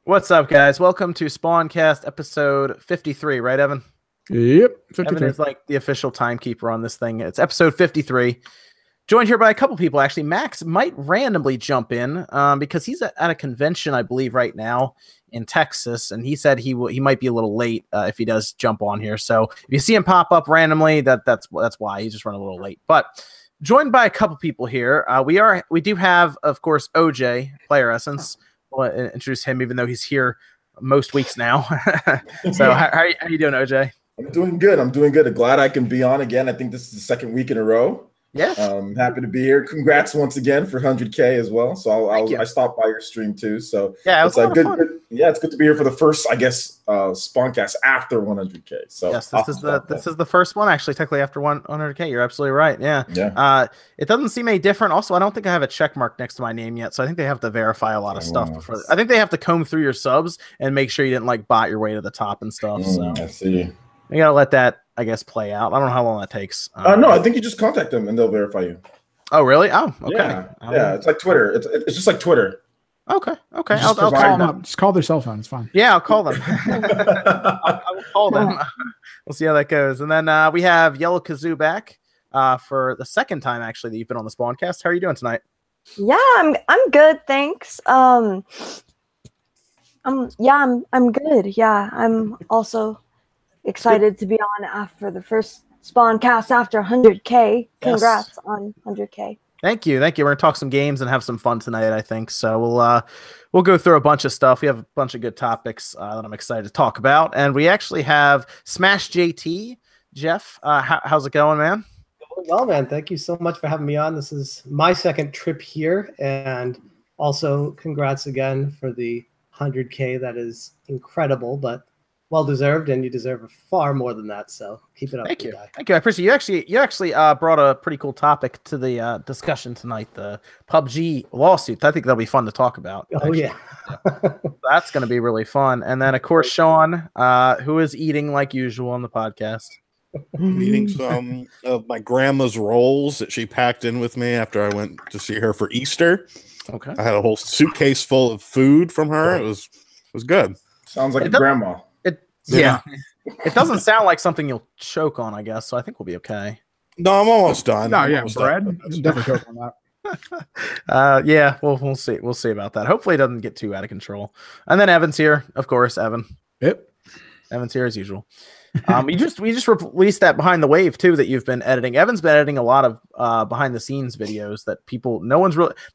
What's up, guys? Welcome to SpawnCast episode 53, right, Evan? Yep, 53. Evan is like the official timekeeper on this thing. It's episode 53. Joined here by a couple people, actually. Max might randomly jump in because he's at a convention, I believe, right now in Texas, and he said he might be a little late if he does jump on here. So if you see him pop up randomly, that's why he's just running a little late. But joined by a couple people here, we do have, of course, OJ PlayerEssence. We'll introduce him, even though he's here most weeks now. So how you doing, OJ? I'm doing good. I'm doing good. Glad I can be on again. I think this is the second week in a row. Yeah. Happy to be here. Congrats once again for 100K as well. So I stopped by your stream too. So yeah, it's good. Yeah, it's good to be here for the first, I guess, SpawnCast after 100K. So yes, this is the first one actually, technically after 100K. You're absolutely right. Yeah. Yeah. It doesn't seem any different. Also, I don't think I have a check mark next to my name yet, so I think they have to verify a lot of stuff before. I think they have to comb through your subs and make sure you didn't like bot your way to the top and stuff. So I see. You gotta let that, I guess, play out. I don't know how long that takes. No, I think you just contact them and they'll verify you. Oh, really? Oh, okay. Yeah, it's like Twitter. It's just like Twitter. Okay. I'll call them up. Just call their cell phone. It's fine. Yeah, I'll call them. I will call them. We'll see how that goes. And then we have YellowKazoo back for the second time actually that you've been on the SpawnCast. How are you doing tonight? Yeah, I'm good, thanks. I'm good. Yeah, I'm also excited to be on after the first SpawnCast after 100K. Congrats on 100K. Thank you. We're gonna talk some games and have some fun tonight, I think. So we'll go through a bunch of stuff. We have a bunch of good topics that I'm excited to talk about, and we actually have SmashJT. Jeff, how's it going, man? Going well, man. Thank you so much for having me on. This is my second trip here, and also congrats again for the 100K. That is incredible, but well deserved, and you deserve far more than that. So keep it up. Thank you. Thank you. I appreciate you. Actually brought a pretty cool topic to the discussion tonight. The PUBG lawsuit. I think that'll be fun to talk about. Oh yeah, that's going to be really fun. And then of course Sean, who is eating like usual on the podcast. I'm eating some of my grandma's rolls that she packed in with me after I went to see her for Easter. Okay. I had a whole suitcase full of food from her. It was good. Sounds like a grandma. Yeah. It doesn't sound like something you'll choke on, I guess. So I think we'll be okay. No, I'm almost done. No, yeah, bread. Definitely choke on that. Yeah, we'll see. We'll see about that. Hopefully it doesn't get too out of control. And then Evan's here, of course. Evan. Yep. Evan's here as usual. We just released that behind the wave too that you've been editing. Evan's been editing a lot of behind the scenes videos that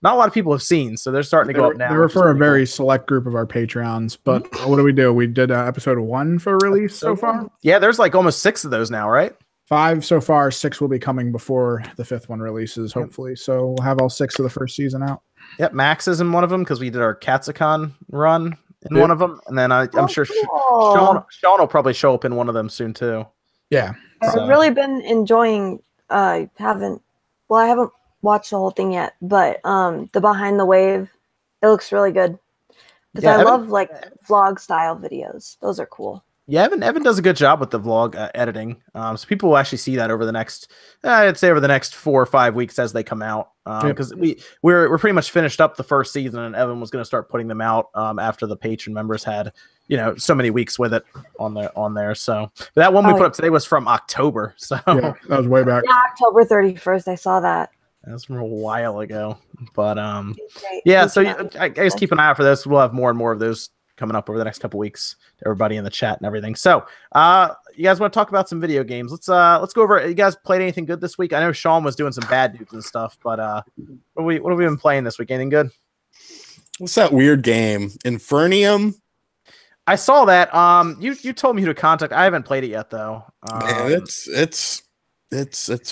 not a lot of people have seen, so they're starting to go up now. They were for a very select group of our Patreons, but what do? We did episode 1 for release so far. Yeah, there's like almost 6 of those now, right? 5 so far. 6 will be coming before the 5th one releases, hopefully. So we'll have all 6 of the first season out. Yep, Max is in one of them because we did our Katsukon run in one of them, and then I'm sure Sean will probably show up in one of them soon too. Yeah, I've really been enjoying. I haven't watched the whole thing yet, but the behind the wave, it looks really good because I love like vlog style videos. Those are cool. Yeah, Evan does a good job with the vlog editing. So people will actually see that over the next, I'd say over the next 4 or 5 weeks as they come out. Because we're pretty much finished up the first season, and Evan was going to start putting them out after the patron members had, so many weeks with it on there. So but that one we put up today was from October. So yeah, that was way back. Yeah, October 31st. I saw that. That was from a while ago. But yeah. So I guess keep an eye out for this. We'll have more and more of those coming up over the next couple weeks to everybody in the chat and everything. So you guys want to talk about some video games? Let's go over it. You guys played anything good this week? I know Sean was doing some bad dudes and stuff, but what have we been playing this week? Anything good? What's that weird game? Infernium? I saw that. You told me who to contact. I haven't played it yet though. Man, it's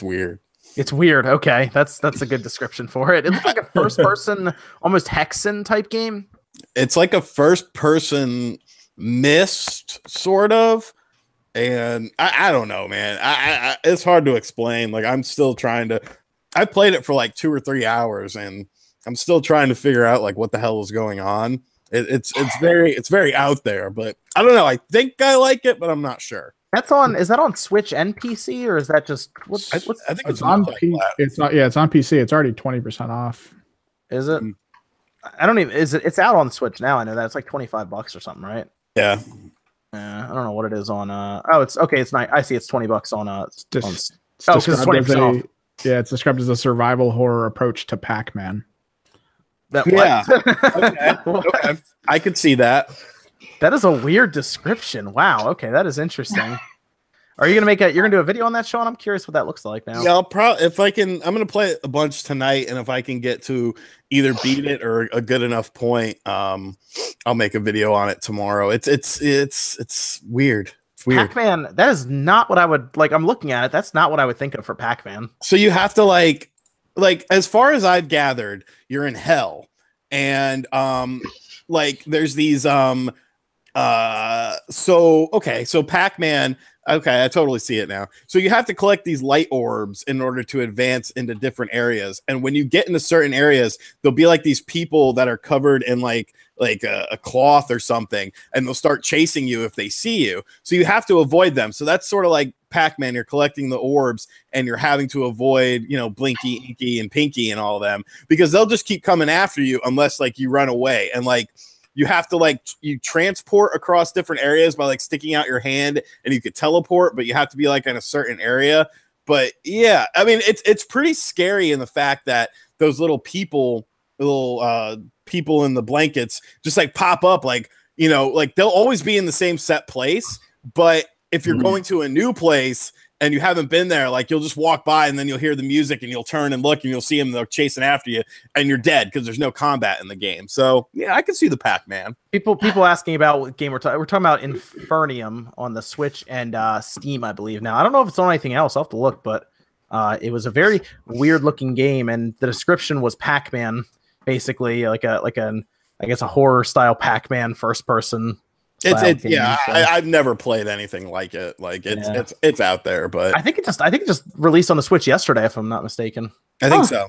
weird. It's weird. Okay. That's a good description for it. It looks like a first person, almost Hexen type game. It's like a first-person Myst, sort of, and I don't know, man. It's hard to explain. Like I'm still trying to. I played it for like 2 or 3 hours, and I'm still trying to figure out like what the hell is going on. It's very out there, but I don't know. I think I like it, but I'm not sure. Is that on Switch and PC, or is that just I think it's on PC. It's not. Yeah, it's on PC. It's already 20% off. Is it? I don't even. Is it? It's out on Switch now. I know that it's like $25 or something, right? Yeah. I don't know what it is on. Oh, it's okay. It's not. I see. It's $20 on. It's because it's 20% off. Yeah, it's described as a survival horror approach to Pac-Man. Yeah. Okay. I could see that. That is a weird description. Wow. Okay, that is interesting. Are you gonna you're gonna do a video on that, Sean? I'm curious what that looks like now. Yeah, I'll probably if I can. I'm gonna play it a bunch tonight, and if I can get to either beat it or a good enough point, I'll make a video on it tomorrow. It's weird. It's weird. Pac-Man. That is not what I would like. I'm looking at it. That's not what I would think of for Pac-Man. So you have to like as far as I've gathered, you're in hell, and like there's these so Pac-Man. Okay, I totally see it now. So you have to collect these light orbs in order to advance into different areas. And when you get into certain areas, there'll be like these people that are covered in like a cloth or something, and they'll start chasing you if they see you. So you have to avoid them. So that's sort of like Pac-Man. You're collecting the orbs, and you're having to avoid, Blinky, Inky, and Pinky, and all of them, because they'll just keep coming after you unless like you run away. And like you have to you transport across different areas by like sticking out your hand, and you could teleport, but you have to be like in a certain area. But yeah, I mean, it's pretty scary in the fact that those little people in the blankets just like pop up, like they'll always be in the same set place. But if you're going to a new place and you haven't been there, like you'll just walk by and then you'll hear the music and you'll turn and look and you'll see them, they're chasing after you, and you're dead because there's no combat in the game. So yeah, I can see the Pac-Man. People asking about what game we're talking about. Infernium on the Switch and Steam, I believe. Now I don't know if it's on anything else. I'll have to look, but it was a very weird looking game, and the description was Pac-Man, basically like a horror style Pac-Man first person. I've never played anything like it. Like it's out there, but I think it just released on the Switch yesterday, if I'm not mistaken. I think so.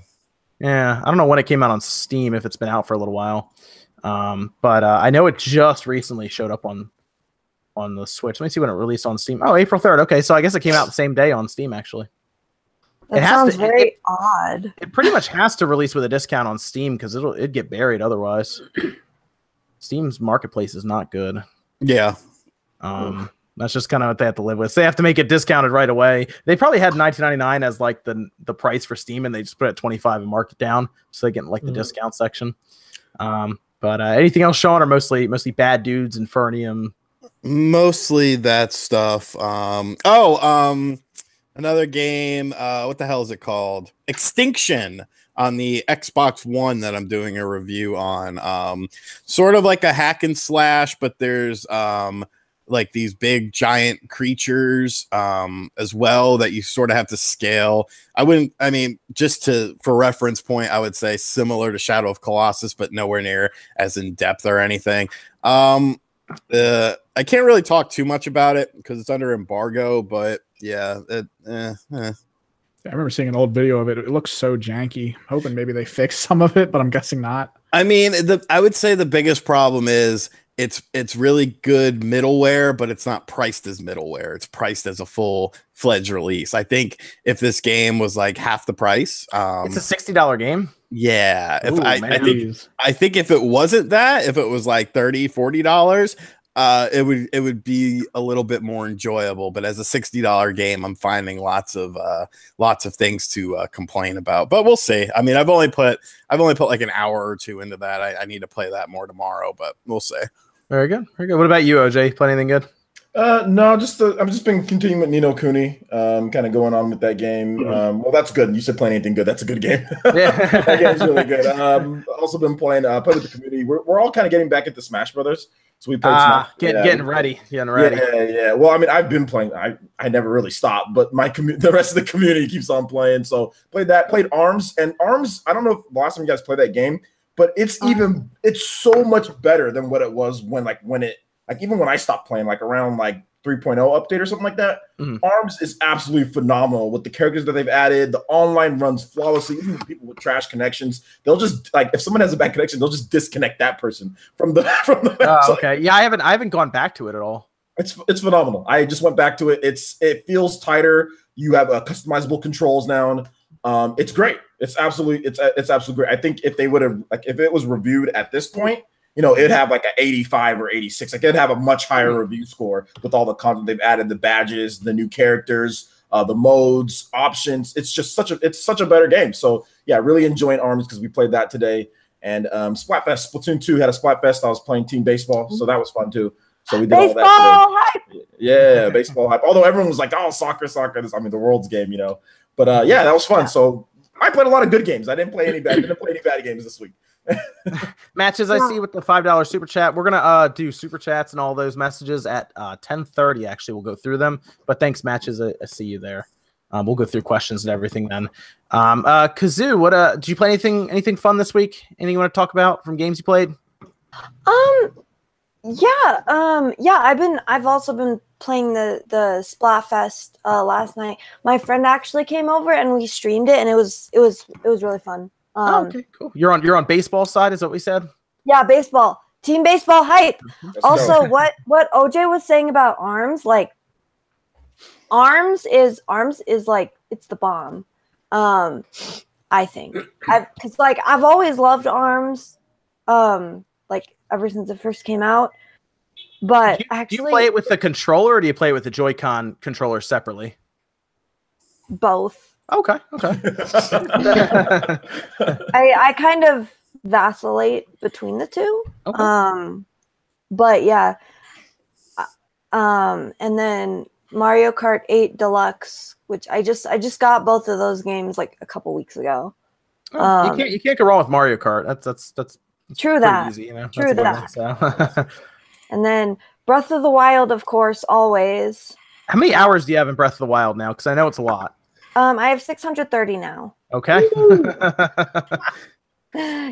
Yeah, I don't know when it came out on Steam, if it's been out for a little while. But I know it just recently showed up on the Switch. Let me see when it released on Steam. Oh, April 3rd. Okay, so I guess it came out the same day on Steam, actually. That sounds very odd. It pretty much has to release with a discount on Steam because it'd get buried otherwise. Steam's marketplace is not good. Yeah. That's just kind of what they have to live with. So they have to make it discounted right away. They probably had $19.99 as like the price for Steam, and they just put it at $25 and mark it down so they get like the discount section. But anything else, Sean, or mostly Bad Dudes, Infernium? Mostly that stuff. Another game. What the hell is it called? Extinction on the Xbox One that I'm doing a review on. Sort of like a hack and slash, but there's like these big giant creatures as well that you sort of have to scale. For reference point, I would say similar to Shadow of Colossus, but nowhere near as in depth or anything. I can't really talk too much about it because it's under embargo, but yeah, I remember seeing an old video of it. It looks so janky. Hoping maybe they fix some of it, but I'm guessing not. I mean, I would say the biggest problem is it's really good middleware, but it's not priced as middleware. It's priced as a full-fledged release. I think if this game was like half the price, it's a $60 game. Yeah, I think if it wasn't that, if it was like $30-$40, it would be a little bit more enjoyable. But as a $60 game, I'm finding lots of things to complain about. But we'll see. I mean, I've only put like an hour or two into that. I need to play that more tomorrow, but we'll see. Very good. Very good. What about you, OJ? Play anything good? No, I've just been continuing with Ni no Kuni, kind of going on with that game. Well, that's good. You said playing anything good. That's a good game. Yeah. That game's really good. Also been playing with the community. We're all kind of getting back into Smash Brothers. So we played Smash. Getting ready. Yeah. Well, I mean, I've been playing. I never really stopped, but the rest of the community keeps on playing. So played that. Played Arms. And Arms, I don't know if the last time you guys played that game, but it's so much better than what it was even when I stopped playing, like around like 3.0 update or something like that. Arms is absolutely phenomenal with the characters that they've added. The online runs flawlessly. Even people with trash connections, they'll just like if someone has a bad connection, they'll just disconnect that person from the website. Okay. Yeah, I haven't gone back to it at all. It's phenomenal. I just went back to it. It feels tighter. You have customizable controls now. It's great. It's absolutely great. I think if they would have if it was reviewed at this point, it'd have like an 85 or 86. Like it'd have a much higher review score with all the content they've added, the badges, the new characters, the modes, options. It's just such a better game. So yeah, really enjoying ARMS because we played that today. And Splatfest, Splatoon 2 had a Splatfest. I was playing team baseball, so that was fun too. So we did baseball all that hype. Yeah, baseball hype. Although everyone was like, "Oh, soccer." The world's game, But yeah, that was fun. So I played a lot of good games. I didn't play any bad games this week. Matches I see with the $5 super chat. We're gonna do super chats and all those messages at 10:30. Actually, we'll go through them. But thanks, Matches. I see you there. We'll go through questions and everything then. Kazoo, what did you play anything fun this week? Anything you want to talk about from games you played? I've also been playing the Splatfest last night. My friend actually came over and we streamed it, and it was really fun. Okay, cool. You're on baseball side, is what we said? Yeah, baseball. Team baseball hype. Also, what OJ was saying about ARMS, like ARMS is like it's the bomb. I think I've always loved ARMS, like ever since it first came out. But do you play it with the controller, or do you play it with the Joy-Con controller separately? Both. Okay. I kind of vacillate between the two. Okay. But yeah. And then Mario Kart 8 Deluxe, which I just got both of those games like a couple weeks ago. You can't go wrong with Mario Kart. That's true that. Easy, True that. So. And then Breath of the Wild, of course, always. How many hours do you have in Breath of the Wild now? Because I know it's a lot. I have 630 now. Okay.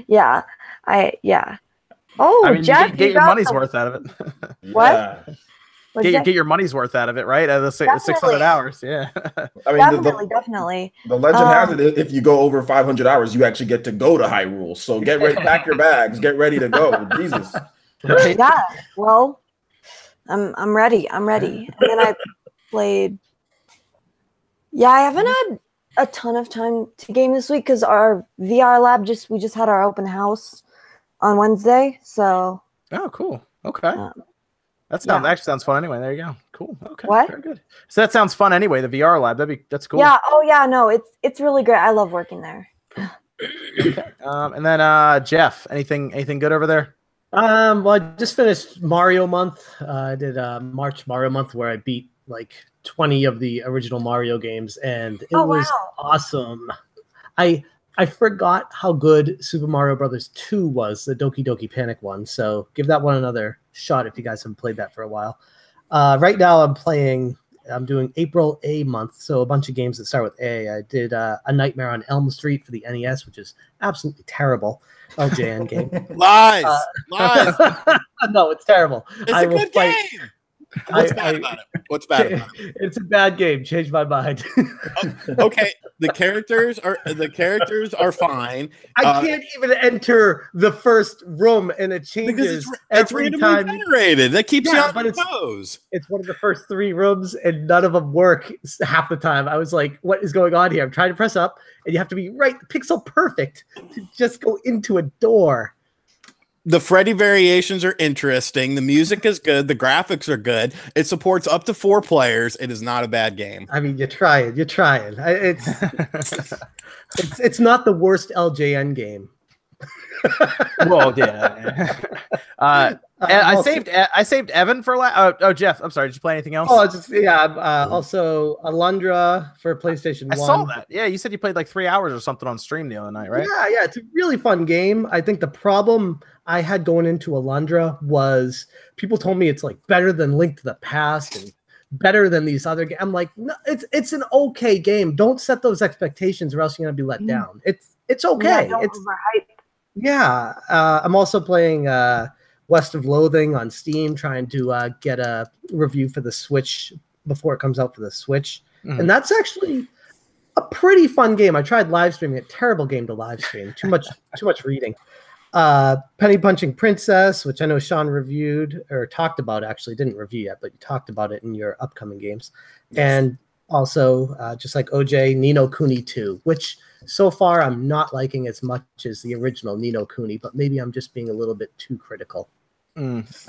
Yeah. Oh, I mean, Jeff, get your money's worth out of it. What? Get your money's worth out of it, right? Out of the 600 hours, yeah. I mean, definitely. The legend has it, if you go over 500 hours, you actually get to go to Hyrule. So get ready, pack your bags, get ready to go. Jesus. Yeah. Well, I'm ready. And then I played. Yeah, I haven't had a ton of time to game this week because our VR lab we just had our open house on Wednesday. So. Oh, cool. Okay. Actually sounds fun anyway. There you go. Cool. Okay. What? Very good. So that sounds fun anyway. The VR lab. That's cool. Yeah. Oh yeah. No, it's really great. I love working there. Okay. And then Jeff, anything good over there? Well, I just finished Mario month. I did March Mario month where I beat like 20 of the original Mario games, and it was awesome. I forgot how good Super Mario Brothers 2 was, the Doki Doki Panic one. So give that one another shot if you guys haven't played that for a while. Right now I'm doing April A month, so a bunch of games that start with A. I did A Nightmare on Elm Street for the NES, which is absolutely terrible. LJN game. Lies. No, it's terrible. It's a good game. What's bad about it? It's a bad game. Change my mind. Okay, the characters are fine. I can't even enter the first room, and it changes it's every randomly time. generated. That keeps you on your toes. It's one of the first 3 rooms, and none of them work half the time. I was like, "What is going on here?" I'm trying to press up, and you have to be pixel perfect to just go into a door. The Freddy variations are interesting. The music is good. The graphics are good. It supports up to 4 players. It is not a bad game. I mean, you're trying. It's not the worst LJN game. Well, yeah. I saved Evan for Jeff. I'm sorry. Did you play anything else? Also Alundra for PlayStation 1. I saw that. Yeah, you said you played like 3 hours or something on stream the other night, right? Yeah. It's a really fun game. I think the problem I had going into Alundra was people told me it's like better than Link to the Past and better than these other games. I'm like, no, it's an okay game. Don't set those expectations or else you're gonna be let down. It's okay. Yeah, it's overhyped. Yeah. I'm also playing West of Loathing on Steam, trying to get a review for the Switch before it comes out for the Switch. And that's actually a pretty fun game. I tried live streaming it. Terrible game to live stream. Too much reading. Penny Punching Princess, which I know Sean reviewed or talked about, actually didn't review yet, but you talked about it in your upcoming games. Yes. And also, just like OJ, Ni no Kuni 2, which so far I'm not liking as much as the original Ni no Kuni, but maybe I'm just being a little bit too critical.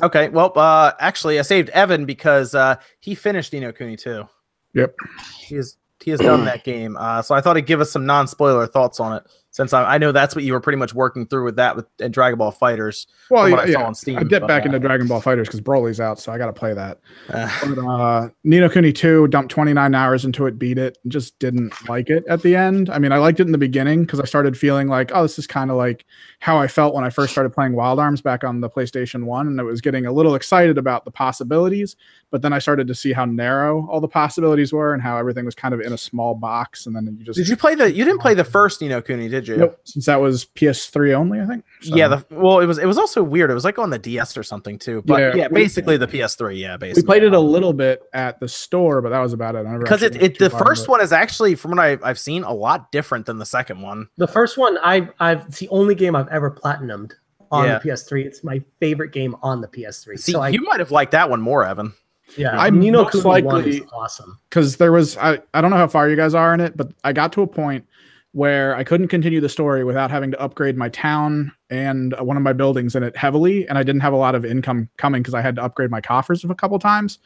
Okay, well, actually, I saved Evan because he finished Ni no Kuni too. Yep. He has done that game. So I thought he'd give us some non-spoiler thoughts on it, since I know that's what you were pretty much working through with that in Dragon Ball Fighters. Well, I saw on Steam. I dipped back into Dragon Ball Fighters because Broly's out, so I got to play that. But, Ni no Kuni 2, dumped 29 hours into it, beat it, and just didn't like it at the end. I mean, I liked it in the beginning because I started feeling like, oh, this is kind of like how I felt when I first started playing Wild Arms back on the PlayStation 1, and I was getting a little excited about the possibilities, but then I started to see how narrow all the possibilities were and how everything was kind of in a small box, and then you just... Did you play you didn't play the first Ni no Kuni, did you? Nope, since that was PS3 only, I think. So. Yeah, well, it was also weird. It was like on the DS or something too. But yeah, basically the PS3. Yeah, basically. We played it a little bit at the store, but that was about it. Because the first one is actually, from what I've seen, a lot different than the second one. The first one, it's the only game I've ever platinumed on the PS3. It's my favorite game on the PS3. See, so you might have liked that one more, Evan. Yeah, I'm Ni no most Kuni likely 1 is awesome. Because there was I don't know how far you guys are in it, but I got to a point where I couldn't continue the story without having to upgrade my town and one of my buildings in it heavily, and I didn't have a lot of income coming because I had to upgrade my coffers a couple times.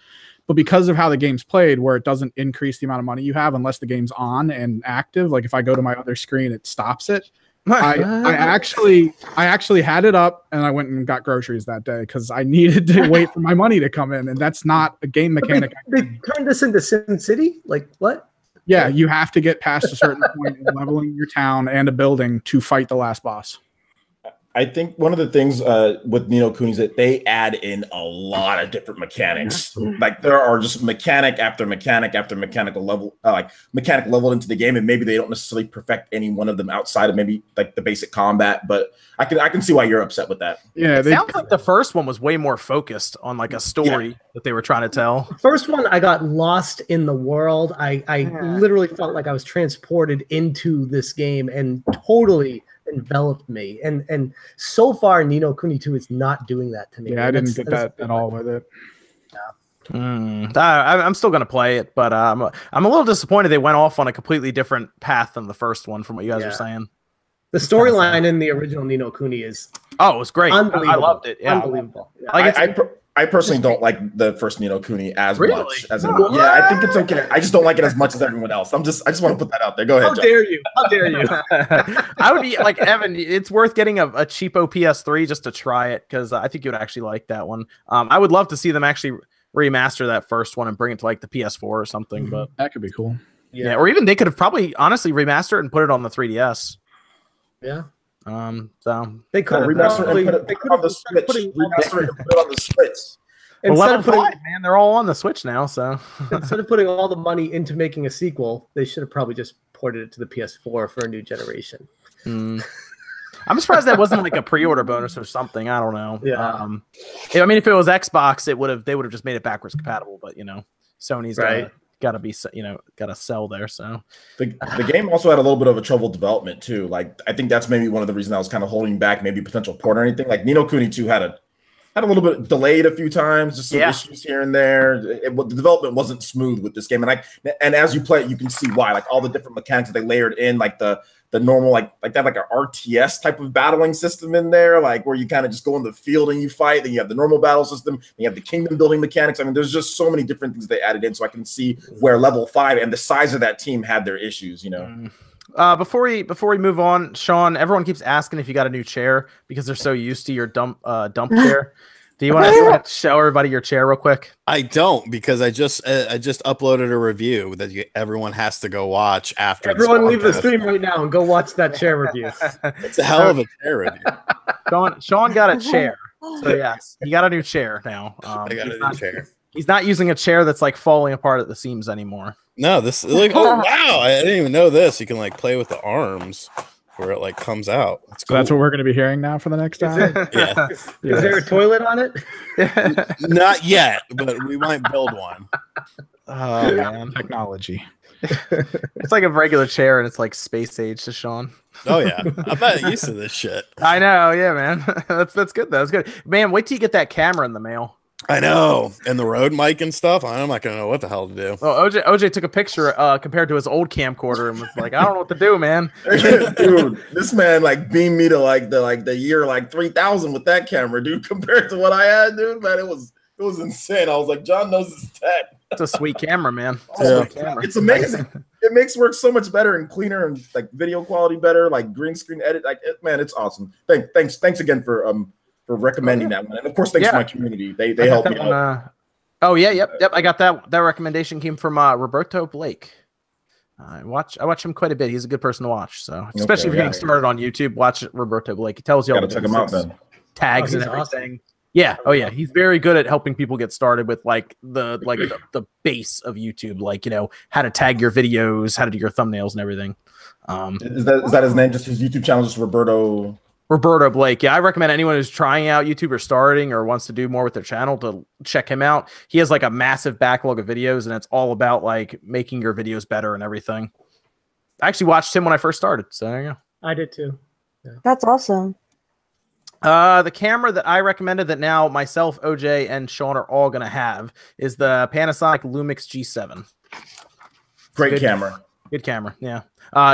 But because of how the game's played, where it doesn't increase the amount of money you have unless the game's on and active, like if I go to my other screen, it stops it. I actually had it up and I went and got groceries that day because I needed to wait for my money to come in, and that's not a game mechanic. They turned this into Sim City? Like what? Yeah, you have to get past a certain point in leveling your town and a building to fight the last boss. I think one of the things with Ni no Kuni is that they add in a lot of different mechanics. Like there are just mechanic after mechanic after mechanical level, mechanic leveled into the game, and maybe they don't necessarily perfect any one of them outside of maybe like the basic combat. But I can see why you're upset with that. Yeah, it sounds like the first one was way more focused on like a story that they were trying to tell. The first one, I got lost in the world. I literally felt like I was transported into this game and totally enveloped me, and so far Ni no Kuni 2 is not doing that to me. Yeah, I didn't get that at all with it. I'm still gonna play it, but I'm a little disappointed they went off on a completely different path than the first one from what you guys are saying. The storyline in the original Ni no Kuni is it was great. I loved it. Yeah. Unbelievable. Yeah. I personally don't like the first Ni no Kuni as much as I think it's okay. I just don't like it as much as everyone else. I just want to put that out there. Go ahead. How dare you? How dare you? I would be like Evan. It's worth getting a cheapo PS3 just to try it because I think you would actually like that one. I would love to see them actually remaster that first one and bring it to like the PS4 or something. But that could be cool. Yeah, or even they could have probably honestly remastered it and put it on the 3DS. Yeah. So they could remaster it and put it on the Switch. Remaster it and put it on the Switch. Instead of putting, man, they're all on the Switch now. So instead of putting all the money into making a sequel, they should have probably just ported it to the PS4 for a new generation. I'm surprised that wasn't like a pre-order bonus or something. I don't know. Yeah. I mean, if it was Xbox, they would have just made it backwards compatible. But Sony's gotta be gotta sell there. So the game also had a little bit of a trouble development too. Like I think that's maybe one of the reasons I was kind of holding back maybe potential port or anything. Like Ni no Kuni 2 had a little bit delayed a few times, just some issues here and there. The development wasn't smooth with this game, and as you play it, you can see why. Like all the different mechanics that they layered in, like the normal like that like a RTS type of battling system in there, like where you kind of just go in the field and you fight. Then you have the normal battle system. Then you have the kingdom building mechanics. I mean, there's just so many different things they added in, so I can see where level 5 and the size of that team had their issues. Before we move on, Sean, everyone keeps asking if you got a new chair because they're so used to your dump chair. Do you want to show everybody your chair real quick? I don't, because I just uploaded a review that everyone has to go watch after. Everyone leave the stream right now and go watch that chair review. It's a hell of a chair review. Sean got a chair. So yes, he got a new chair now. I got a new chair. He's not using a chair that's like falling apart at the seams anymore. No, this like oh wow! I didn't even know this. You can like play with the arms where it like comes out. That's cool. So that's what we're going to be hearing now for the next hour. Yeah. Is there a toilet on it? Not yet, but we might build one. Oh man, technology. It's like a regular chair and it's like space age to Sean. Oh yeah, I'm not used to this shit. I know, yeah, man. That's good though. That's good, man. Wait till you get that camera in the mail. I know, and the Rode mic and stuff. I'm not gonna know what the hell to do. Well, OJ took a picture compared to his old camcorder and was like, "I don't know what to do, man." Dude, this man like beamed me to the year 3000 with that camera, dude. Compared to what I had, dude, man, it was insane. I was like, John knows his tech. It's a sweet camera, man. It's amazing. It makes work so much better and cleaner and like video quality better, like green screen edit. Man, it's awesome. Thanks again for recommending that one, and of course thanks to my community. They helped me out. Yep. I got that recommendation came from Roberto Blake. I watch him quite a bit. He's a good person to watch. So especially if you're getting started on YouTube, watch Roberto Blake. He tells you all the check him out then. Tags and everything. Awesome. Yeah. Oh yeah. He's very good at helping people get started with the base of YouTube, like, how to tag your videos, how to do your thumbnails and everything. Is that his name? Just his YouTube channel, just Roberto Blake. Yeah, I recommend anyone who's trying out YouTube or starting or wants to do more with their channel to check him out. He has like a massive backlog of videos, and it's all about like making your videos better and everything. I actually watched him when I first started, so there you go. I did too. Yeah. That's awesome. The camera that I recommended that now myself, OJ, and Sean are all going to have is the Panasonic Lumix G7. Great camera. Good camera, yeah.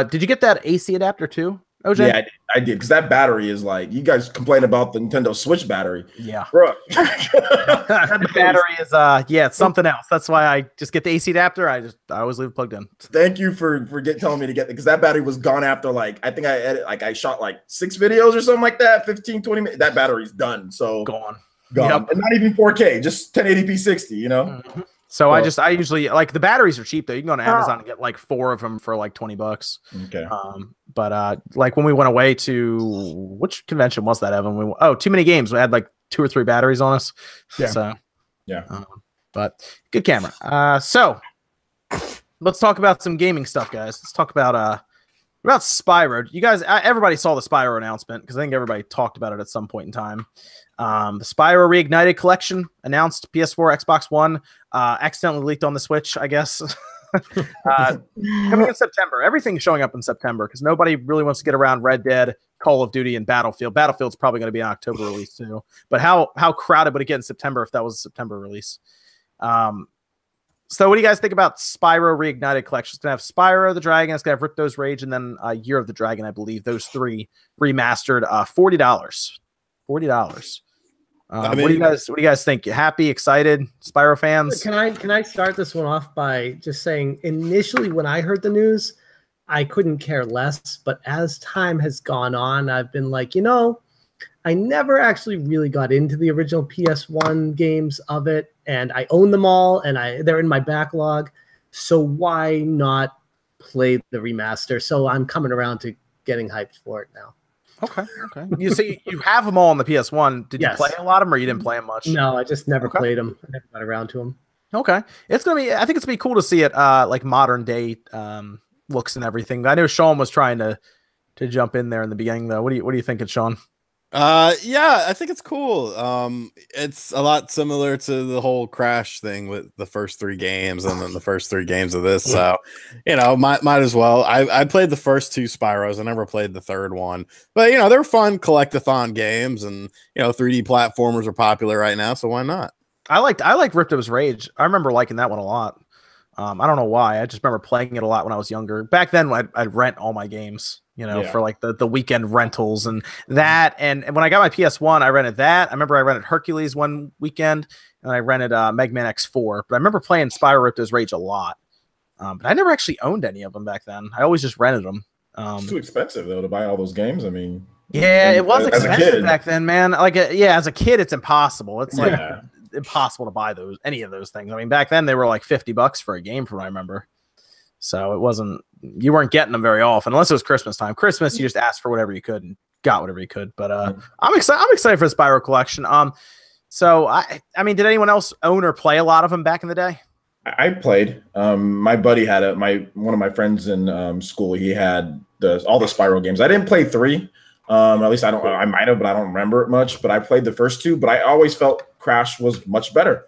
Did you get that AC adapter too, OJ? Yeah, I did, because that battery is like, you guys complain about the Nintendo Switch battery. Yeah. Bro. The battery is, it's something else. That's why I just get the AC adapter. I always leave it plugged in. Thank you for telling me to get it, because that battery was gone after I think I shot 6 videos or something like that, 15, 20 minutes. That battery's done. So gone. Yep. And not even 4K, just 1080p 60, Mm-hmm. So I usually the batteries are cheap though. You can go on Amazon and get 4 of them for $20. Okay. But when we went away to, which convention was that, Evan? Too many games. We had 2 or 3 batteries on us. Yeah. So yeah. But good camera. So let's talk about some gaming stuff, guys. Let's talk about Spyro. You guys, everybody saw the Spyro announcement because I think everybody talked about it at some point in time. The Spyro Reignited collection announced PS4, Xbox One, accidentally leaked on the Switch, I guess. Coming in September. Everything's showing up in September because nobody really wants to get around Red Dead, Call of Duty, and Battlefield. Battlefield's probably going to be an October release too. But how crowded would it get in September if that was a September release? So what do you guys think about Spyro Reignited collection? It's going to have Spyro the Dragon, it's going to have Ripto's Rage, and then Year of the Dragon, I believe. Those 3 remastered, $40. $40. What do you guys think? You happy, excited, Spyro fans? Can I start this one off by just saying, initially when I heard the news, I couldn't care less, but as time has gone on, I've been like, I never actually really got into the original PS1 games of it, and I own them all, and they're in my backlog, so why not play the remaster? So I'm coming around to getting hyped for it now. Okay. You see, you have them all on the PS1. Did you play a lot of them, or you didn't play them much? No, I just never played them. I never got around to them. Okay, I think it's gonna be cool to see it modern day looks and everything. I know Sean was trying to jump in there in the beginning though. What are you thinking, Sean? Yeah, I think it's cool. It's a lot similar to the whole Crash thing with the first 3 games and then the first 3 games of this. So, might as well. I played the first 2 Spyros. I never played the 3rd one, but they're fun collectathon games, and 3D platformers are popular right now, so why not? I like Ripto's Rage. I remember liking that one a lot. I don't know why. I just remember playing it a lot when I was younger. Back then, I'd rent all my games. For the weekend rentals and that. And when I got my PS1, I rented that. I remember I rented Hercules one weekend, and I rented Mega Man X4. But I remember playing Spyro Ripto's Rage a lot. But I never actually owned any of them back then. I always just rented them. It's too expensive though to buy all those games. I mean, yeah, it was expensive back then, man. As a kid, it's impossible. It's impossible to buy any of those things. I mean, back then they were $50 for a game, from what I remember. So you weren't getting them very often, unless it was Christmas time. Christmas, you just asked for whatever you could and got whatever you could. But I'm excited for the Spyro collection. So I mean, did anyone else own or play a lot of them back in the day? I played. My buddy had one of my friends in school. He had all the Spyro games. I didn't play 3. At least I might have, but I don't remember it much. But I played the first 2. But I always felt Crash was much better.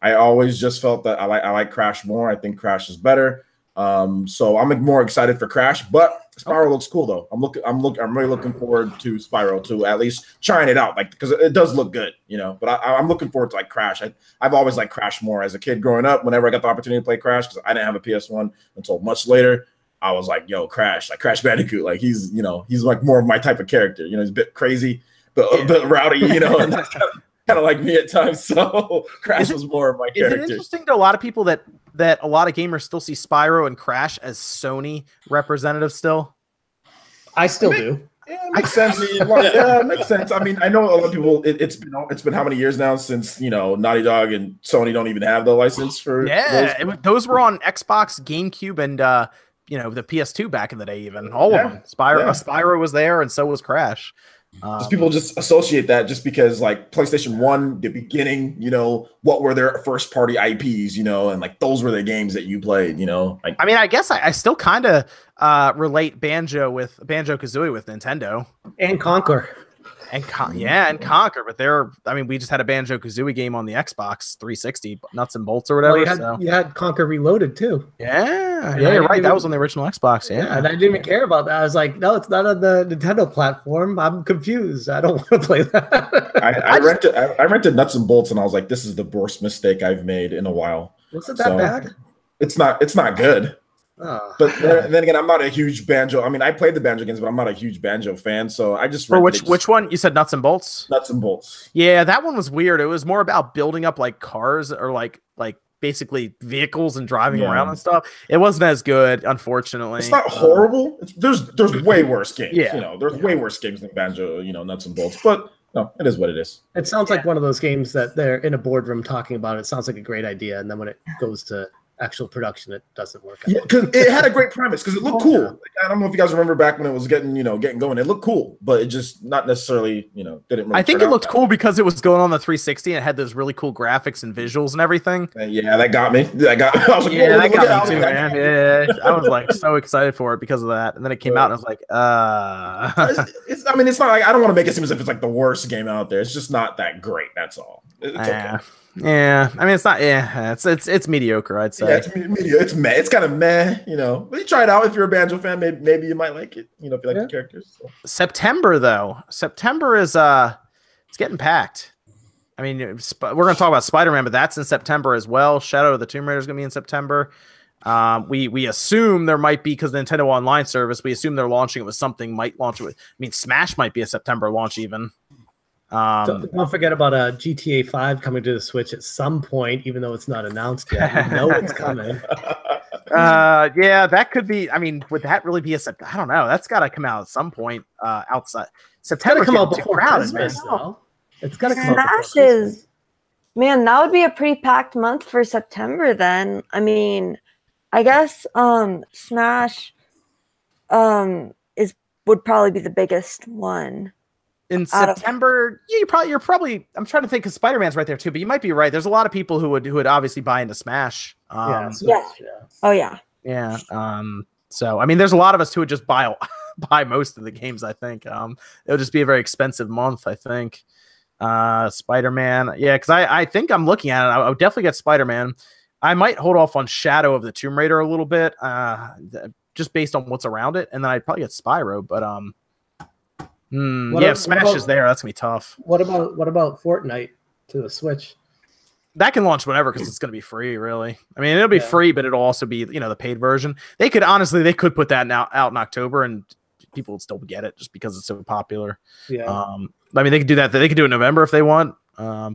I always just felt that I like Crash more. I think Crash is better. So I'm more excited for Crash, but Spyro looks cool though. I'm really looking forward to Spyro to at least trying it out, like because it does look good, you know. But I'm looking forward to like Crash. I've always liked Crash more as a kid growing up. Whenever I got the opportunity to play Crash, because I didn't have a PS1 until much later, I was like, yo, Crash, like Crash Bandicoot, like he's like more of my type of character. You know, he's a bit crazy, but a bit rowdy, you know, and that's kind of like me at times. So Crash was more of my character. Is it interesting to a lot of people that a lot of gamers still see Spyro and Crash as Sony representatives still? I still do. Yeah, it makes sense. Yeah, it makes sense. I mean, I know a lot of people. It's been how many years now since Naughty Dog and Sony don't even have the license for. Yeah, those were on Xbox, GameCube, and the PS2 back in the day. Even all of them. Spyro was there, and so was Crash. People just associate that just because like PlayStation 1, the beginning, what were their first party IPs, and like those were the games that you played, like, I mean, I guess I still kind of relate Banjo-Kazooie with Nintendo and Conquer. And Conquer, but we just had a Banjo-Kazooie game on the Xbox 360, nuts and bolts or whatever. Well, you had Conquer Reloaded too. Yeah, you're right. That was on the original Xbox. Yeah, and I didn't even care about that. I was like, no, it's not on the Nintendo platform. I'm confused. I don't want to play that. I rented Nuts and Bolts, and I was like, this is the worst mistake I've made in a while. Was it that bad? It's not good. Oh, but then again, I'm not a huge Banjo. I mean, I played the Banjo games, but I'm not a huge Banjo fan. So I just which one? You said Nuts and Bolts? Nuts and Bolts. Yeah, that one was weird. It was more about building up like cars or like basically vehicles and driving around and stuff. It wasn't as good, unfortunately. It's not horrible. There's way worse games. Yeah. There's way worse games than Banjo. Nuts and Bolts. But no, it is what it is. It sounds like one of those games that they're in a boardroom talking about. It sounds like a great idea, and then when it goes to actual production, it doesn't work out. Yeah, because it had a great premise, because it looked cool. Like, I don't know if you guys remember back when it was getting going. It looked cool, but it just not necessarily, didn't really. I think it looked cool because it was going on the 360 and it had those really cool graphics and visuals and everything. Yeah, that got me. I was like, that got me too, man. Yeah, I was like so excited for it because of that, and then it came out and I was like, it's not like, I don't want to make it seem as if it's like the worst game out there. It's just not that great. That's all. It's okay. Yeah, I mean, it's not. Yeah, it's mediocre, I'd say. Yeah, it's mediocre. It's meh. It's kind of meh, But you try it out if you're a Banjo fan. Maybe you might like it. If you like the characters. So. September is it's getting packed. I mean, we're going to talk about Spider-Man, but that's in September as well. Shadow of the Tomb Raider is going to be in September. We assume there might be, because the Nintendo Online service, we assume they're launching it with something. Might launch it with. I mean, Smash might be a September launch even. Don't forget about GTA 5 coming to the Switch at some point, even though it's not announced yet. You know it's coming. Yeah, that could be. I mean, would that really be a September? I don't know. That's got to come out at some point. Outside September, come out before Christmas, though. It's got to come out before Christmas. Man, that would be a pretty packed month for September. Then, I mean, I guess Smash would probably be the biggest one. In September, you're probably. I'm trying to think, because Spider-Man's right there too. But you might be right. There's a lot of people who would obviously buy into Smash. Oh yeah. Yeah. So I mean, there's a lot of us who would just buy most of the games. I think it'll just be a very expensive month. I think Spider-Man. Yeah, because I think I'm looking at it. I would definitely get Spider-Man. I might hold off on Shadow of the Tomb Raider a little bit, just based on what's around it, and then I'd probably get Spyro. But if Smash is there, that's gonna be tough. What about Fortnite to the Switch? That can launch whenever, because it's gonna be free. Really, I mean, it'll be free, but it'll also be the paid version. They could put that out in October, and people would still get it just because it's so popular. Yeah. I mean, they could do that. They could do it in November if they want.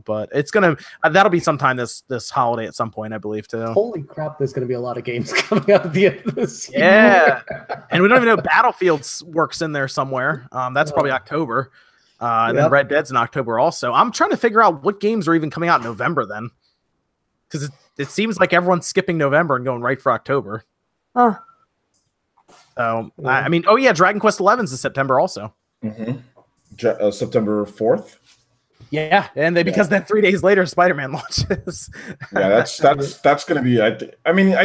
But it's gonna that'll be sometime this holiday at some point, I believe, too. Holy crap! There's gonna be a lot of games coming out at the end of this year. Yeah, and we don't even know Battlefield's works in there somewhere. That's probably October, and then Red Dead's in October also. I'm trying to figure out what games are even coming out in November then, because it seems like everyone's skipping November and going right for October. Huh. So I mean, Dragon Quest 11's in September also. Mm-hmm. September 4th. Yeah, and because then 3 days later Spider-Man launches. Yeah, that's going to be. I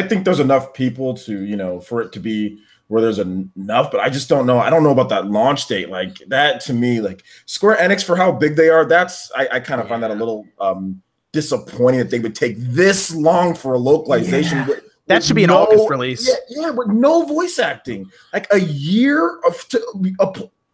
think there's enough people to for it to be where there's enough, but I just don't know. I don't know about that launch date. Like that to me, like Square Enix for how big they are. I kind of find that a little disappointing that they would take this long for a localization. That should be an August release. Yeah, with no voice acting. Like a year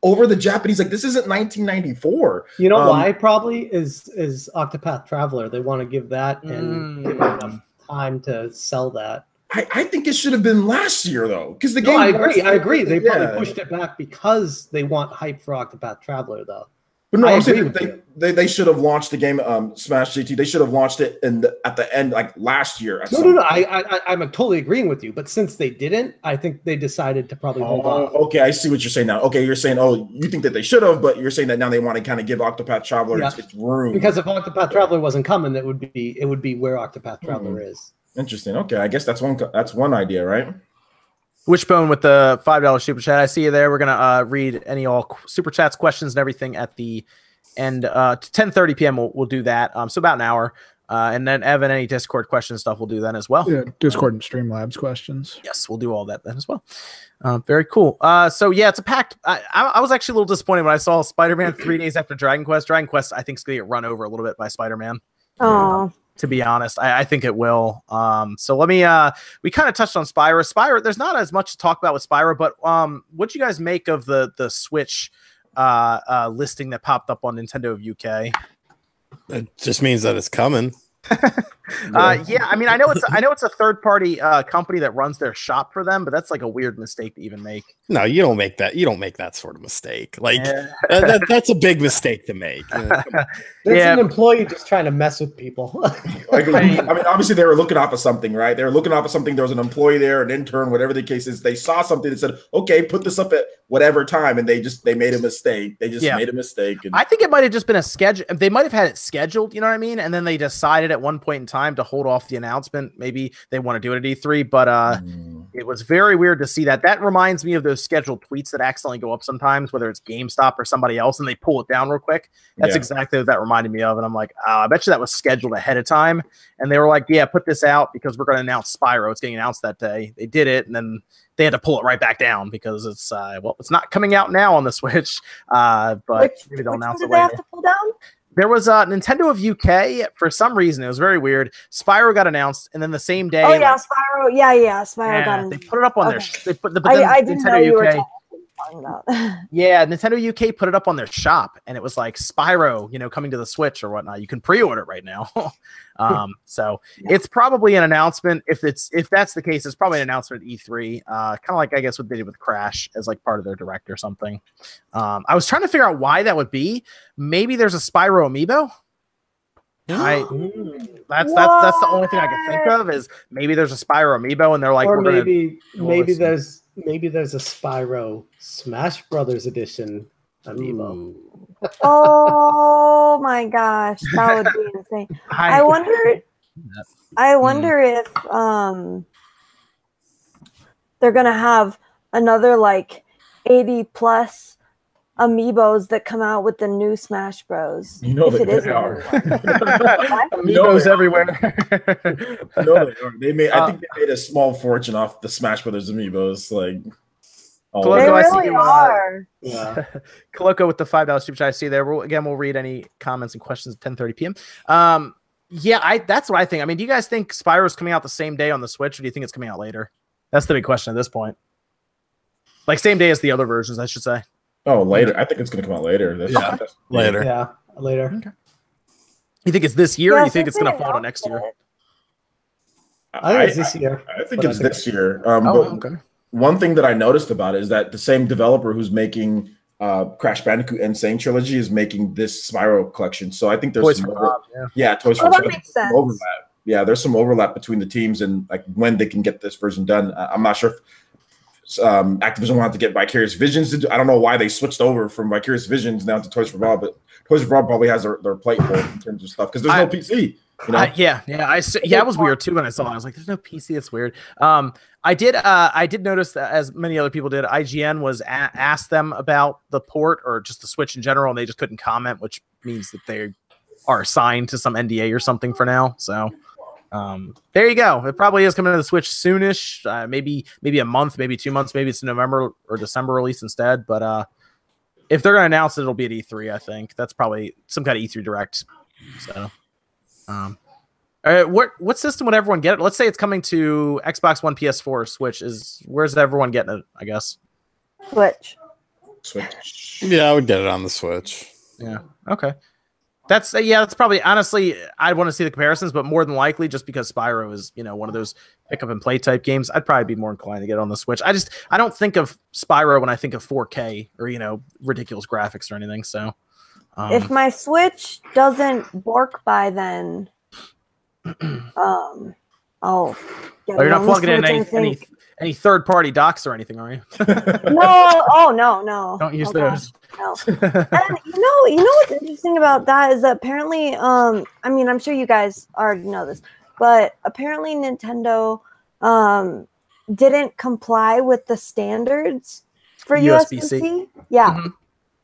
over the Japanese. Like this isn't 1994. You know why? Probably is Octopath Traveler. They want to give that and give enough time to sell that. I think it should have been last year though, because the game. I agree. They probably pushed it back because they want hype for Octopath Traveler, though. But no, I'm saying they should have launched the game SmashJT. They should have launched it at the end, like last year. No. I'm totally agreeing with you. But since they didn't, I think they decided to probably hold on. Okay, I see what you're saying now. Okay, you're saying, you think that they should have, but you're saying that now they want to kind of give Octopath Traveler its room. Because if Octopath Traveler wasn't coming, it would be where Octopath Traveler is. Interesting. Okay, I guess that's one idea, right? Wishbone with the $5 super chat. I see you there. We're gonna read all super chats, questions, and everything at the end. 10:30 p.m. We'll do that. So about an hour. And then Evan, any Discord question stuff, we'll do then as well. Yeah, Discord and Streamlabs questions. Yes, we'll do all that then as well. Very cool. So yeah, it's a packed. I was actually a little disappointed when I saw Spider-Man 3 days after Dragon Quest. Dragon Quest, I think, is gonna get run over a little bit by Spider-Man. Oh. To be honest, I think it will. So let me. We kind of touched on Spyro. Spyro. There's not as much to talk about with Spyro, but what do you guys make of the Switch listing that popped up on Nintendo of UK? It just means that it's coming. Yeah, I mean, I know it's a third party company that runs their shop for them, but that's like a weird mistake to even make. No, you don't make that. You don't make that sort of mistake. Like that's a big mistake to make. There's an employee just trying to mess with people. I mean, obviously they were looking off of something, right? They were looking off of something. There was an employee there, an intern, whatever the case is. They saw something that said, "Okay, put this up at whatever time," and they made a mistake. They just made a mistake. And I think it might have just been a schedule. They might have had it scheduled. You know what I mean? And then they decided at one point in time to hold off the announcement. Maybe they want to do it at E3, but it was very weird to see that. That reminds me of those scheduled tweets that accidentally go up sometimes, whether it's GameStop or somebody else, and they pull it down real quick. That's exactly what that reminded me of. And I'm like, I bet you that was scheduled ahead of time. And they were like, yeah, put this out because we're going to announce Spyro. It's getting announced that day. They did it, and then they had to pull it right back down because it's it's not coming out now on the Switch. But maybe they'll announce it later. Have to pull down? There was Nintendo of UK for some reason. It was very weird. Spyro got announced, and then the same day. Oh yeah, Spyro. Yeah, Spyro got announced. They put it up on their. They put the I didn't know you were talking about. Yeah, Nintendo UK put it up on their shop, and it was like Spyro, coming to the Switch or whatnot. You can pre-order it right now. So it's probably an announcement. If that's the case, it's probably an announcement at E3. Kind of like I guess what they did with Crash as like part of their direct or something. I was trying to figure out why that would be. Maybe there's a Spyro amiibo. That's the only thing I can think of is maybe there's a Spyro amiibo and they're like, or maybe there's a Spyro Smash Brothers edition amiibo. Oh my gosh, that would be insane. I wonder if they're gonna have another like 80+ amiibos that come out with the new Smash Bros. They are. Amiibos everywhere. They made. I think they made a small fortune off the Smash Brothers amiibos. Like, they really are. Yeah. Coloco with the $5 super chat. I see there. We'll read any comments and questions at 10:30 p.m. That's what I think. I mean, do you guys think Spyro's coming out the same day on the Switch, or do you think it's coming out later? That's the big question at this point. Like same day as the other versions, I should say. Oh, later. I think it's going to come out later. Later. Yeah, later. Okay. You think it's this year, or you think it's going to fall to next year? I think it's this year. I think it's this year. Okay. One thing that I noticed about it is that the same developer who's making Crash Bandicoot Insane Trilogy is making this Spyro collection. So I think there's Toys some for Bob, Toys for Bob. That makes sense. Overlap. Yeah, there's some overlap between the teams and like when they can get this version done. I'm not sure if Activision will have to get Vicarious Visions to do. I don't know why they switched over from Vicarious Visions now to Toys for Bob, but Toys for Bob probably has their plate full in terms of stuff because there's no PC. It was weird too when I saw it. I was like, "There's no PC." It's weird. I did notice that, as many other people did, IGN was asked them about the port or just the Switch in general, and they just couldn't comment, which means that they are assigned to some NDA or something for now. So. There you go. It probably is coming to the Switch soonish. Maybe a month, maybe 2 months, maybe it's a November or December release instead. But if they're gonna announce it, it'll be at E3. I think that's probably some kind of E3 direct. So, all What system would everyone get it? Let's say it's coming to Xbox One, PS4, Switch. Where's everyone getting it? I guess Switch. Yeah, I would get it on the Switch. Yeah. Okay. That's probably, honestly, I'd want to see the comparisons, but more than likely, just because Spyro is, one of those pick up and play type games, I'd probably be more inclined to get it on the Switch. I don't think of Spyro when I think of 4K or, ridiculous graphics or anything. So if my Switch doesn't bork by then, you're not plugging in any third party docks or anything, are you? No. Don't use those. No. And you know what's interesting about that is that apparently, I'm sure you guys already know this, but apparently Nintendo didn't comply with the standards for USB-C. Yeah. Mm-hmm.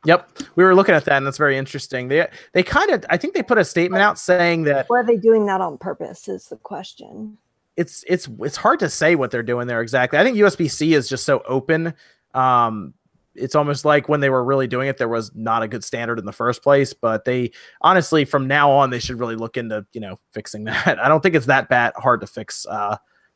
Yep, we were looking at that, and that's very interesting. They kind of, I think they put a statement out saying that. Were they doing that on purpose? Is the question. It's hard to say what they're doing there exactly. I think USB-C is just so open. It's almost like when they were really doing it, there was not a good standard in the first place. But they honestly, from now on, they should really look into fixing that. I don't think it's that hard to fix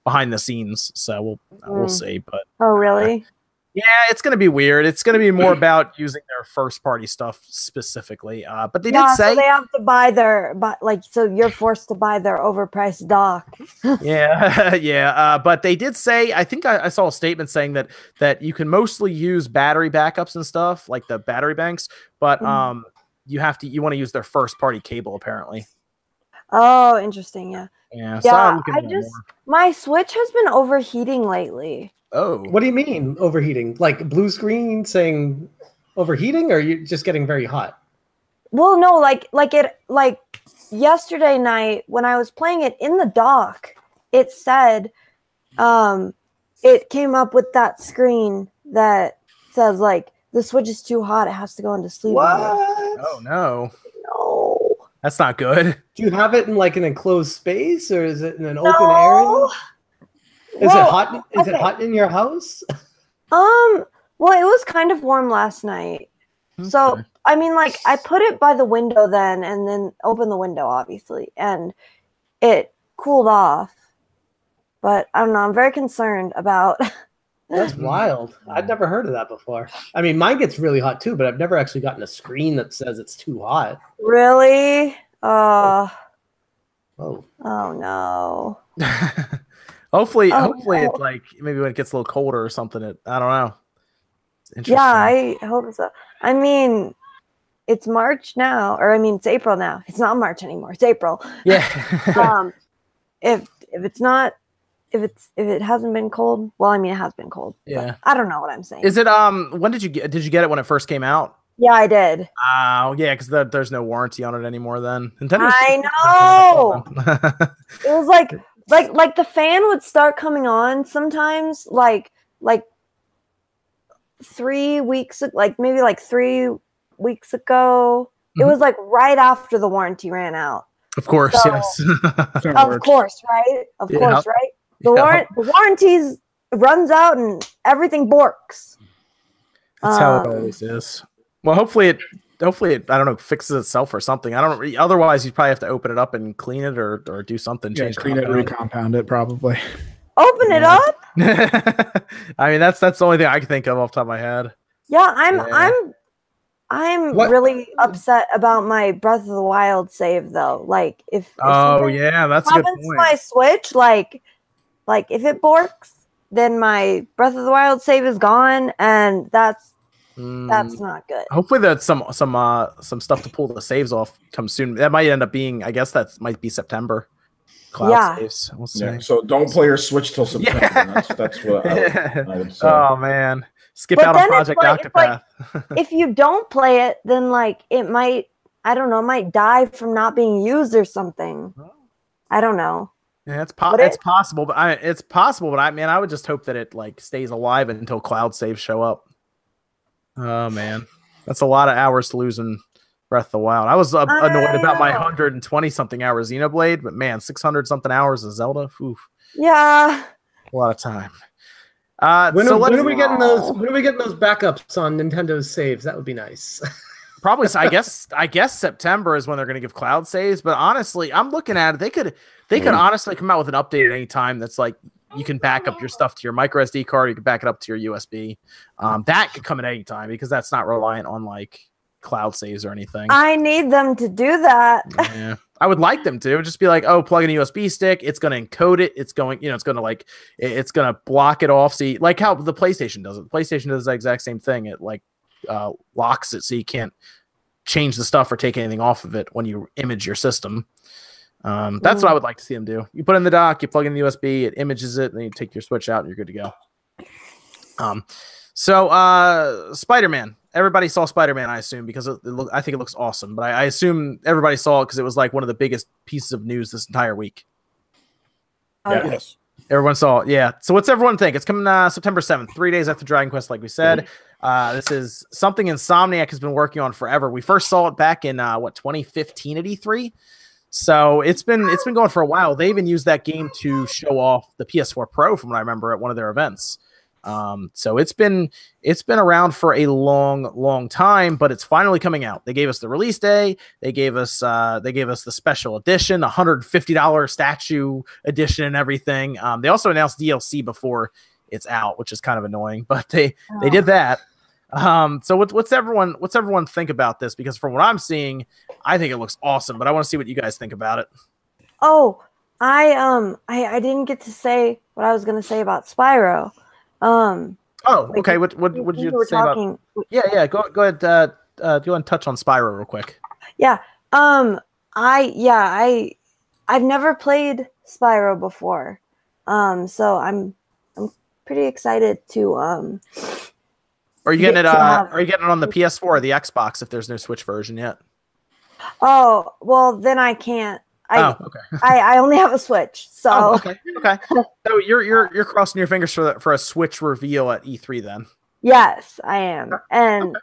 behind the scenes. So we'll see. But really? Yeah, it's going to be weird. It's going to be more about using their first party stuff specifically. But they did say so they have to buy so you're forced to buy their overpriced dock. yeah. But they did say, I think I saw a statement saying that you can mostly use battery backups and stuff like the battery banks, but you want to use their first party cable apparently. Oh, interesting. Yeah. Yeah. My Switch has been overheating lately. Oh, what do you mean overheating? Like blue screen saying overheating, or are you just getting very hot? Well, no, like yesterday night when I was playing it in the dock, it said, it came up with that screen that says like the Switch is too hot, it has to go into sleep. What? Oh no. No. That's not good. Do you have it in like an enclosed space, or is it in an open area? Is it hot? Is it hot in your house? Well, it was kind of warm last night. Okay. So, I put it by the window then and then opened the window, obviously, and it cooled off. But I don't know. I'm very concerned about. That's wild. I'd never heard of that before. Mine gets really hot too, but I've never actually gotten a screen that says it's too hot. Really? Oh no. Hopefully it's like maybe when it gets a little colder or something. I don't know. Yeah, I hope so. It's March now, or it's April now. It's not March anymore. It's April. Yeah. If it hasn't been cold, well, it has been cold. Yeah. I don't know what I'm saying. Is it when did you get it when it first came out? Yeah, I did. Oh, yeah, because there's no warranty on it anymore. Then I know. It was like the fan would start coming on sometimes, like 3 weeks, maybe 3 weeks ago. Mm-hmm. It was like right after the warranty ran out. Of course, yes. Of course, right? Of course, right? The warranties runs out and everything borks. That's how it always is. Well, hopefully it I don't know, fixes itself or something. Otherwise you'd probably have to open it up and clean it or do something. Yeah, clean it, recompound it probably. Open it up? That's the only thing I can think of off the top of my head. Yeah, I'm really upset about my Breath of the Wild save though. Like if that's a good point. My Switch, like if it borks, then my Breath of the Wild save is gone, and that's not good. Hopefully that some stuff to pull the saves off comes soon. That might end up being, I guess that might be September. Cloud saves. We'll see. Yeah, so don't play your Switch till September. Yeah. That's what I would say. Oh man. Skip out on Project Octopath. If you don't play it, then it might, I don't know, it might die from not being used or something. I don't know. Yeah, it's possible, but I would just hope that it stays alive until cloud saves show up. Oh man, that's a lot of hours to lose in Breath of the Wild. I was annoyed about my 120 something hours Xenoblade, but man, 600 something hours of Zelda. Oof. Yeah, a lot of time. When are we getting those backups on Nintendo's saves? That would be nice. Probably. I guess September is when they're going to give cloud saves. But honestly, I'm looking at it. They could honestly come out with an update at any time that's like you can back up your stuff to your micro SD card. You can back it up to your USB. That could come at any time because that's not reliant on like cloud saves or anything. I need them to do that. Yeah. I would like them to just be like, oh, plug in a USB stick. It's going to encode it. It's going, it's going to it's going to block it off. See, like how the PlayStation does it. The PlayStation does the exact same thing. It like locks it so you can't change the stuff or take anything off of it when you image your system. That's what I would like to see them do. You put in the dock, you plug in the USB, it images it, and then you take your Switch out and you're good to go. So Spider-Man. Everybody saw Spider-Man, I assume, because I think it looks awesome. But I assume everybody saw it because it was like one of the biggest pieces of news this entire week. Yes. Everyone saw it. Yeah. So what's everyone think? It's coming September 7th, 3 days after Dragon Quest, like we said. This is something Insomniac has been working on forever. We first saw it back in 2015 at E3. So it's been going for a while. They even used that game to show off the PS4 Pro, from what I remember, at one of their events. So it's been around for a long time, but it's finally coming out. They gave us the release day. They gave us the special edition, the $150 statue edition and everything. They also announced DLC before it's out, which is kind of annoying, but they did that. So what's everyone think about this? Because from what I'm seeing, I think it looks awesome, but I want to see what you guys think about it. Oh, I didn't get to say what I was going to say about Spyro. Okay. What did you say about? Yeah. Go ahead. Go ahead and touch on Spyro real quick. Yeah. I've never played Spyro before. So I'm pretty excited to Are you getting it? Are you getting it on the PS4 or the Xbox if there's no Switch version yet? Oh, well then I can't. Okay. I only have a Switch, so okay. So you're crossing your fingers for a Switch reveal at E3 then. Yes, I am, and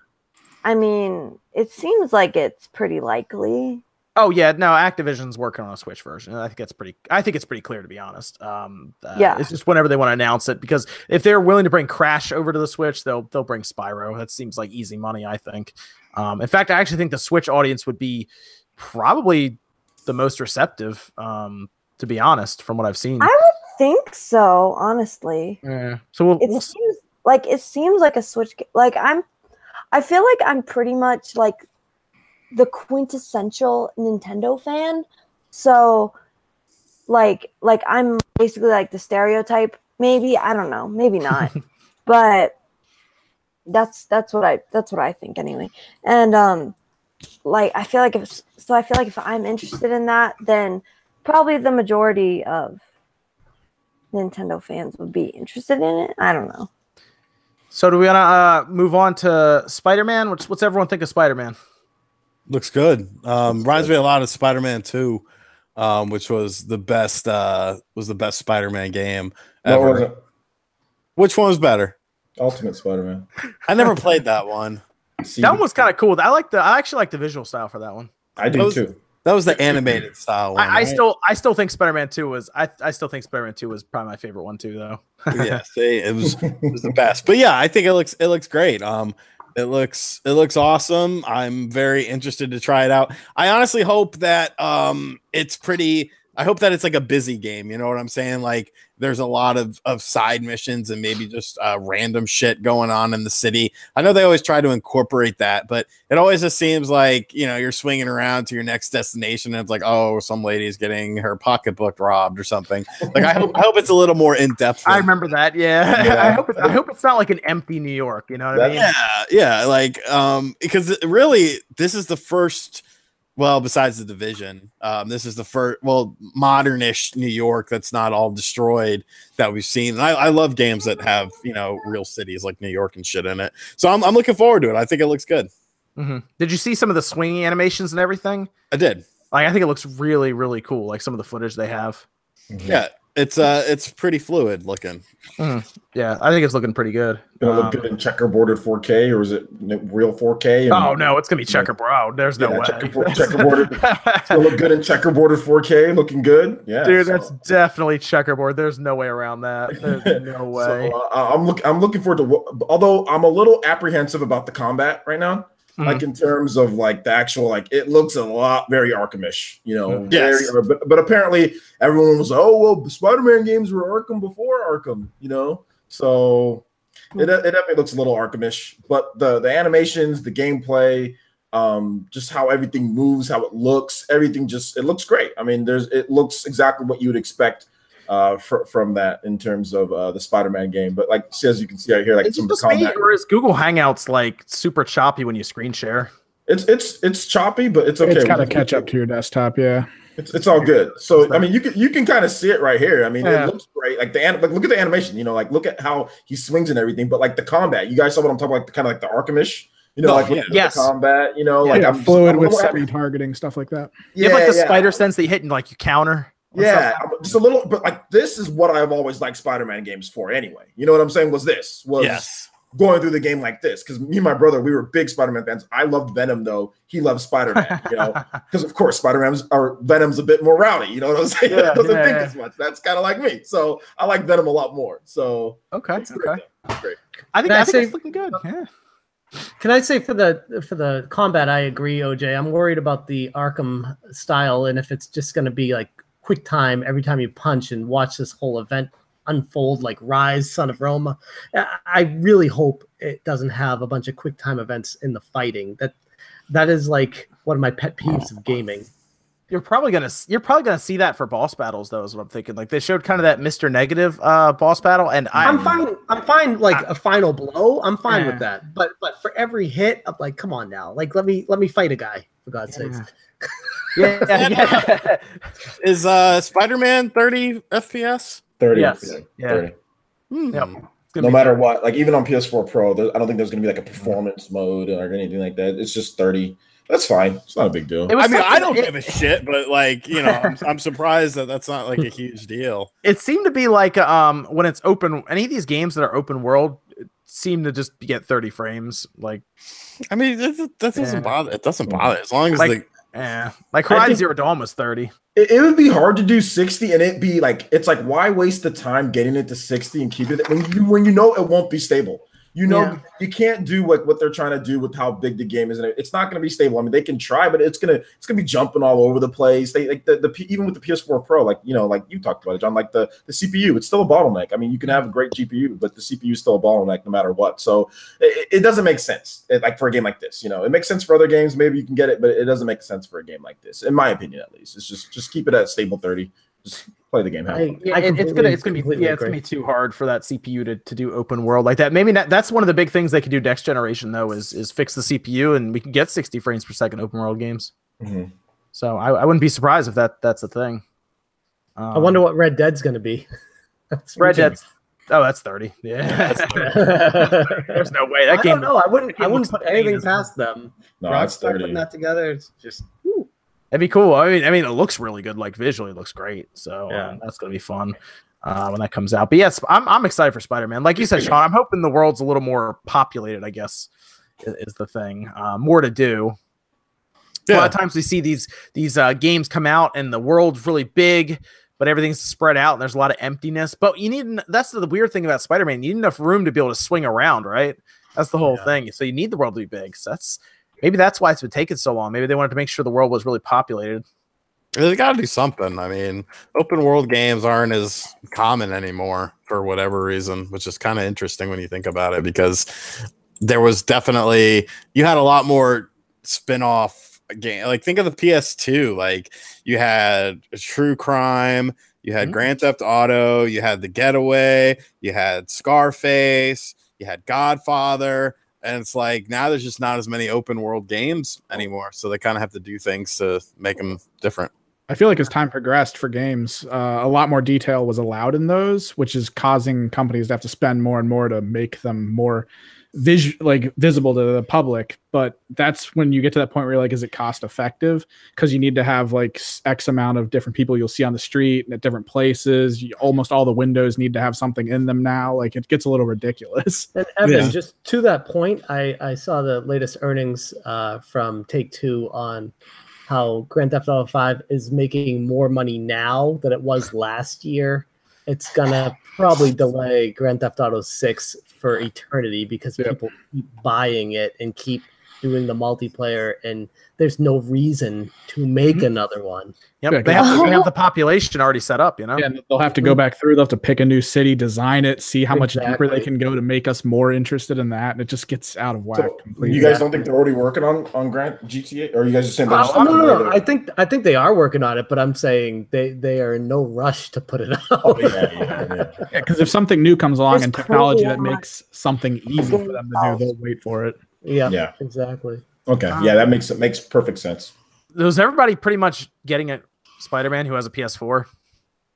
I mean it seems like it's pretty likely. Oh yeah, no, Activision's working on a Switch version. I think it's pretty clear, to be honest. Yeah, it's just whenever they want to announce it, because if they're willing to bring Crash over to the Switch, they'll bring Spyro. That seems like easy money, I think. In fact, I actually think the Switch audience would be probably the most receptive, to be honest, from what I've seen. I would think so, honestly. Yeah. So it seems like a Switch. Like I feel like I'm pretty much like the quintessential Nintendo fan. So like I'm basically like the stereotype. Maybe, I don't know. Maybe not. But that's what I think anyway. And like I feel like if I'm interested in that, then probably the majority of Nintendo fans would be interested in it. I don't know. So do we want to move on to Spider-Man? What's everyone think of Spider-Man? Looks good. Reminds me a lot of Spider-Man 2, which was the best Spider-Man game ever. No, which one was better? Ultimate Spider-Man. I never played that one. That one was kind of cool. I actually like the visual style for that one. I do too. That was the animated style one. I still think Spider-Man 2 was I still think Spider-Man 2 was probably my favorite one too, though. Yeah, see, it was the best. But yeah, I think it looks great. It looks awesome. I'm very interested to try it out. I honestly hope that I hope that it's like a busy game. You know what I'm saying? Like there's a lot of side missions and maybe just random shit going on in the city. I know they always try to incorporate that, but it always just seems like, you're swinging around to your next destination and it's like, oh, some lady's getting her pocketbook robbed or something. Like I hope it's a little more in depth. I remember that. Yeah. I hope it's not like an empty New York. You know what I mean? Yeah. Like because really this is the first. Well, besides the Division, this is the first, modern-ish New York that's not all destroyed that we've seen. And I love games that have, real cities like New York and shit in it. So I'm looking forward to it. I think it looks good. Mm-hmm. Did you see some of the swinging animations and everything? I did. Like, I think it looks really, really cool. Like some of the footage they have. Mm-hmm. Yeah. It's pretty fluid looking. Yeah, I think it's looking pretty good. Gonna look good in checkerboarded 4K, or is it real 4K? Oh no, it's gonna be checkerboard. Oh, there's no way. Checkerboarded. It's gonna look good in checkerboarded 4K. Looking good. Yeah, dude, that's definitely checkerboard. There's no way around that. There's no way. So, I'm looking forward to. Although I'm a little apprehensive about the combat right now. like in terms of like the actual, like it looks a lot very Arkham-ish, you know. Yes. But apparently everyone was, oh well, the Spider-Man games were Arkham before Arkham, you know. So it definitely looks a little Arkham-ish, but the animations, the gameplay, just how everything moves, how it looks, everything it looks great. I mean, it looks exactly what you would expect from that in terms of the Spider-Man game. But like as you can see right here, like some of the combat. Or is Google Hangouts like super choppy when you screen share? It's choppy, but it's okay. It's got to catch up to your desktop, yeah. It's all good. So I mean, you can kind of see it right here. I mean, it looks great. Like look at the animation. You know, like look at how he swings and everything. But like the combat, you guys saw what I'm talking about, kind of like the Arkham-ish. You know, the combat. You know, like I'm fluid with semi-targeting stuff like that. You have like the spider sense that you hit and like you counter. Yeah, just a little. But like this is what I've always liked Spider-Man games for. Anyway, you know what I'm saying? Was going through the game like this, because me and my brother, we were big Spider-Man fans. I loved Venom, though. He loved Spider-Man, you know, because of course Venom's a bit more rowdy. You know what I'm saying? He doesn't think as much. That's kind of like me. So I like Venom a lot more. So okay. Great. I think it's looking good. Yeah. Can I say for the combat, I agree, OJ. I'm worried about the Arkham style, and if it's just going to be like quick time every time you punch and watch this whole event unfold like Rise, Son of Roma. I really hope it doesn't have a bunch of quick time events in the fighting. That is like one of my pet peeves of gaming. You're probably gonna see that for boss battles, though, is what I'm thinking. Like they showed kind of that Mr. Negative boss battle, and I'm fine. Like a final blow, I'm fine with that. But for every hit, I'm like, come on now, like let me fight a guy for God's sakes. Yeah. Is Spider-Man 30 FPS? 30. Yes. 30. Yep. No matter what, like even on PS4 Pro, I don't think there's gonna be like a performance mode or anything like that. It's just 30. That's fine. It's not a big deal. I mean, I don't give a shit, but like, you know, I'm surprised that's not like a huge deal. It seemed to be like when it's open, any of these games that are open world seem to just get 30 frames. Like, I mean, that doesn't bother. It doesn't bother as long as like Horizon Zero Dawn was 30. It would be hard to do 60 and it be like, it's like, why waste the time getting it to 60 and keep it when you know it won't be stable. You know, you can't do what they're trying to do with how big the game is, and it's not going to be stable. I mean, they can try, but it's gonna be jumping all over the place. They like even with the PS4 Pro, like like you talked about it, John. Like the CPU, it's still a bottleneck. I mean, you can have a great GPU, but the CPU is still a bottleneck no matter what. So it doesn't make sense. Like for a game like this, it makes sense for other games. Maybe you can get it, but it doesn't make sense for a game like this, in my opinion, at least. It's just keep it at stable 30. Just play the game. It's gonna be too hard for that CPU to do open world like that. Maybe that's one of the big things they could do next generation though is fix the CPU and we can get 60 frames per second open world games. Mm-hmm. So I wouldn't be surprised if that's a thing. I wonder what Red Dead's gonna be. Red Dead's that's 30. Yeah, that's 30. There's no way that game. No, I wouldn't put anything past them. No, that's 30. Putting that together, it's just. Whew. It'd be cool. I mean, it looks really good. Like visually, it looks great. So that's gonna be fun when that comes out. But yes, I'm excited for Spider-Man. Like you said, Sean, I'm hoping the world's a little more populated. I guess is the thing. More to do. Yeah. A lot of times we see these games come out and the world's really big, but everything's spread out and there's a lot of emptiness. But that's the weird thing about Spider-Man. You need enough room to be able to swing around, right? That's the whole thing. So you need the world to be big. So maybe that's why it's been taking so long. Maybe they wanted to make sure the world was really populated. They got to do something. I mean, open world games aren't as common anymore for whatever reason, which is kind of interesting when you think about it, because there was definitely, you had a lot more spin-off game. Like think of the PS2, like you had True Crime, you had Grand Theft Auto, you had The Getaway, you had Scarface, you had Godfather. And it's like now there's just not as many open world games anymore. So they kind of have to do things to make them different. I feel like as time progressed for games, a lot more detail was allowed in those, which is causing companies to have to spend more and more to make them more visible to the public. But that's when you get to that point where you're like, is it cost effective? Because you need to have like X amount of different people you'll see on the street and at different places. Almost all the windows need to have something in them now. Like it gets a little ridiculous. And Evan, just to that point, I saw the latest earnings from Take-Two on how Grand Theft Auto 5 is making more money now than it was last year. It's gonna probably delay Grand Theft Auto 6 for eternity because people keep buying it and keep doing the multiplayer, and there's no reason to make another one. Yep, Yeah, they have the population already set up, you know. Yeah, they'll have to go back through. They'll have to pick a new city, design it, see how much deeper they Exactly. can go to make us more interested in that, and it just gets out of whack completely. You guys don't think they're already working on Grand GTA, or are you guys just saying they're just No. I think they are working on it, but I'm saying they are in no rush to put it out. Oh, yeah. Because if something new comes along It's and technology crazy that how makes something easy for them to do, they'll wait for it. Yeah, exactly. Okay, yeah, that makes perfect sense. Was everybody pretty much getting a Spider-Man who has a PS4?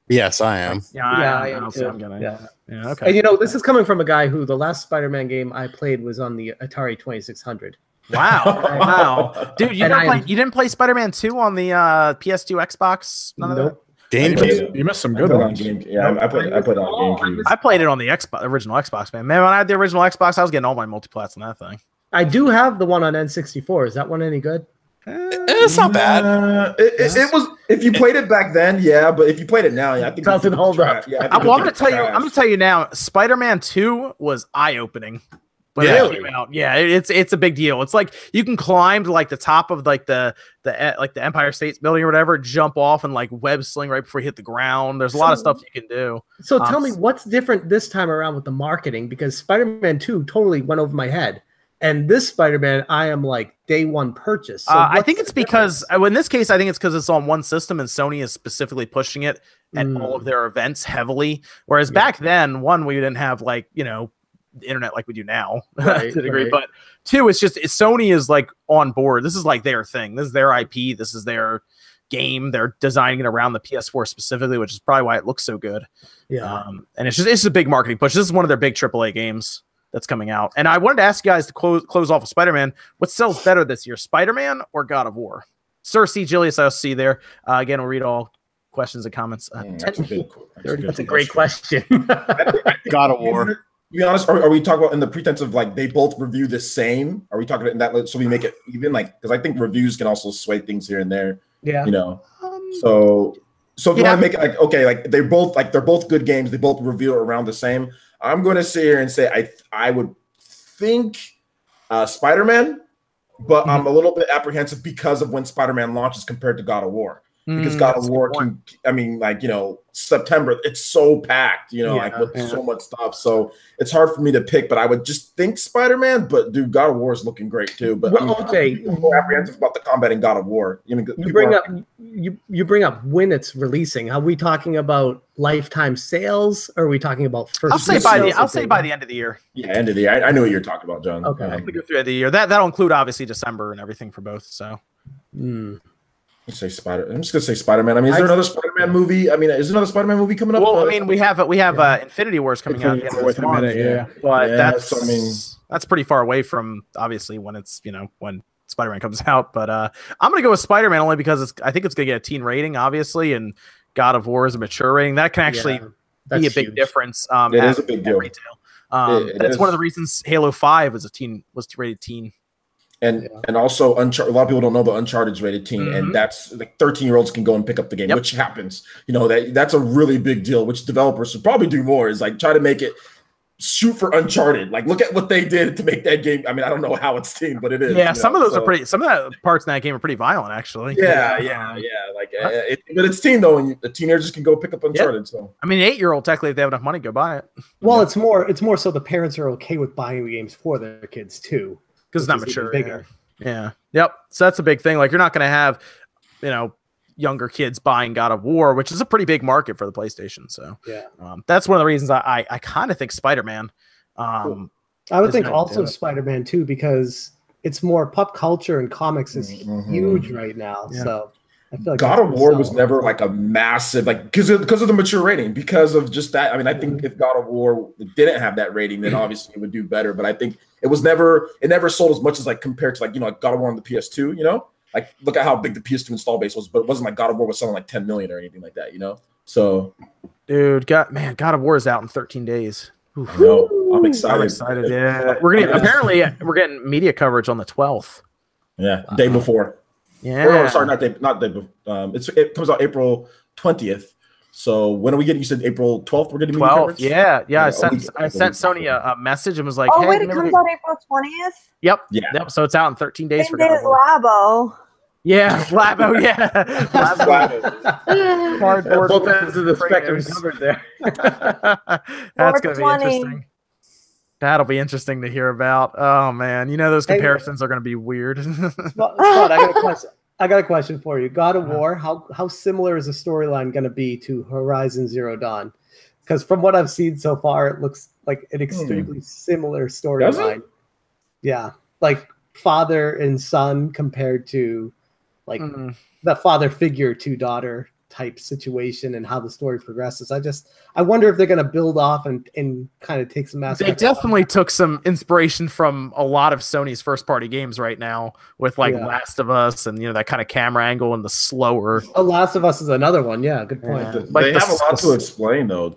Yes, I am. I am so too. I'm gonna, Yeah. yeah, okay. And you know, this is coming from a guy who the last Spider-Man game I played was on the Atari 2600. Wow, wow, dude, you And didn't play Spider-Man 2 on the PS2, Xbox? None of that? Nope. GameCube. You missed some I good put it on ones. GameCube. I put it on GameCube. I played it on the original Xbox, man. Man, when I had the original Xbox, I was getting all my multiplats on that thing. I do have the one on N64. Is that one any good? It's not bad. It was, if you played it back then, yeah, but if you played it now, yeah, I think Doesn't hold up. Yeah, I'm gonna tell you now. Spider-Man 2 was eye-opening. When it came out. Yeah, it's a big deal. It's like you can climb to like the top of like the Empire State Building or whatever, jump off and like web sling right before you hit the ground. There's a lot of stuff you can do. So tell me what's different this time around with the marketing, because Spider-Man 2 totally went over my head. And this Spider-Man, I am like day one purchase. So I think it's because in this case, I think it's because it's on one system and Sony is specifically pushing it at all of their events heavily. Whereas back then, one, we didn't have like, you know, the internet like we do now to a degree. But two, it's Sony is like on board. This is like their thing. This is their IP. This is their game. They're designing it around the PS4 specifically, which is probably why it looks so good. Yeah. And it's a big marketing push. This is one of their big AAA games that's coming out. And I wanted to ask you guys to close off with Spider-Man. What sells better this year, Spider-Man or God of War? Sir C. Julius, I'll see there. Again, we'll read all questions and comments. That's That's a great question. God of War. To be honest, are we talking about in the pretense of like they both review the same? Are we talking in that so we make it even? Like, because I think reviews can also sway things here and there. Yeah. You know. So if you want to make it like okay, like they're both good games. They both review around the same. I'm going to sit here and say I would think Spider-Man, but I'm a little bit apprehensive because of when Spider-Man launches compared to God of War. Because God of War can, I mean, like, you know, September, it's so packed, you know, like with so much stuff. So it's hard for me to pick, but I would just think Spider-Man, but dude, God of War is looking great too. But well, okay, I'm more apprehensive about the combat in God of War. You bring up when it's releasing. Are we talking about lifetime sales? Or are we talking about first? I'll say by the end of the year. Yeah, end of the year. I know what you're talking about, John. Okay. We go through the year. That'll include obviously December and everything for both. So. I'm just gonna say Spider-Man. I mean, is there another Spider-Man movie? I mean, is there another Spider-Man movie coming up? Well, I mean, we have Infinity Wars coming out again this month. But that's pretty far away from obviously when it's when Spider-Man comes out. But I'm gonna go with Spider-Man only because I think it's gonna get a teen rating, obviously, and God of War is a mature rating. That can actually be a big difference. It is a big deal. Retail. That's one of the reasons Halo 5 was rated teen. And also Uncharted. A lot of people don't know, but Uncharted's rated teen, and that's like 13-year-olds can go and pick up the game, which happens. You know, that's a really big deal. Which developers should probably do more is like try to make it shoot for Uncharted. Like, look at what they did to make that game. I mean, I don't know how it's teen, but it is. Yeah, some of those are pretty. Some of the parts in that game are pretty violent, actually. Yeah. Like, but it's teen though, and the teenagers can go pick up Uncharted. So I mean, 8-year-old technically, if they have enough money, go buy it. Well, it's more so the parents are okay with buying the games for their kids too. Because it's not mature. Bigger. Yeah. Yep. So that's a big thing. Like, you're not going to have, younger kids buying God of War, which is a pretty big market for the PlayStation. So that's one of the reasons I kind of think Spider-Man. I would think also Spider-Man too, because it's more pop culture and comics is huge right now. Yeah. So I feel like God of War was never like a massive, like, because of the mature rating, because of just that. I mean, I think if God of War didn't have that rating, then obviously it would do better. But I think it never sold as much as like compared to like God of War on the PS2, like look at how big the PS2 install base was, but it wasn't like God of War was selling like 10 million or anything like that, So, dude, God of War is out in 13 days. No, I'm excited. Yeah, we're getting media coverage on the 12th. Yeah, day before. Yeah. Or, sorry, not day. It comes out April 20th. So when are we getting? You said April 12th. We're getting media 12th. coverage. Yeah. Yeah, I sent Sony a message and was like, Oh, hey, wait, it comes out April 20th? Yep. Yeah. Yep. So it's out in 13 days Same for day God as of War. Labo. Yeah, Labo, yeah. Labo. Cardboard. Both ends of the spectrum printers. covered there. That's going to be 420. interesting. That'll be interesting to hear about. Oh, man. You know, those comparisons are going to be weird. Spot, I got a question for you. God of War, how similar is the storyline going to be to Horizon Zero Dawn? Because from what I've seen so far, it looks like an extremely similar storyline. Yeah, like father and son compared to like the father figure to daughter type situation and how the story progresses. I wonder if they're going to build off and kind of take some aspects. They definitely took some inspiration from a lot of Sony's first party games right now with like Last of Us and, you know, that kind of camera angle and the slower. Oh, Last of Us is another one. Yeah, good point. Yeah. Like they have a lot to explain though,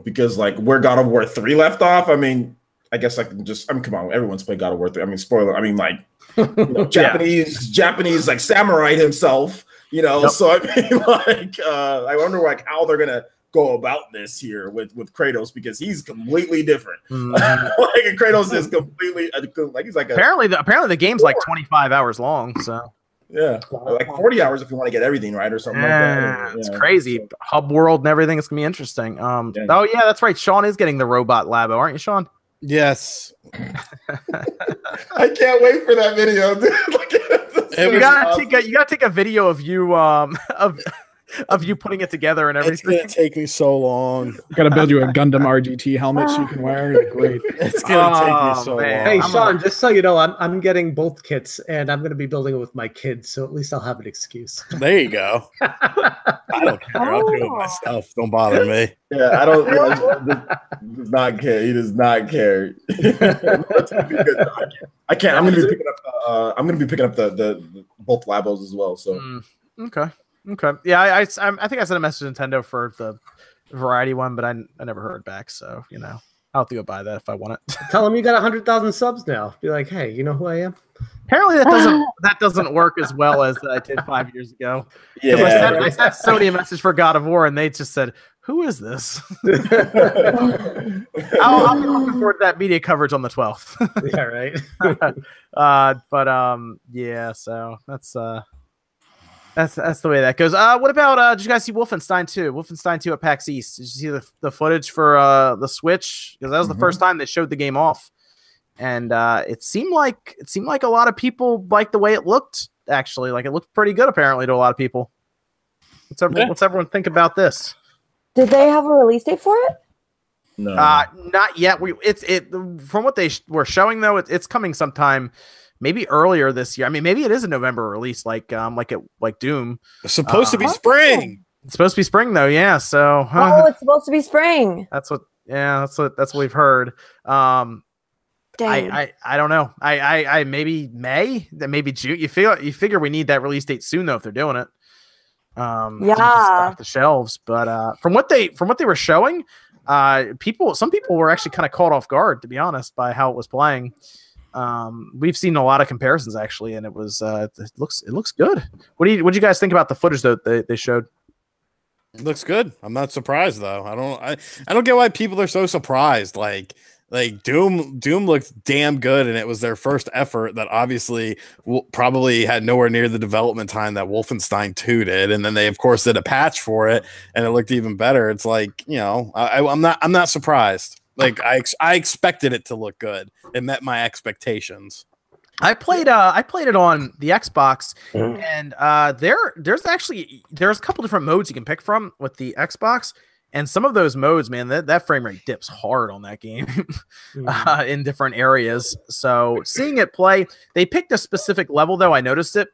because like where God of War 3 left off, I mean, I guess come on, everyone's played God of War 3. I mean, spoiler, I mean, like, you know, Japanese like samurai himself, you know. So I mean, like, I wonder like how they're gonna go about this here with Kratos, because he's completely different. Like Kratos is completely like he's like apparently the game's like 25 hours long, so yeah, like 40 hours if you want to get everything right or something like that. It's crazy. So, hub world and everything. It's gonna be interesting. Oh yeah, that's right. Sean is getting the robot Labo, aren't you, Sean? Yes. I can't wait for that video, dude. You gotta take a video of you of you putting it together and everything. It's gonna take me so long. Gotta build you a Gundam RGT helmet so you can wear it. Great. It's gonna take me so long. Hey Sean, just so you know, I'm getting both kits and I'm gonna be building it with my kids, so at least I'll have an excuse. There you go. I don't care. I'll do it myself. Don't bother me. Yeah, I don't. He does not care. He does not care. I can't. I'm gonna be picking up the both Labos as well. So okay. Yeah, I think I sent a message to Nintendo for the variety one, but I never heard back. So you know, I'll have to go buy that if I want it. Tell them you got 100,000 subs now. Be like, hey, you know who I am? Apparently that doesn't work as well as I did 5 years ago. Yeah, I sent Sony a message for God of War, and they just said, "Who is this?" I'll be looking forward to that media coverage on the 12th. Yeah, right. Yeah, so that's the way that goes. What about did you guys see Wolfenstein 2? Wolfenstein 2 at PAX East. Did you see the footage for the Switch? Because that was the first time they showed the game off, and it seemed like a lot of people liked the way it looked. Actually, like it looked pretty good apparently to a lot of people. What's everyone think about this? Did they have a release date for it? No, not yet. From what they were showing though, it's coming sometime. Maybe earlier this year. I mean, maybe it is a November release, like Doom. It's supposed to be spring. It's supposed to be spring, though. Yeah. So. It's supposed to be spring. That's what we've heard. Dang. I don't know. I maybe May, maybe June. You figure we need that release date soon, though, if they're doing it. Yeah. Off the shelves. But from what they were showing, some people were actually kind of caught off guard, to be honest, by how it was playing. We've seen a lot of comparisons actually, and it looks good. What do you guys think about the footage that they showed? It looks good. I'm not surprised though. I don't get why people are so surprised. Like Doom looked damn good, and it was their first effort that obviously probably had nowhere near the development time that Wolfenstein 2 did, and then they of course did a patch for it, and it looked even better. It's like, you know, I'm not surprised. Like I expected it to look good. It met my expectations. I played it on the Xbox, and there's a couple different modes you can pick from with the Xbox, and some of those modes, man, that frame rate dips hard on that game in different areas. So seeing it play, they picked a specific level though. I noticed it,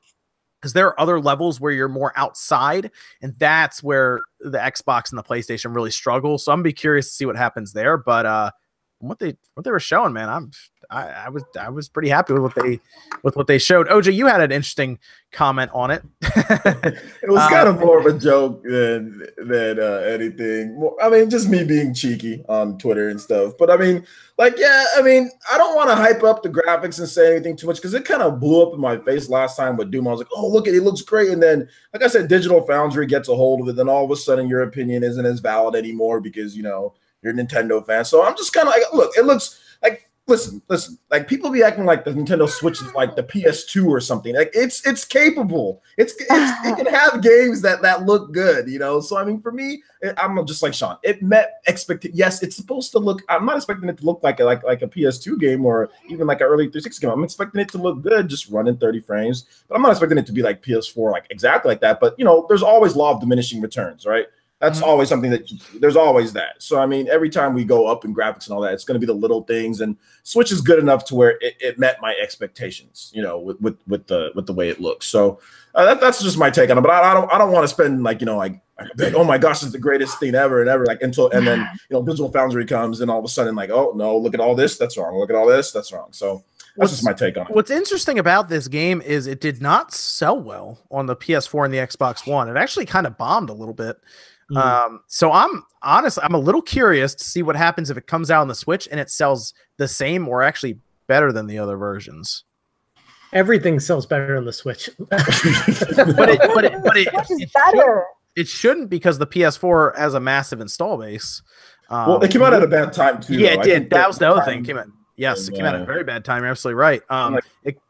because there are other levels where you're more outside, and that's where the Xbox and the PlayStation really struggle. So I'm gonna be curious to see what happens there. But what they were showing, man, I was pretty happy with what they showed. OJ, you had an interesting comment on it. It was kind of more of a joke than anything. I mean, just me being cheeky on Twitter and stuff. But I mean, like, yeah, I mean, I don't want to hype up the graphics and say anything too much because it kind of blew up in my face last time with Doom. I was like, oh, look at it, it looks great. And then, like I said, Digital Foundry gets a hold of it. Then all of a sudden, your opinion isn't as valid anymore because, you know, you're a Nintendo fan. So I'm just kind of like, look, it looks like, listen, like people be acting like the Nintendo Switch is like the PS2 or something. Like it's capable. It can have games that look good, you know? So, I mean, for me, I'm just like Sean. It met expectations. Yes, it's supposed to look, I'm not expecting it to look like a PS2 game or even like an early 360 game. I'm expecting it to look good, just running 30 frames. But I'm not expecting it to be like PS4, like exactly like that. But, you know, there's always law of diminishing returns, right? That's always something that there's always that. So, I mean, every time we go up in graphics and all that, it's going to be the little things. And Switch is good enough to where it met my expectations, you know, with the way it looks. So that's just my take on it. But I don't want to spend like, you know, like, oh my gosh, it's the greatest thing ever and ever. Like and then, you know, Digital Foundry comes and all of a sudden like, oh no, look at all this, that's wrong. Look at all this, that's wrong. So that's just my take on it. What's interesting about this game is it did not sell well on the PS4 and the Xbox One. It actually kind of bombed a little bit. So I'm a little curious to see what happens if it comes out on the Switch and it sells the same or actually better than the other versions. Everything sells better on the Switch. It shouldn't because the PS4 has a massive install base. Well, it came out at a bad time too. Yeah, it did. That was the other thing. It came out. Yes, it came out at a very bad time. You're absolutely right.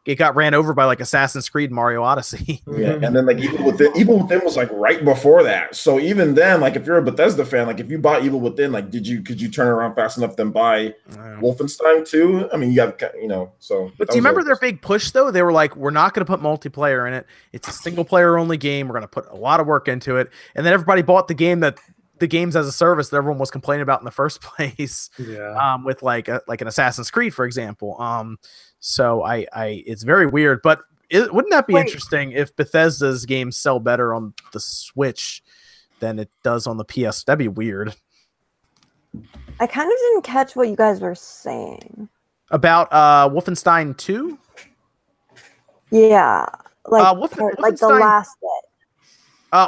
It got ran over by like Assassin's Creed, Mario Odyssey. Yeah, and then like Evil Within was like right before that. So even then, like if you're a Bethesda fan, like if you bought Evil Within, like could you turn around fast enough then buy Wolfenstein 2? I mean, you got, you know. So, but do you remember their big push though? They were like, we're not going to put multiplayer in it. It's a single player only game. We're going to put a lot of work into it, and then everybody bought the game that. The games as a service that everyone was complaining about in the first place, with like an Assassin's Creed, for example. So it's very weird, but wouldn't that be interesting if Bethesda's games sell better on the Switch than it does on the PS? That'd be weird. I kind of didn't catch what you guys were saying about Wolfenstein 2. Yeah, like the last bit.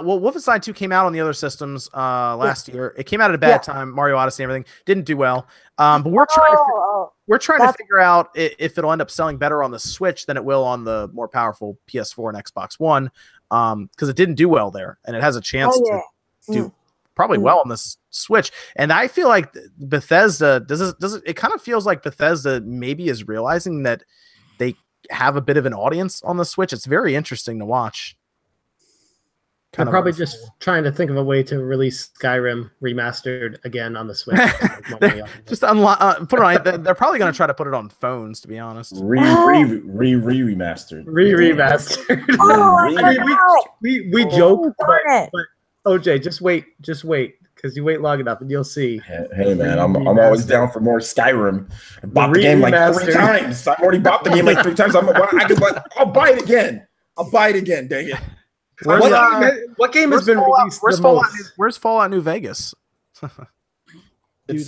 Well, Wolfenstein 2 came out on the other systems last year. It came out at a bad time. Mario Odyssey and everything didn't do well. But we're trying to figure out if it'll end up selling better on the Switch than it will on the more powerful PS4 and Xbox One, because it didn't do well there, and it has a chance to do probably well on the Switch. And I feel like Bethesda does it. It kind of feels like Bethesda maybe is realizing that they have a bit of an audience on the Switch. It's very interesting to watch. They're probably just trying to think of a way to release Skyrim remastered again on the Switch. Just put it on. They're probably going to try to put it on phones, to be honest. Remastered. Remastered. We joke, but OJ, just wait, because you wait long enough and you'll see. Hey man, I'm always down for more Skyrim. I bought the game like 3 times. I've already bought the game like 3 times. I'll buy it again. Dang it. What game has been released? Where's Fallout New Vegas? It's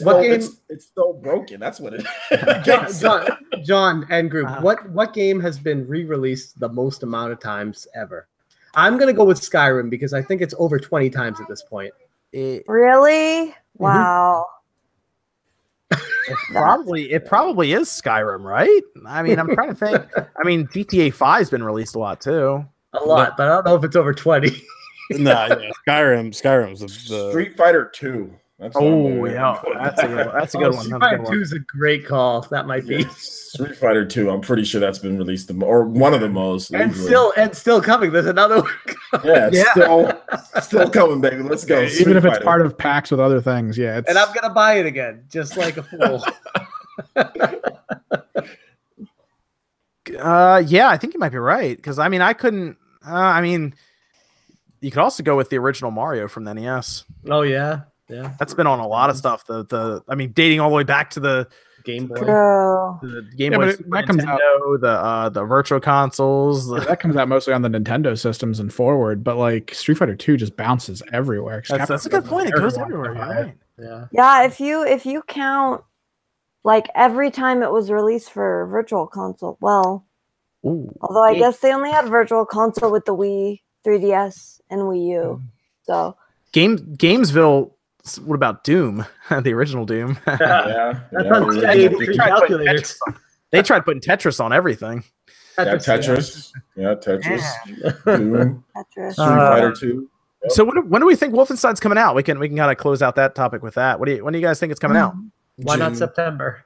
still broken. That's what it is. John and group. What game has been re-released the most amount of times ever? I'm gonna go with Skyrim because I think it's over 20 times at this point. Really? Wow. It probably is Skyrim, right? I mean, I'm trying to think. I mean, GTA 5's been released a lot too. A lot, but I don't know if it's over 20. Yeah, Skyrim's the Street Fighter 2. That's a good one. Street Fighter 2 is a great call. That might be Street Fighter 2. I'm pretty sure that's been released or one of the most. And still coming. There's another one. It's still coming, baby. Let's go. Even if it's part of packs with other things, yeah. And I'm gonna buy it again, just like a fool. Yeah, I think you might be right because I mean I couldn't. I mean, you could also go with the original Mario from the NES. Oh yeah, that's been on a lot of stuff. I mean, dating all the way back to the Game Boy, the Game Boy, that comes out the virtual consoles. That comes out mostly on the Nintendo systems and forward, but like Street Fighter 2 just bounces everywhere. That's a good point. It goes everywhere. Right? Yeah. If you count like every time it was released for Virtual Console. Well, Ooh. although I guess they only had Virtual Console with the Wii, 3DS, and Wii U. So Gamesville. What about Doom? The original Doom. Yeah, That's on yeah. calculators. They tried putting Tetris on everything. Tetris. Yeah, Tetris. Doom. Tetris. Street Fighter 2. Yep. So when do we think Wolfenstein's coming out? We can kind of close out that topic with that. When do you guys think it's coming out? Why not September?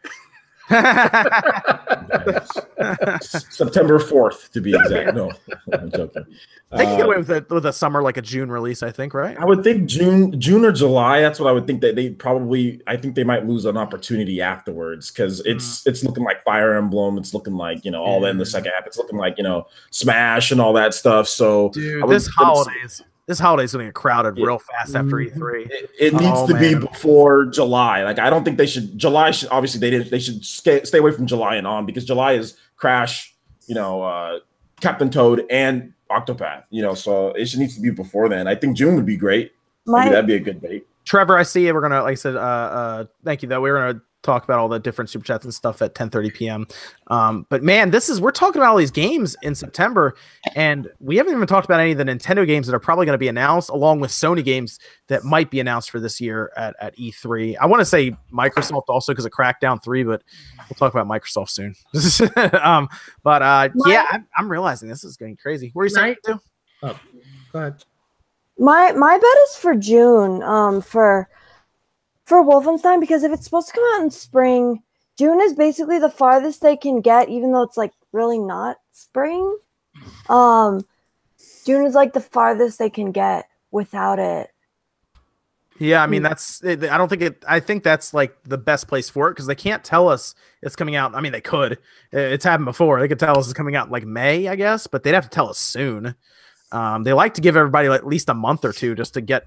September 4th, to be exact. No, I'm joking. They can get away with a summer, like a June release, I think, right? I would think June or July. That's what I would think. That they probably. I think they might lose an opportunity afterwards because it's looking like Fire Emblem. It's looking like all that in the second half. It's looking like Smash and all that stuff. So dude, this holiday's gonna get crowded real fast after E3. It needs to be before July. Like I don't think they should. July should obviously they should stay away from July and on because July is Crash, Captain Toad and Octopath. So it needs to be before then. I think June would be great. Maybe that'd be a good date. Trevor, I see. We're gonna, like I said, thank you. Though we're gonna talk about all the different super chats and stuff at 10:30 p.m. But man, we're talking about all these games in September, and we haven't even talked about any of the Nintendo games that are probably going to be announced, along with Sony games that might be announced for this year at E3. I want to say Microsoft also because of Crackdown 3, but we'll talk about Microsoft soon. I'm realizing this is getting crazy. What are you saying? Oh, go ahead. My bet is for June. For Wolfenstein, because if it's supposed to come out in spring, June is basically the farthest they can get, even though it's like really not spring. June is like the farthest they can get without it. Yeah, I mean I think that's like the best place for it because they can't tell us it's coming out. I mean, they could. It's happened before. They could tell us it's coming out in like May, I guess, but they'd have to tell us soon. They like to give everybody at least a month or two just to get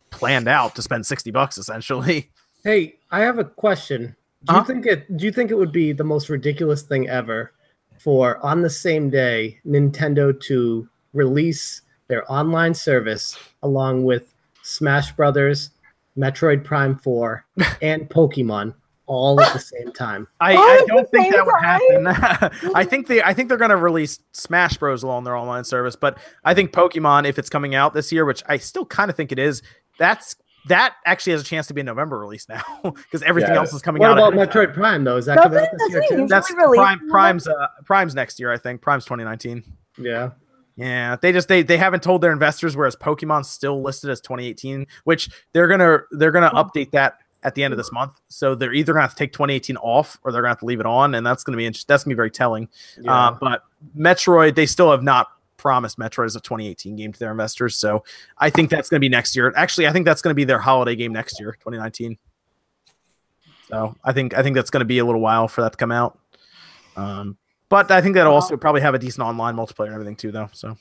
planned out to spend $60 essentially. Hey, I have a question. Do you think it would be the most ridiculous thing ever for on the same day Nintendo to release their online service along with Smash Brothers, Metroid Prime 4, and Pokemon all at the same time? I don't think that would happen. I think they're going to release Smash Bros along their online service, but I think Pokemon, if it's coming out this year, which I still kind of think it is, that actually has a chance to be a November release now because everything else is coming out. What about Metroid Prime though? Is that coming out this year too? That's Prime's next year, I think. Prime's 2019. Yeah. Yeah, they haven't told their investors, whereas Pokemon's still listed as 2018, which they're gonna update that at the end of this month. So they're either gonna have to take 2018 off or they're gonna have to leave it on, and that's gonna be very telling. Yeah. But Metroid, they still have not promised Metroid as a 2018 game to their investors, so I think that's gonna be next year. Actually, I think that's gonna be their holiday game next year, 2019. So I think that's gonna be a little while for that to come out. But I think that'll also probably have a decent online multiplayer and everything too, though. So,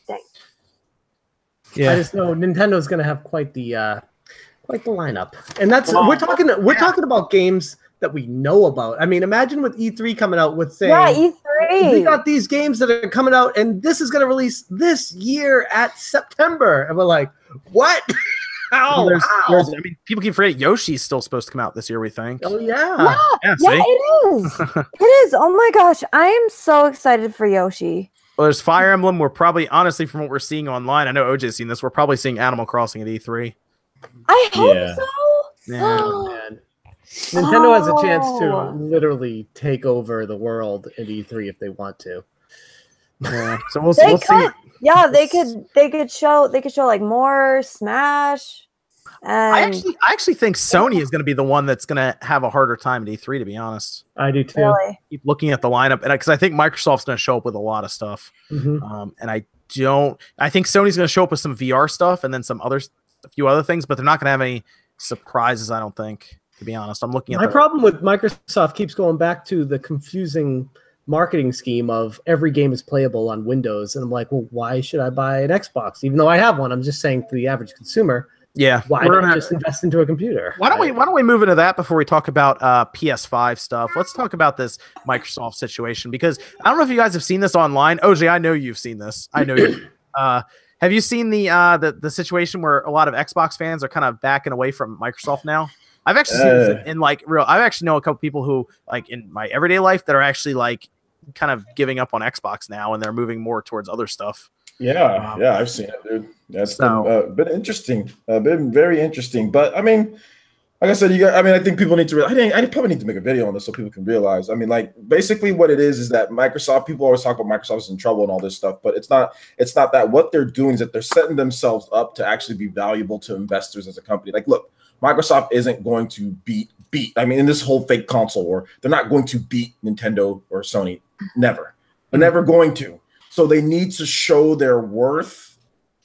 yeah, I just know Nintendo's going to have quite the lineup, and that's we're talking about games that we know about. I mean, imagine with E3 coming out with saying, E3, we got these games that are coming out, and this is going to release this year at September, and we're like, what? I mean, people keep forgetting Yoshi's still supposed to come out this year, we think. Oh, yeah. Yeah, it is. It is. Oh, my gosh. I am so excited for Yoshi. Well, there's Fire Emblem. We're probably, honestly, from what we're seeing online, I know OJ's seen this, we're probably seeing Animal Crossing at E3. I hope so. Yeah. Oh, man. Nintendo has a chance to literally take over the world at E3 if they want to. Yeah. So we'll see. Yeah, they could show like more Smash. And I actually think Sony is going to be the one that's going to have a harder time at E3. To be honest, I do too. Really? Keep looking at the lineup, and because I think Microsoft's going to show up with a lot of stuff, and I think Sony's going to show up with some VR stuff and then a few other things, but they're not going to have any surprises. I don't think. To be honest, I'm looking at my problem with Microsoft keeps going back to the confusing marketing scheme of every game is playable on Windows, and I'm like, well, why should I buy an Xbox even though I have one? I'm just saying to the average consumer, why don't just invest into a computer? Why don't we move into that before we talk about PS5 stuff? Let's talk about this Microsoft situation because I don't know if you guys have seen this online. OJ, I know you've seen this. I know you. Have you seen the situation where a lot of Xbox fans are kind of backing away from Microsoft now? I've actually seen this in like real. I actually know a couple people who like in my everyday life that are actually like kind of giving up on Xbox now, and they're moving more towards other stuff. Yeah, I've seen it, dude. That's been interesting, been very interesting. But I mean, like I said, I think people need to. I probably need to make a video on this so people can realize. I mean, like basically what it is that Microsoft. People always talk about Microsoft's in trouble and all this stuff, but it's not. It's not that. What they're doing is that they're setting themselves up to actually be valuable to investors as a company. Like, look, Microsoft isn't going to beat. I mean, in this whole fake console war, they're not going to beat Nintendo or Sony. Never. They're never going to. So they need to show their worth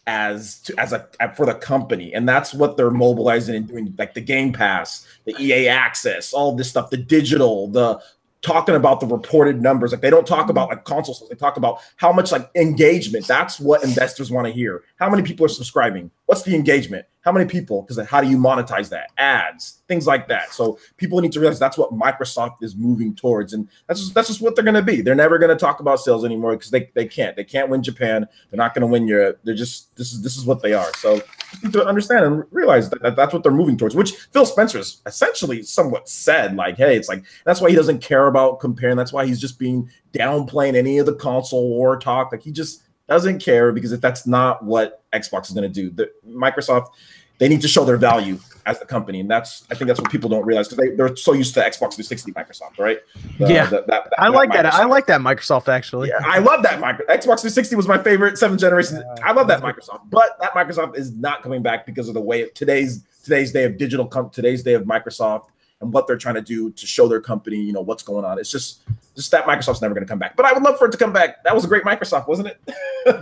for the company, and that's what they're mobilizing and doing, like the Game Pass, the EA Access, all this stuff, the digital, the talking about the reported numbers. Like they don't talk about like console sales, they talk about how much like engagement. That's what investors want to hear. How many people are subscribing? What's the engagement? How many people? Because how do you monetize that? Ads, things like that. So people need to realize that's what Microsoft is moving towards, and that's just what they're going to be. They're never going to talk about sales anymore because they can't. They can't win Japan. They're not going to win Europe. They're just this is what they are. So you need to understand and realize that that's what they're moving towards. Which Phil Spencer has essentially somewhat said, like, hey, it's like that's why he doesn't care about comparing. That's why he's just being downplaying any of the console war talk. Like he just doesn't care because that's not what Xbox is going to do. Microsoft, they need to show their value as a company, and I think that's what people don't realize because they're so used to Xbox 360 Microsoft, right? I like that. I like that Microsoft actually. Yeah, I love that Xbox 360 was my favorite 7th generation. I love that Microsoft, but that Microsoft is not coming back because of the way today's day of digital, today's day of Microsoft and what they're trying to do to show their company, you know, what's going on. It's just that Microsoft's never going to come back. But I would love for it to come back. That was a great Microsoft, wasn't it?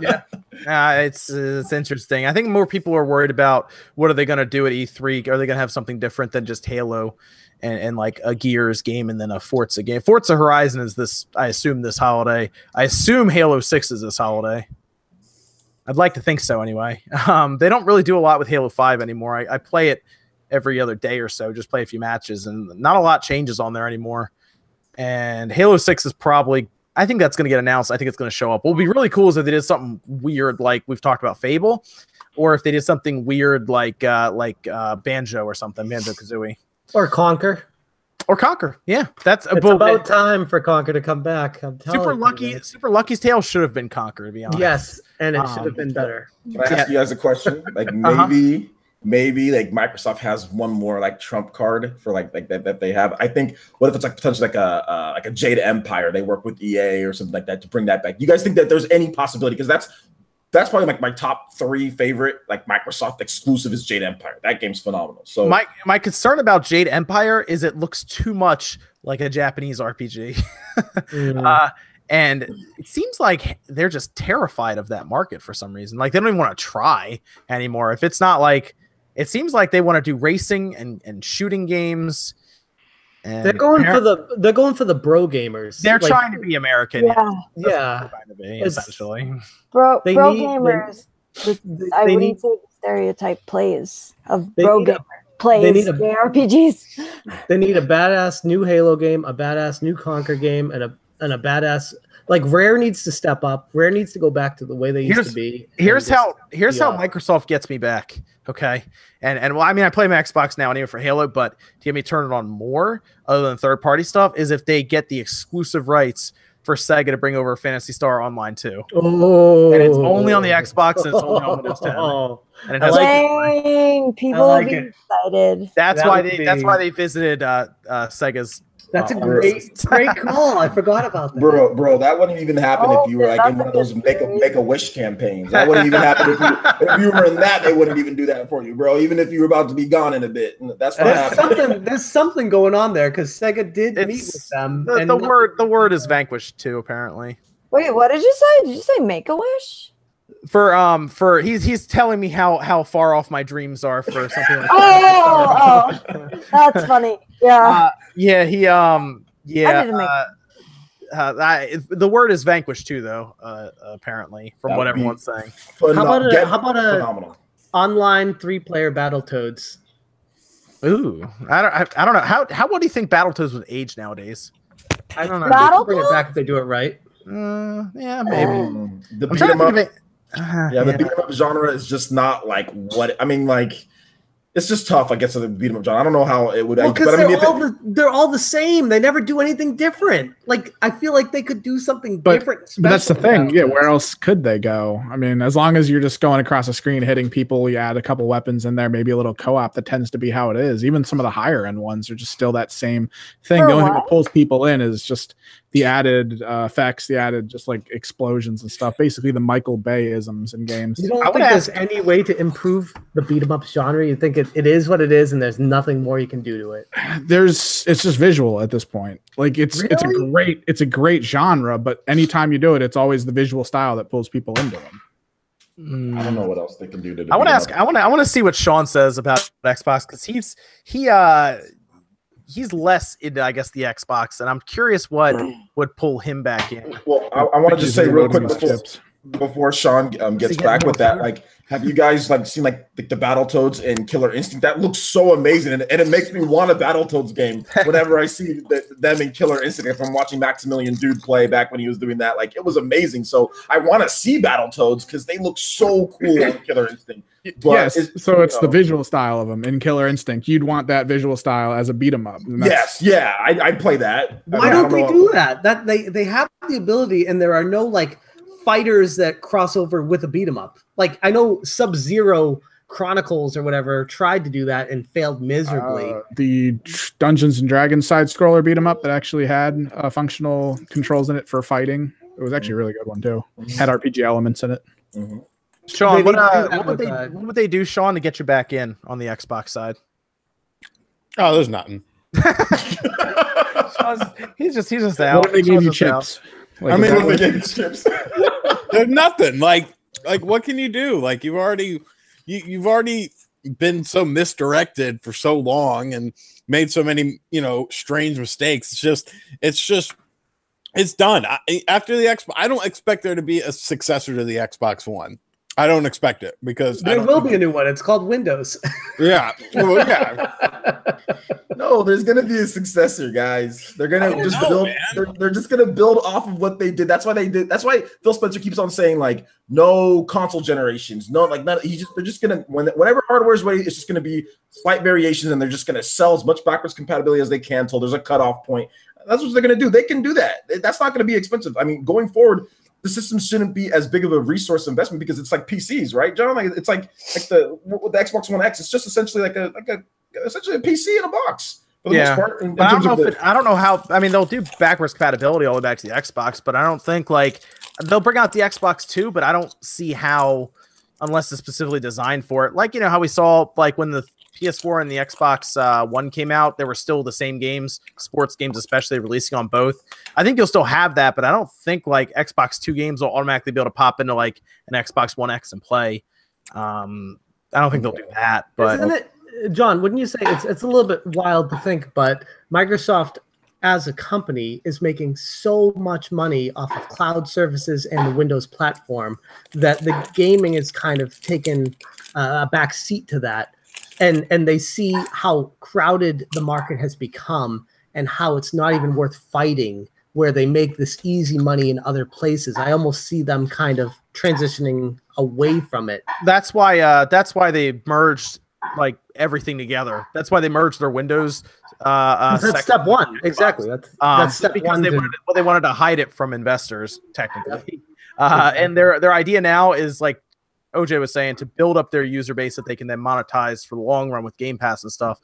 Yeah. It's interesting. I think more people are worried about what are they going to do at E3? Are they going to have something different than just Halo and like a Gears game and then a Forza game? Forza Horizon is this, I assume, this holiday. I assume Halo 6 is this holiday. I'd like to think so anyway. They don't really do a lot with Halo 5 anymore. I play it every other day or so, just play a few matches, and not a lot changes on there anymore. And Halo 6 is probably, I think that's going to get announced. I think it's going to show up. What would be really cool is if they did something weird like we've talked about Fable, or if they did something weird like Banjo or something, Banjo-Kazooie. Or Conquer. Yeah, it's about time for Conquer to come back. I'm telling Super Lucky's Tale should have been Conquer, to be honest. Yes, and it should have been better. Can I ask you guys a question? Like maybe like Microsoft has one more like trump card for like that they have. I think what if it's like potentially like a Jade Empire? They work with EA or something like that to bring that back. Do you guys think that there's any possibility? Because that's probably like my top 3 favorite like Microsoft exclusive is Jade Empire. That game's phenomenal. So my concern about Jade Empire is it looks too much like a Japanese RPG. And it seems like they're just terrified of that market for some reason. Like they don't even want to try anymore. If it's not like, it seems like they want to do racing and shooting games. And they're going for the bro gamers. They're like, trying to be American. Yeah. Essentially. Bro gamers. I wouldn't say the stereotype plays of bro gamer plays JRPGs. They need a badass new Halo game, a badass new Conquer game, and a badass, like Rare needs to step up. Rare needs to go back to the way they used to be. Here's how Microsoft gets me back. Okay. And well, I mean, I play my Xbox now anyway for Halo, but to get me turn it on more other than third party stuff is if they get the exclusive rights for Sega to bring over Phantasy Star Online 2. Oh, and it's only on the Xbox and it's only on Windows 10. And it has people will be excited. That's why they visited Sega's. That's a great call. I forgot about that. Bro, that wouldn't even happen if you were like in one of those make a wish campaigns. That wouldn't even happen if you were in that. They wouldn't even do that for you, bro. Even if you were about to be gone in a bit. That's what happened. There's something going on there because Sega did meet with them. The word is Vanquish too, apparently. Wait, what did you say? Did you say Make a Wish? For he's telling me how far off my dreams are for something like that. That's funny. Yeah. The word is Vanquish too, though. Apparently, from what everyone's saying. How about a online 3-player Battletoads? Ooh, I don't know how. What do you think Battletoads would age nowadays? I don't know. They can bring it back if they do it right. Yeah, maybe. The beat 'em up. The beat 'em up genre is just not like what I mean. Like It's just tough, I guess, to beat 'em up, John. I don't know how it would. Well, because but I mean, they're all the same. They never do anything different. Like I feel like they could do something different. But that's the thing. Yeah, where else could they go? I mean, as long as you're just going across a screen, hitting people, you add a couple weapons in there, maybe a little co-op. That tends to be how it is. Even some of the higher end ones are just still that same thing. The only thing that pulls people in is just the added effects, the added just like explosions and stuff. Basically, the Michael Bay-isms in games. You don't think there's any way to improve the beat 'em up genre? You think it is what it is, and there's nothing more you can do to it? It's just visual at this point. Like it's a great genre, but anytime you do it, it's always the visual style that pulls people into them. I don't know what else they can do to. I want to ask. I want to see what Sean says about Xbox, because he's less into, I guess, the Xbox, and I'm curious what would pull him back in. Well, I want to just say real quick before Sean gets back with that, like, have you guys like seen like the Battletoads in Killer Instinct? That looks so amazing, and it makes me want a Battletoads game whenever I see them in Killer Instinct. If I'm watching Maximilian Dude play back when he was doing that, like, it was amazing. So I want to see Battletoads because they look so cool in Killer Instinct. But yes, it's the visual style of them in Killer Instinct. You'd want that visual style as a beat 'em up. Yes, yeah, I'd play that. Why don't they do that? That they have the ability, and there are no like fighters that cross over with a beat 'em up. Like I know Sub-Zero Chronicles or whatever tried to do that and failed miserably. The Dungeons and Dragons side scroller beat 'em up that actually had functional controls in it for fighting. It was actually a really good one too. Had RPG elements in it. Sean, what would they do, Sean, to get you back in on the Xbox side? Oh, there's nothing. he's just out. What if they gave you chips? Like, I mean, what if they gave you chips? There's nothing. Like what can you do? Like you've already been so misdirected for so long and made so many, strange mistakes. It's done. After the Xbox, I don't expect there to be a successor to the Xbox One. I don't expect it because there will be a new one. It's called Windows. Yeah. Well, yeah. No, there's gonna be a successor, guys. They're gonna just build. They're just gonna build off of what they did. That's why they did. That's why Phil Spencer keeps on saying like no console generations. No, like not. They're just gonna whenever hardware is ready, it's just gonna be slight variations, and they're just gonna sell as much backwards compatibility as they can till there's a cutoff point. That's what they're gonna do. They can do that. That's not gonna be expensive. I mean, going forward, the system shouldn't be as big of a resource investment because it's like PCs, right, John? Like it's like with the Xbox One X, it's just essentially essentially a PC in a box. For the most part, I don't know how. I mean, they'll do backwards compatibility all the way back to the Xbox, but I don't think like they'll bring out the Xbox 2. But I don't see how, unless it's specifically designed for it. Like how we saw like when the PS4 and the Xbox One came out, they were still the same games, sports games especially, releasing on both. I think you'll still have that, but I don't think like Xbox 2 games will automatically be able to pop into like an Xbox One X and play. I don't think they'll do that. But isn't it, John, wouldn't you say it's a little bit wild to think, but Microsoft as a company is making so much money off of cloud services and the Windows platform that the gaming is kind of taken a back seat to that. And they see how crowded the market has become and how it's not even worth fighting where they make this easy money in other places. I almost see them kind of transitioning away from it. That's why they merged like everything together. That's why they merged their Windows. That's step one. Exactly. That's step because one. They wanted to hide it from investors, technically. And their idea now is like OJ was saying, to build up their user base that they can then monetize for the long run with Game Pass and stuff.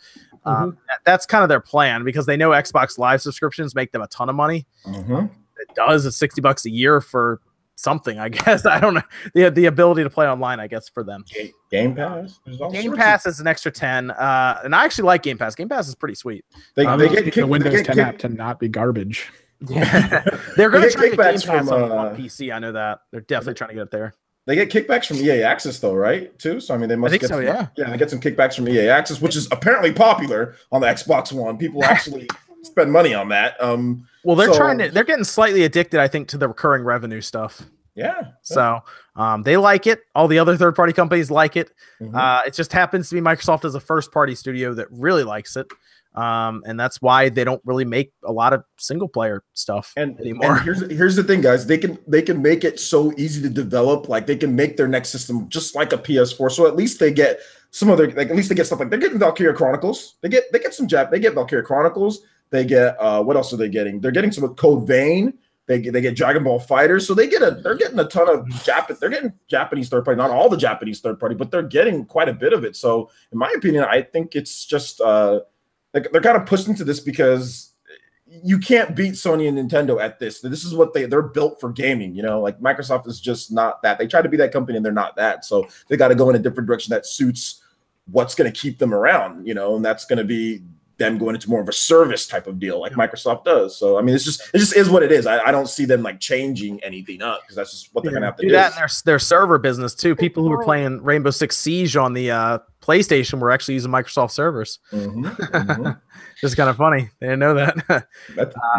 That's kind of their plan because they know Xbox Live subscriptions make them a ton of money. It does. It's $60 a year for something, I guess. I don't know. The ability to play online, I guess, for them. Game Pass? Game Pass is an extra 10. And I actually like Game Pass. Game Pass is pretty sweet. They get kicked, the Windows 10 app to not be garbage. Yeah. They're going to try to get Game Pass on PC. I know that. They're definitely trying to get it there. They get kickbacks from EA Access, though, right? Too. So I mean, they must. I think so. Yeah. Yeah, they get some kickbacks from EA Access, which is apparently popular on the Xbox One. People actually spend money on that. Well, they're getting slightly addicted, I think, to the recurring revenue stuff. Yeah. So they like it. All the other third-party companies like it. It just happens to be Microsoft as a first-party studio that really likes it. And that's why they don't really make a lot of single player stuff anymore. And here's the thing, guys. They can make it so easy to develop. Like they can make their next system just like a PS4. So at least they get some of their, like, at least they get stuff like they're getting Valkyria Chronicles. They get Valkyria Chronicles. They get what else are they getting? They're getting some Code Vein. They get Dragon Ball Fighters. So they're getting a ton of they're getting Japanese third party, not all the Japanese third party, but they're getting quite a bit of it. So in my opinion, I think it's just like they're kind of pushed into this because you can't beat Sony and Nintendo at this. This is what they're built for gaming, you know, like Microsoft is just not that. They try to be that company and they're not that. So they got to go in a different direction that suits what's going to keep them around, you know, and that's going to be them going into more of a service type of deal like Microsoft does. So, I mean, it just is what it is. I don't see them like changing anything up because that's just what they're going to have to do. That in their server business too. People who were playing Rainbow Six Siege on the PlayStation were actually using Microsoft servers. Just kind of funny. They didn't know that.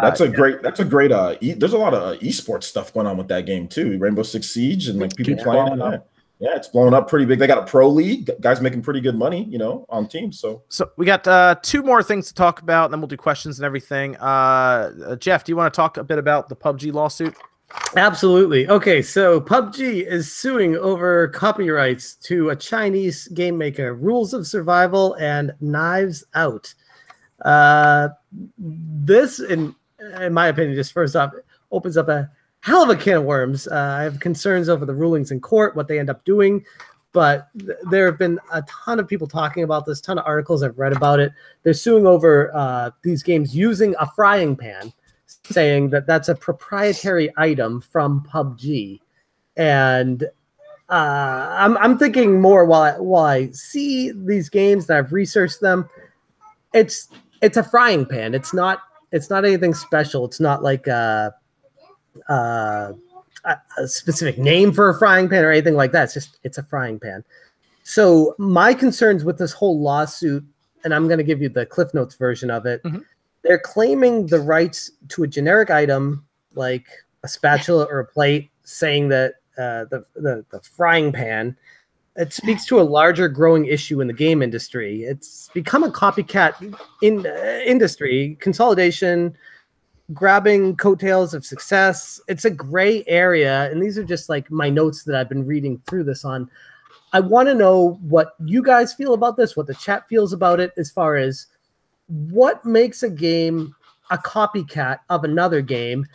That's a great there's a lot of esports stuff going on with that game too. Rainbow Six Siege and like people playing it. Yeah, it's blowing up pretty big. They got a pro league, guys making pretty good money, you know, on teams. So we got 2 more things to talk about, and then we'll do questions and everything. Jeff, do you want to talk a bit about the PUBG lawsuit? Absolutely. Okay, so PUBG is suing over copyrights to a Chinese game maker, Rules of Survival and Knives Out. This, in my opinion, just first off, opens up a hell of a can of worms. I have concerns over the rulings in court, what they end up doing, but there have been a ton of people talking about this, ton of articles I've read about it. They're suing over these games using a frying pan, saying that that's a proprietary item from PUBG. And I'm thinking more while I see these games and I've researched them, it's a frying pan. It's not anything special. It's not like a specific name for a frying pan or anything like that. It's a frying pan. So my concerns with this whole lawsuit, and I'm going to give you the Cliff Notes version of it. They're claiming the rights to a generic item like a spatula or a plate, saying that the frying pan, it speaks to a larger growing issue in the game industry. It's become a copycat industry, consolidation, grabbing coattails of success. It's a gray area, and these are just like my notes that I've been reading through this on. I want to know what you guys feel about this, what the chat feels about it, as far as what makes a game a copycat of another game,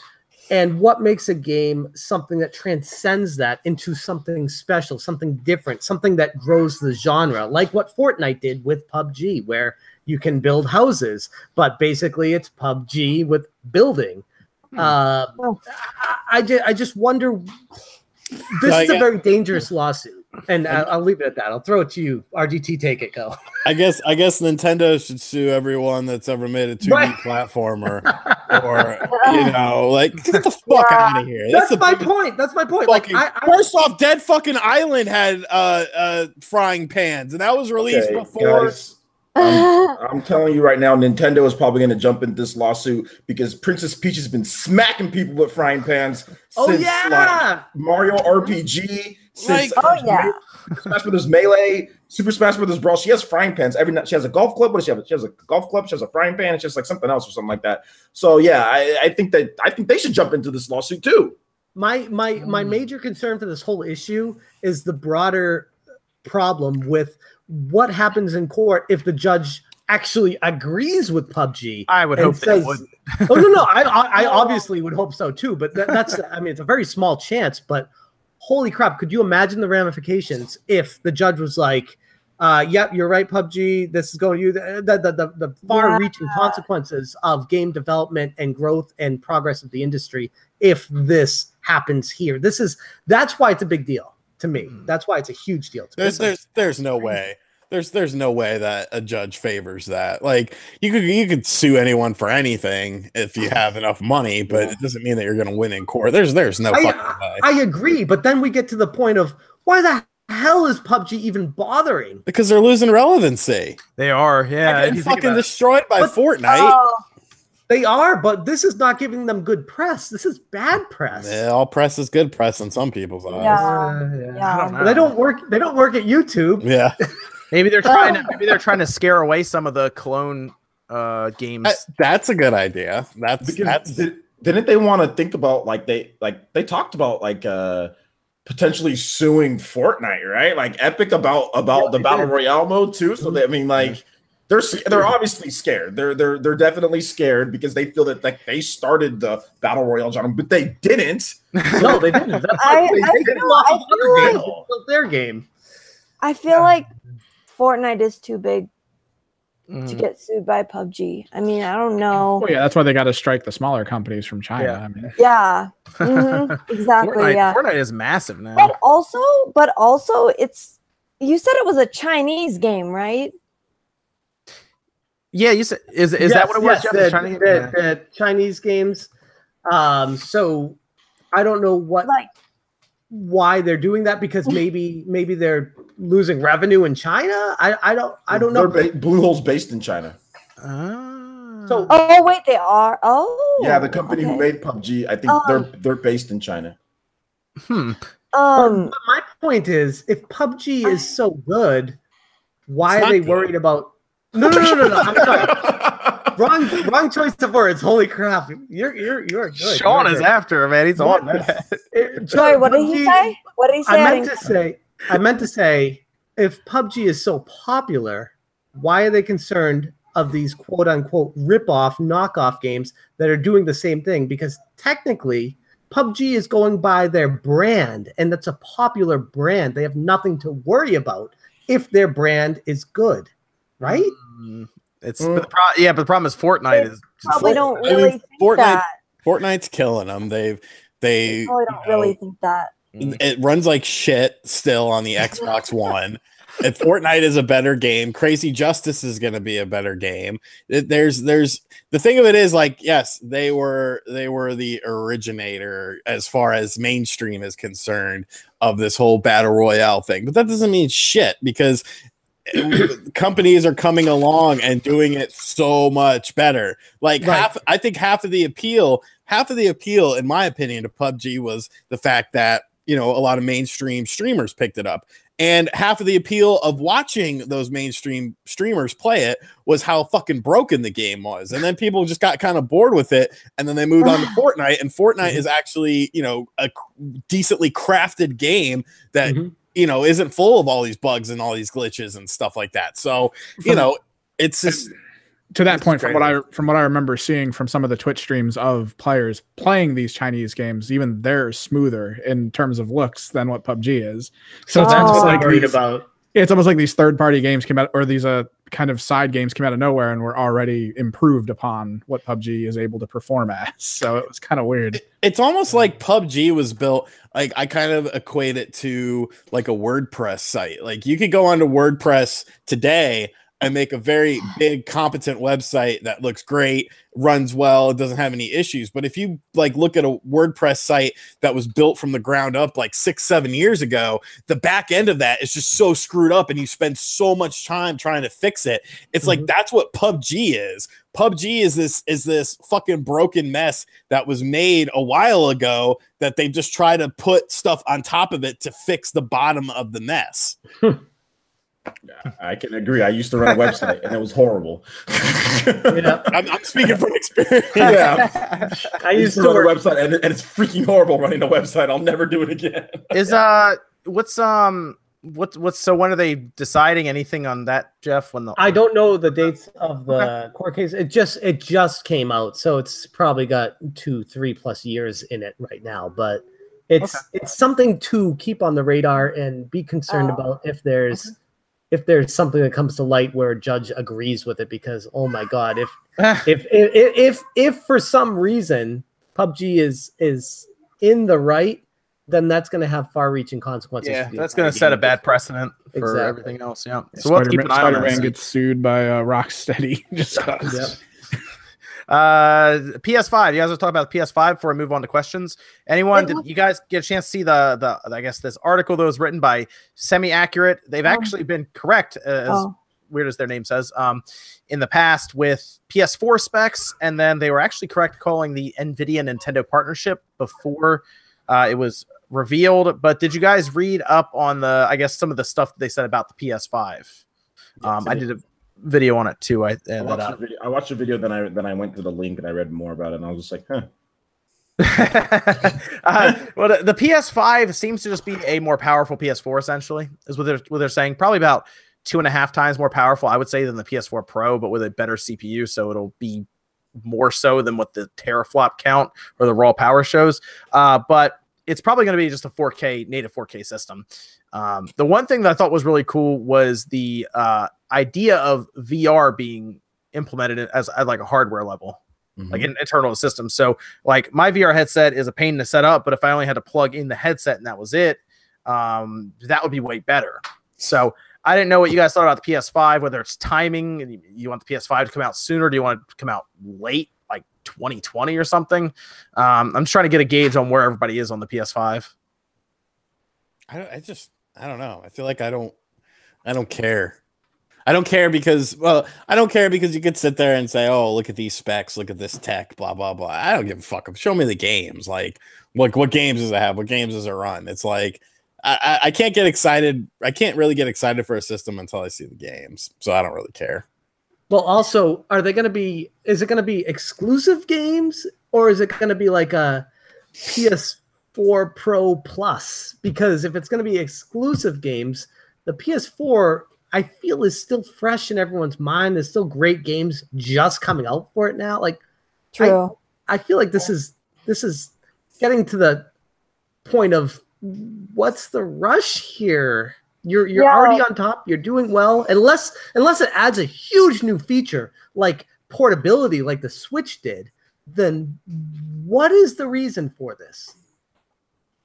and what makes a game something that transcends that into something special, something different, something that grows the genre, like what Fortnite did with PUBG, where you can build houses, but basically it's PUBG with building. I just wonder. This is a very dangerous lawsuit, and I'll leave it at that. I'll throw it to you, RGT. Take it, go. I guess Nintendo should sue everyone that's ever made a 2D platformer, or you know, like get the fuck out of here. That's my point. That's my point. Like, first off, Dead fucking Island had frying pans, and that was released before. Guys, I'm telling you right now, Nintendo is probably going to jump into this lawsuit because Princess Peach has been smacking people with frying pans since like Mario RPG, since Smash Brothers Melee, Super Smash Brothers Brawl. She has frying pans every night. She has a golf club. What does she have? She has a golf club. She has a frying pan. It's just like something else or something like that. So yeah, I think they should jump into this lawsuit too. My major concern for this whole issue is the broader problem with what happens in court if the judge actually agrees with PUBG. I would hope they would. Oh no, I obviously would hope so too. But that's I mean, it's a very small chance. But holy crap, could you imagine the ramifications if the judge was like, "Yep, you're right, PUBG. This is going to you." The far-reaching consequences of game development and growth and progress of the industry if this happens here. That's why it's a big deal. To me, that's why it's a huge deal. There's no way. There's no way that a judge favors that. Like you could sue anyone for anything if you have enough money, but it doesn't mean that you're going to win in court. There's no fucking way. I agree, but then we get to the point of why the hell is PUBG even bothering? Because they're losing relevancy. They are, yeah. And fucking destroyed by Fortnite. They are, but this is not giving them good press. This is bad press. Yeah, all press is good press in some people's eyes. Yeah. They don't work at YouTube. Yeah. Maybe they're trying to scare away some of the clone games. That's a good idea. Didn't they want to think about they talked about potentially suing Fortnite, right? Like Epic about the battle royale mode too. So they, I mean, like they're obviously scared. They're definitely scared because they feel that like they started the battle royale genre, but they didn't. No, they didn't. That's they built their game. I feel like Fortnite is too big to get sued by PUBG. I mean, I don't know. Well, yeah, that's why they got to strike the smaller companies from China. Yeah. I mean, Exactly. Fortnite is massive now. But also, it's you said it was a Chinese game, right? Yeah, you said is that what it was? Yes, the Chinese games. So I don't know why they're doing that, because maybe they're losing revenue in China. I don't know. Bluehole's based in China. So wait, they are. Oh, yeah, the company who made PUBG, I think they're based in China. But my point is, if PUBG is so good, why are they worried about? No. I'm sorry. Wrong choice of words. Holy crap! You're good. Sean is after him, man. He's on that. Sorry, what did he say? What did he say? I meant to say, if PUBG is so popular, why are they concerned of these quote unquote rip-off, knockoff games that are doing the same thing? Because technically, PUBG is going by their brand, and that's a popular brand. They have nothing to worry about if their brand is good, right? But the problem is Fortnite is probably don't really think that. Fortnite's killing them. They probably don't really think that. It runs like shit still on the Xbox One. If Fortnite is a better game, Crazy Justice is going to be a better game. There's the thing of it is, like, yes, they were the originator as far as mainstream is concerned of this whole battle royale thing, but that doesn't mean shit, because companies are coming along and doing it so much better. Like I think half of the appeal, in my opinion, to PUBG was the fact that, you know, a lot of mainstream streamers picked it up. And half of the appeal of watching those mainstream streamers play it was how fucking broken the game was. And then people just got kind of bored with it. And then they moved on to Fortnite. And Fortnite is actually, you know, a decently crafted game that, you know, isn't full of all these bugs and all these glitches and stuff like that. So, you know, it's just to that point, from what I remember seeing from some of the Twitch streams of players playing these Chinese games, even they're smoother in terms of looks than what PUBG is. So that's what I'm worried about. It's almost like these third-party games came out, or these kind of side games came out of nowhere and were already improved upon what PUBG is able to perform as. So it was kind of weird. It's almost like PUBG was built, like, I kind of equate it to like a WordPress site. Like, you could go onto WordPress today and make a very big, competent website that looks great, runs well, it doesn't have any issues. But if you like look at a WordPress site that was built from the ground up like 6-7 years ago, the back end of that is just so screwed up, and you spend so much time trying to fix it. It's like that's what PUBG is. PUBG is this fucking broken mess that was made a while ago that they just try to put stuff on top of it to fix the bottom of the mess. I can agree. I used to run a website and it was horrible. I'm speaking from experience. Yeah, I used to run a website and it's freaking horrible running a website. I'll never do it again. So when are they deciding anything on that, Jeff? I don't know the dates of the court case. It just came out, so it's probably got 2-3+ years in it right now. But it's something to keep on the radar and be concerned about if there's something that comes to light where a judge agrees with it, because oh my god, if for some reason PUBG is in the right, then that's going to have far-reaching consequences. Yeah, that's going to set a bad precedent for everything else. Yeah. So Spider-Man gets sued by Rocksteady just because. PS5. You guys want to talk about the PS5 before we move on to questions? Anyone? Did you guys get a chance to see the I guess this article that was written by Semi-Accurate? They've actually been correct, as weird as their name says, in the past with PS4 specs, and then they were actually correct calling the NVIDIA Nintendo partnership before it was revealed. But did you guys read up on some of the stuff that they said about the PS5? I did a video on it too. I watched the video, then I went to the link and I read more about it, and I was just like, huh. Well, the PS5 seems to just be a more powerful PS4. Essentially, is what they're saying. Probably about 2.5 times more powerful, I would say, than the PS4 Pro, but with a better CPU. So it'll be more so than what the teraflop count or the raw power shows. But it's probably going to be just a 4K native 4K system. The one thing that I thought was really cool was the idea of VR being implemented as at like a hardware level. Like an internal system. So like my VR headset is a pain to set up, but if I only had to plug in the headset and that was it, that would be way better. So I didn't know what you guys thought about the PS5, whether it's timing. You want the PS5 to come out sooner? Do you want it to come out late, like 2020 or something? I'm just trying to get a gauge on where everybody is on the PS5. I don't know. I feel like I don't care. I don't care because you could sit there and say, oh, look at these specs, look at this tech, blah, blah, blah. I don't give a fuck. Show me the games. Like, what games does it have? What games does it run? It's like, I can't get excited. I can't really get excited for a system until I see the games. So I don't really care. Well, also, is it going to be exclusive games, or is it going to be like a PS4 Pro Plus? Because if it's going to be exclusive games, the PS4, I feel, is still fresh in everyone's mind. There's still great games just coming out for it now. Like, True. I feel like this is getting to the point of what's the rush here? You're already on top. You're doing well. Unless it adds a huge new feature like portability, like the Switch did, then what is the reason for this?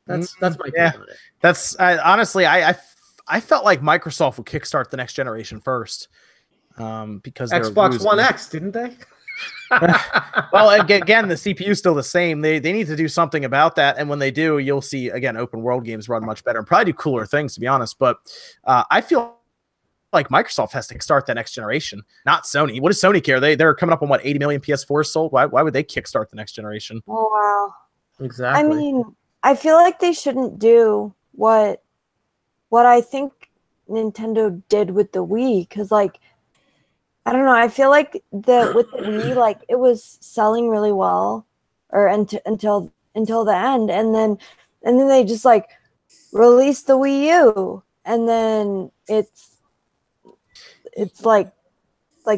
That's my take on it. That's honestly, I felt like Microsoft would kickstart the next generation first, because Xbox One X, didn't they? Well, again, the CPU is still the same. They need to do something about that, and when they do, you'll see again open world games run much better and probably do cooler things, to be honest. But I feel like Microsoft has to start that next generation, not Sony. What does Sony care? They're coming up on what, 80 million PS4s sold. Why would they kickstart the next generation? Oh wow, Exactly. I mean, I feel like they shouldn't do what I think Nintendo did with the Wii, because like, I don't know, I feel like with the Wii, like it was selling really well, or until the end, and then they just like released the Wii U, and then it's like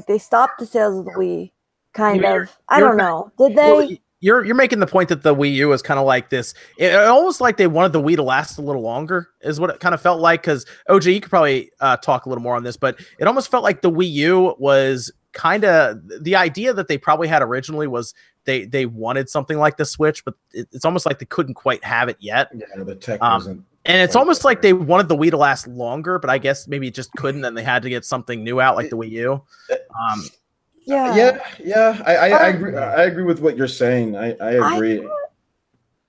they stopped the sales of the Wii, kind of. I don't know. Did they? Well, you're making the point that the Wii U was kind of like this. It almost like they wanted the Wii to last a little longer, is what it kind of felt like. Because OJ, you could probably talk a little more on this, but it almost felt like the Wii U was kind of the idea that they probably had originally was they wanted something like the Switch, but it's almost like they couldn't quite have it yet. Yeah, the tech wasn't. And it's almost like they wanted the Wii to last longer, but I guess maybe it just couldn't, and they had to get something new out like the Wii U. Yeah. I agree. I agree with what you're saying. I agree.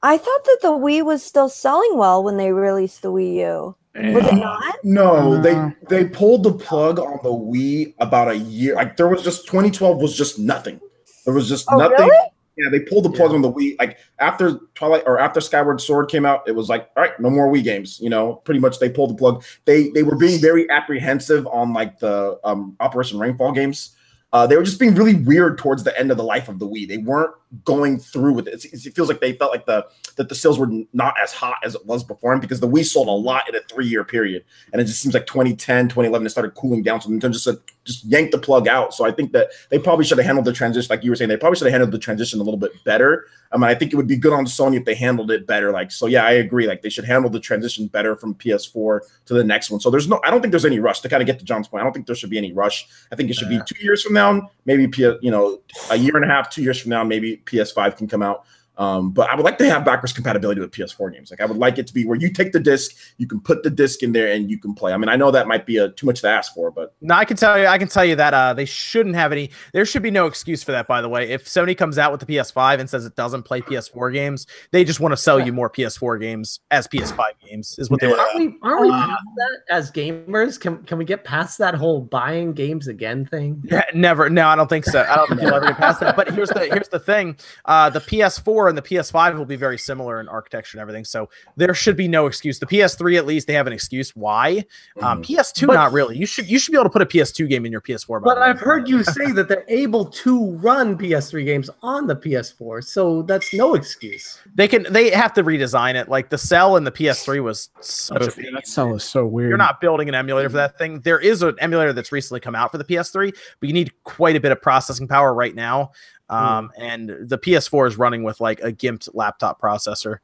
I thought that the Wii was still selling well when they released the Wii U. Was it not? No, they pulled the plug on the Wii about a year. Like there was just 2012 was just nothing. There was just nothing. Really? Yeah, they pulled the plug on the Wii. Like after Twilight or after Skyward Sword came out, it was like, all right, no more Wii games. You know, pretty much they pulled the plug. They were being very apprehensive on like the Operation Rainfall games. They were just being really weird towards the end of the life of the Wii. They weren't going through with it. It feels like they felt like that the sales were not as hot as it was before, because the Wii sold a lot in a 3-year period. And it just seems like 2010, 2011, it started cooling down. So Nintendo just said, just yank the plug out. So I think that they probably should have handled the transition, like you were saying, they probably should have handled the transition a little bit better. I think it would be good on Sony if they handled it better. Like, so yeah, I agree. Like they should handle the transition better from PS4 to the next one. So I don't think there's any rush to kind of get to John's point. I don't think there should be any rush. I think it should be 2 years from now, maybe, a year and a half, 2 years from now, maybe PS5 can come out. But I would like to have backwards compatibility with PS4 games. Like I would like it to be where you take the disc, you can put the disc in there and you can play. I mean, I know that might be too much to ask for, but no, I can tell you that they shouldn't have any. There should be no excuse for that. By the way, if Sony comes out with the PS5 and says it doesn't play PS4 games, they just want to sell you more PS4 games as PS5 games. Is what they want. Aren't we past that as gamers? Can we get past that whole buying games again thing? Yeah, never. No, I don't think so. I don't think you'll ever get past that. But here's the thing: the PS4. and the PS5 will be very similar in architecture and everything, so there should be no excuse. The PS3, at least, they have an excuse why. PS2, not really. You should be able to put a PS2 game in your PS4. But I've heard you say that they're able to run PS3 games on the PS4, so that's no excuse. They have to redesign it. Like the cell in the PS3 was such a that cell is so weird. You're not building an emulator for that thing. There is an emulator that's recently come out for the PS3, but you need quite a bit of processing power right now. And the PS4 is running with like a gimped laptop processor.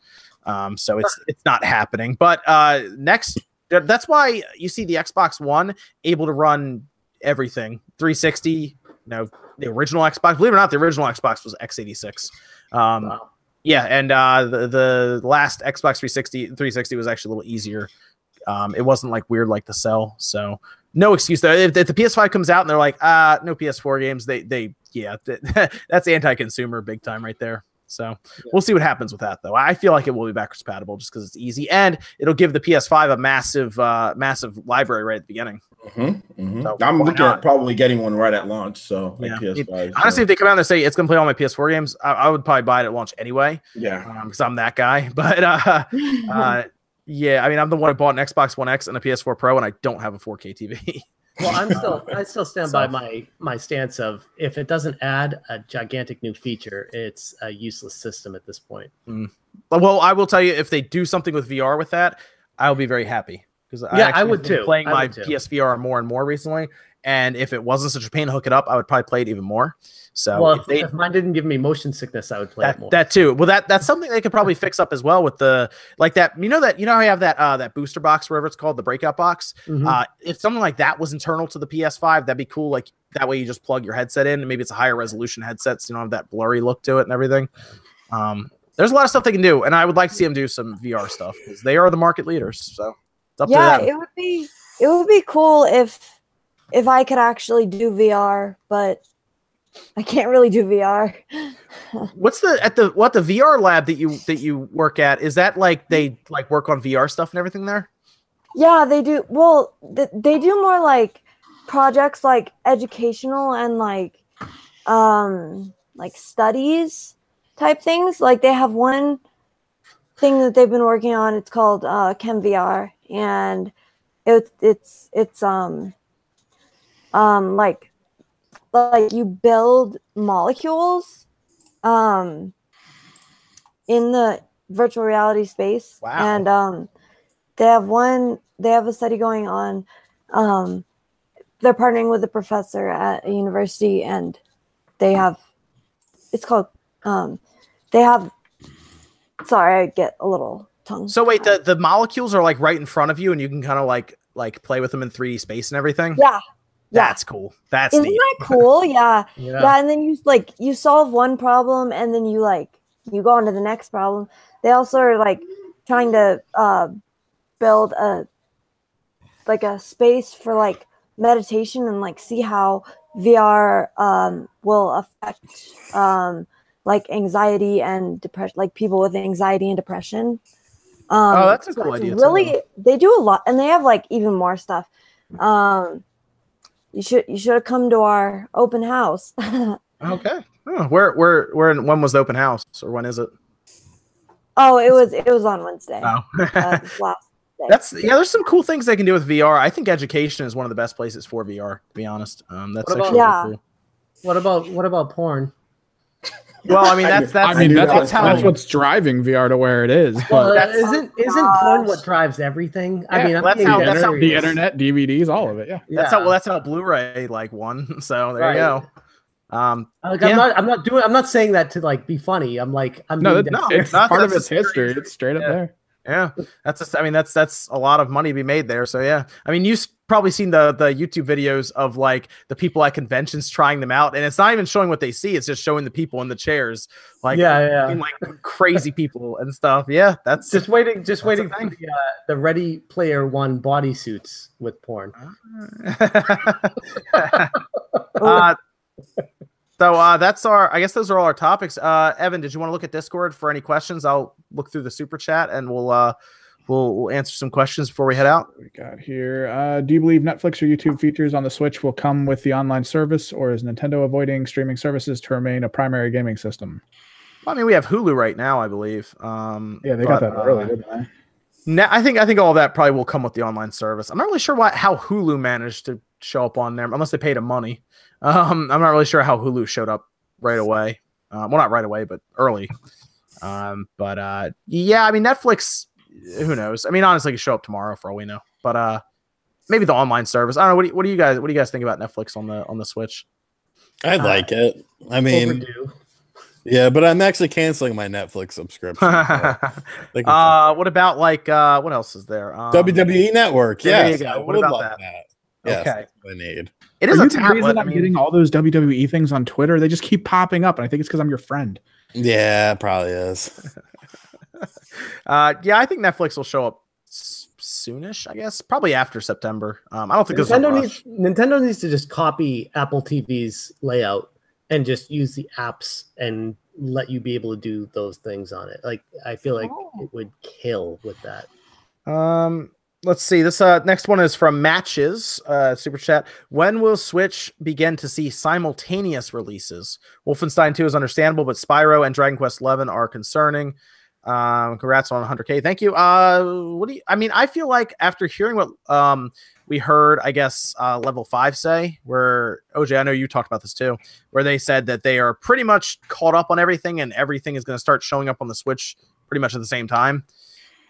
So it's not happening. But next, that's why you see the Xbox One able to run everything. 360, the original Xbox. Believe it or not, the original Xbox was x86. Wow. Yeah, and the last Xbox 360 was actually a little easier. It wasn't like weird like the cell. So no excuse there. If the PS5 comes out and they're like, no PS4 games, that's anti-consumer big time right there. So we'll see what happens with that, though. I feel like it will be backwards compatible just because it's easy, and it'll give the PS5 a massive library right at the beginning. So I'm looking at probably getting one right at launch. So like PS5. Honestly, if they come out and they say it's going to play all my PS4 games, I would probably buy it at launch anyway. Yeah, because I'm that guy. But yeah, I mean, I'm the one who bought an Xbox One X and a PS4 Pro, and I don't have a 4K TV. Well, I still stand by my stance of if it doesn't add a gigantic new feature, it's a useless system at this point. Well, I will tell you, if they do something with VR with that, I'll be very happy because I would too. Playing my PSVR more and more recently, and if it wasn't such a pain to hook it up, I would probably play it even more. So well, if mine didn't give me motion sickness, I would play it more. That too. Well, that's something they could probably fix up as well with the like that. You know how you have that booster box, whatever it's called, the breakout box. If something like that was internal to the PS5, that'd be cool. Like that way, you just plug your headset in, and maybe it's a higher resolution headset, so you don't have that blurry look to it and everything. There's a lot of stuff they can do, and I would like to see them do some VR stuff because they are the market leaders. So it's up to them. It would be cool if I could actually do VR, but I can't really do VR. What's the VR lab that you work at? Is that like they like work on VR stuff and everything there? Yeah, they do. Well, they do more like projects like educational and like studies type things. Like they have one thing that they've been working on. It's called ChemVR, and it's like you build molecules in the virtual reality space. Wow. And they have a study going on. They're partnering with a professor at a university, and they have sorry, I get a little tongue. So wait, the molecules are like right in front of you, and you can kind of like play with them in 3D space and everything? Yeah. That's cool. Isn't that cool? Yeah. Yeah. And then you solve one problem, and then you go on to the next problem. They also are like trying to build a space for like meditation and like see how VR will affect like anxiety and depression, like people with anxiety and depression. That's a cool idea. Really, they do a lot, and they have like even more stuff. You should have come to our open house. Okay. Oh, when was the open house, or when is it? Oh, it was on Wednesday. Oh. Last day. There's some cool things they can do with VR. I think education is one of the best places for VR, to be honest. That's actually cool. What about porn? Well, I mean that's what's driving VR to where it is. But isn't porn what drives everything? Yeah, I mean, that's how the internet, DVDs, all of it. Yeah, that's how Blu-ray won. So there you go. I'm not saying that to like be funny. It's part of its history. It's straight up there. Yeah, that's a lot of money to be made there. So yeah, I mean, you've probably seen the YouTube videos of like the people at conventions trying them out, and it's not even showing what they see; it's just showing the people in the chairs, like like crazy people and stuff. Yeah, that's just waiting for the Ready Player One bodysuits with porn. So that's I guess those are all our topics. Evan, did you want to look at Discord for any questions? I'll look through the super chat and we'll answer some questions before we head out. What we got here. Do you believe Netflix or YouTube features on the Switch will come with the online service, or is Nintendo avoiding streaming services to remain a primary gaming system? I mean, we have Hulu right now, I believe. Yeah, they got that early, didn't they? I think all of that probably will come with the online service. I'm not really sure how Hulu managed to show up on there, unless they paid him money. I'm not really sure how Hulu showed up right away. Well, not right away, but early. Yeah, I mean, Netflix, who knows? I mean, honestly, it could show up tomorrow for all we know. But maybe the online service. I don't know. What do you guys think about Netflix on the Switch? I like it. I mean, overdue. Yeah, but I'm actually canceling my Netflix subscription. What about what else is there? WWE Network. There Yes, you go. I What would about love that? Yes, Okay. that's what I need. It is Are a you the reason tablet. I'm getting all those WWE things on Twitter? They just keep popping up, and I think it's because I'm your friend. Yeah, it probably is. Yeah, I think Netflix will show up soonish. I guess probably after September. I don't think Nintendo needs to just copy Apple TV's layout and just use the apps and let you be able to do those things on it. Like, I feel like it would kill with that. Let's see. This next one is from Matches Super Chat. When will Switch begin to see simultaneous releases? Wolfenstein II is understandable, but Spyro and Dragon Quest XI are concerning. Congrats on 100K. Thank you. I feel like after hearing what we heard, I guess Level 5 say, where OJ, I know you talked about this too, where they said that they are pretty much caught up on everything and everything is going to start showing up on the Switch pretty much at the same time.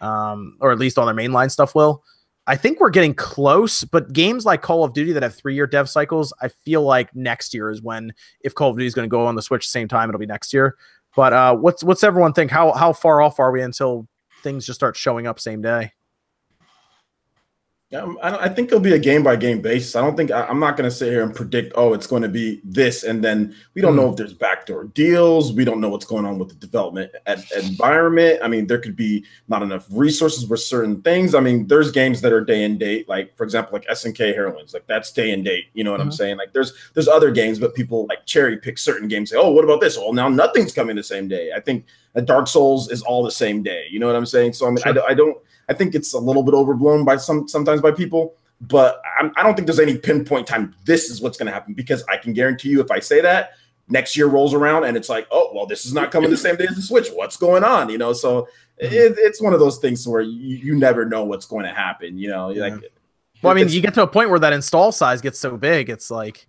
Or at least on their mainline stuff will. I think we're getting close, but games like Call of Duty that have 3-year dev cycles, I feel like next year is when, if Call of Duty is going to go on the Switch at the same time, it'll be next year. But what's everyone think? How far off are we until things just start showing up same day? Yeah, I think it'll be a game-by-game basis. I don't think I'm not going to sit here and predict, oh, it's going to be this, and then we don't know if there's backdoor deals. We don't know what's going on with the development environment. I mean, there could be not enough resources for certain things. I mean, there's games that are day and date, like for example, like SNK Heroines, like that's day and date. You know what I'm saying? Like there's other games, but people like cherry pick certain games. Say, oh, what about this? Well, now nothing's coming the same day. I think Dark Souls is all the same day. You know what I'm saying? So I mean, sure. I think it's a little bit overblown by sometimes by people, but I don't think there's any pinpoint time. This is what's going to happen, because I can guarantee you, if I say that, next year rolls around and it's like, oh, well, this is not coming the same day as the Switch. What's going on? You know, so it's one of those things where you never know what's going to happen. You know, well, I mean, you get to a point where that install size gets so big, it's like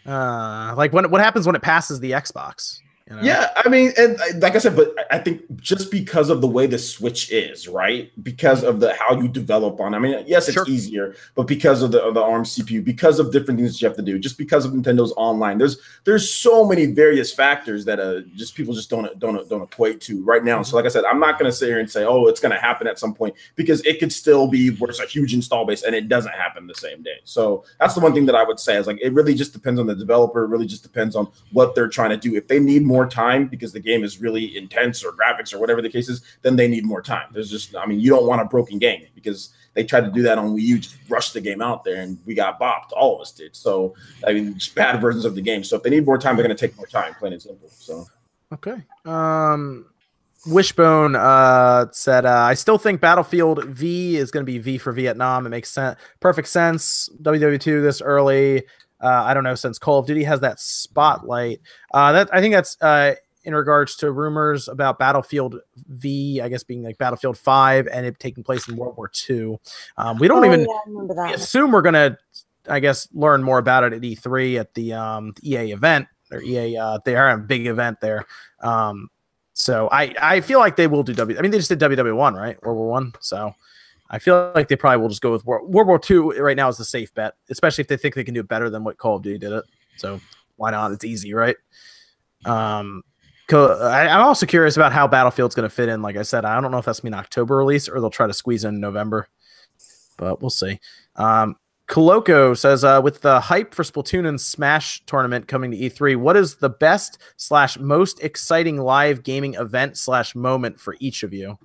what happens when it passes the Xbox? You know? Yeah, I mean, and like I said, but I think just because of the way the Switch is, right? Because of how you develop on. I mean, yes, it's easier, but because of the ARM CPU, because of different things that you have to do, just because of Nintendo's online, there's so many various factors that just people just don't equate to right now. So, like I said, I'm not going to sit here and say, oh, it's going to happen at some point, because it could still be where it's a huge install base and it doesn't happen the same day. So that's the one thing that I would say is like it really just depends on the developer. It really just depends on what they're trying to do. If they need more time because the game is really intense or graphics or whatever the case is, then they need more time. There's just, I mean, you don't want a broken game, because they tried to do that on Wii U, just rush the game out there and we got bopped. All of us did. So, I mean, just bad versions of the game. So if they need more time, they're going to take more time, plain and simple. So, okay. Wishbone said, I still think Battlefield V is going to be V for Vietnam. It makes perfect sense. WW2 this early. I don't know, since Call of Duty has that spotlight. I think that's in regards to rumors about Battlefield V, I guess being like Battlefield 5 and it taking place in World War II. We don't we assume we're going to, I guess, learn more about it at E3 at the EA event, or EA. They are a big event there. So I feel like they will do I mean, they just did WW1, right? World War I. So I feel like they probably will just go with World War II right now is the safe bet, especially if they think they can do it better than what Call of Duty did it. So why not? It's easy, right? I'm also curious about how Battlefield's going to fit in. Like I said, I don't know if that's going to be an October release or they'll try to squeeze in November, but we'll see. Koloko says, with the hype for Splatoon and Smash tournament coming to E3, what is the best / most exciting live gaming event / moment for each of you?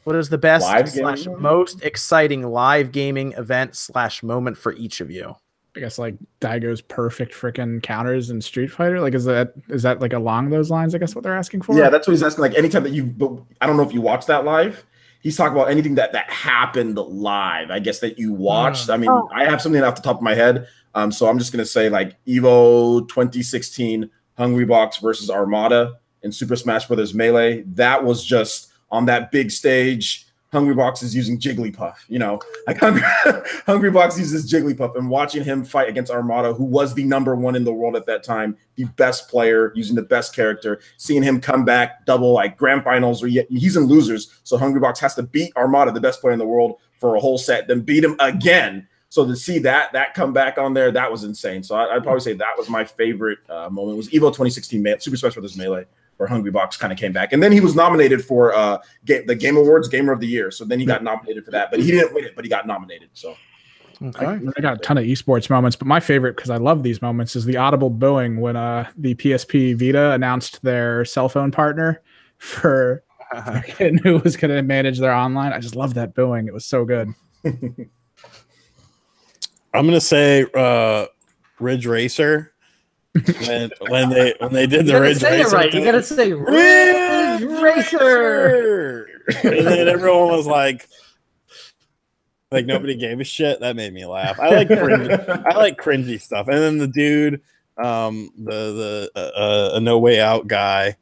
What is the best / most exciting live gaming event / moment for each of you? I guess like Daigo's perfect freaking counters in Street Fighter. Like, is that like along those lines? I guess what they're asking for. Yeah, that's what he's asking. Like anytime that but I don't know if you watch that live. He's talking about anything that happened live. I guess that you watched. I mean, I have something off the top of my head. So I'm just gonna say like Evo 2016 Hungry Box versus Armada. in Super Smash Brothers Melee. That was just on that big stage. Hungrybox is using Jigglypuff, you know, like Hungrybox uses Jigglypuff, and watching him fight against Armada, who was the #1 in the world at that time, the best player, using the best character, seeing him come back double like grand finals, or he's in losers. So Hungrybox has to beat Armada, the best player in the world, for a whole set, then beat him again. So to see that come back on there, that was insane. So I'd probably say that was my favorite moment. It was Evo 2016 Super Smash Brothers Melee, where Hungrybox kind of came back. And then he was nominated for the Game Awards Gamer of the Year. So then he got nominated for that, but he didn't win it, but he got nominated. So okay. I got a ton of esports moments, but my favorite, because I love these moments, is the audible booing when the PSP Vita announced their cell phone partner for who was going to manage their online. I just love that booing. It was so good. I'm gonna say Ridge Racer. when they did the Ridge Racer, right? You gotta say Ridge Racer. And then everyone was like nobody gave a shit. That made me laugh. I like cringy stuff. And then the dude, the No Way Out guy,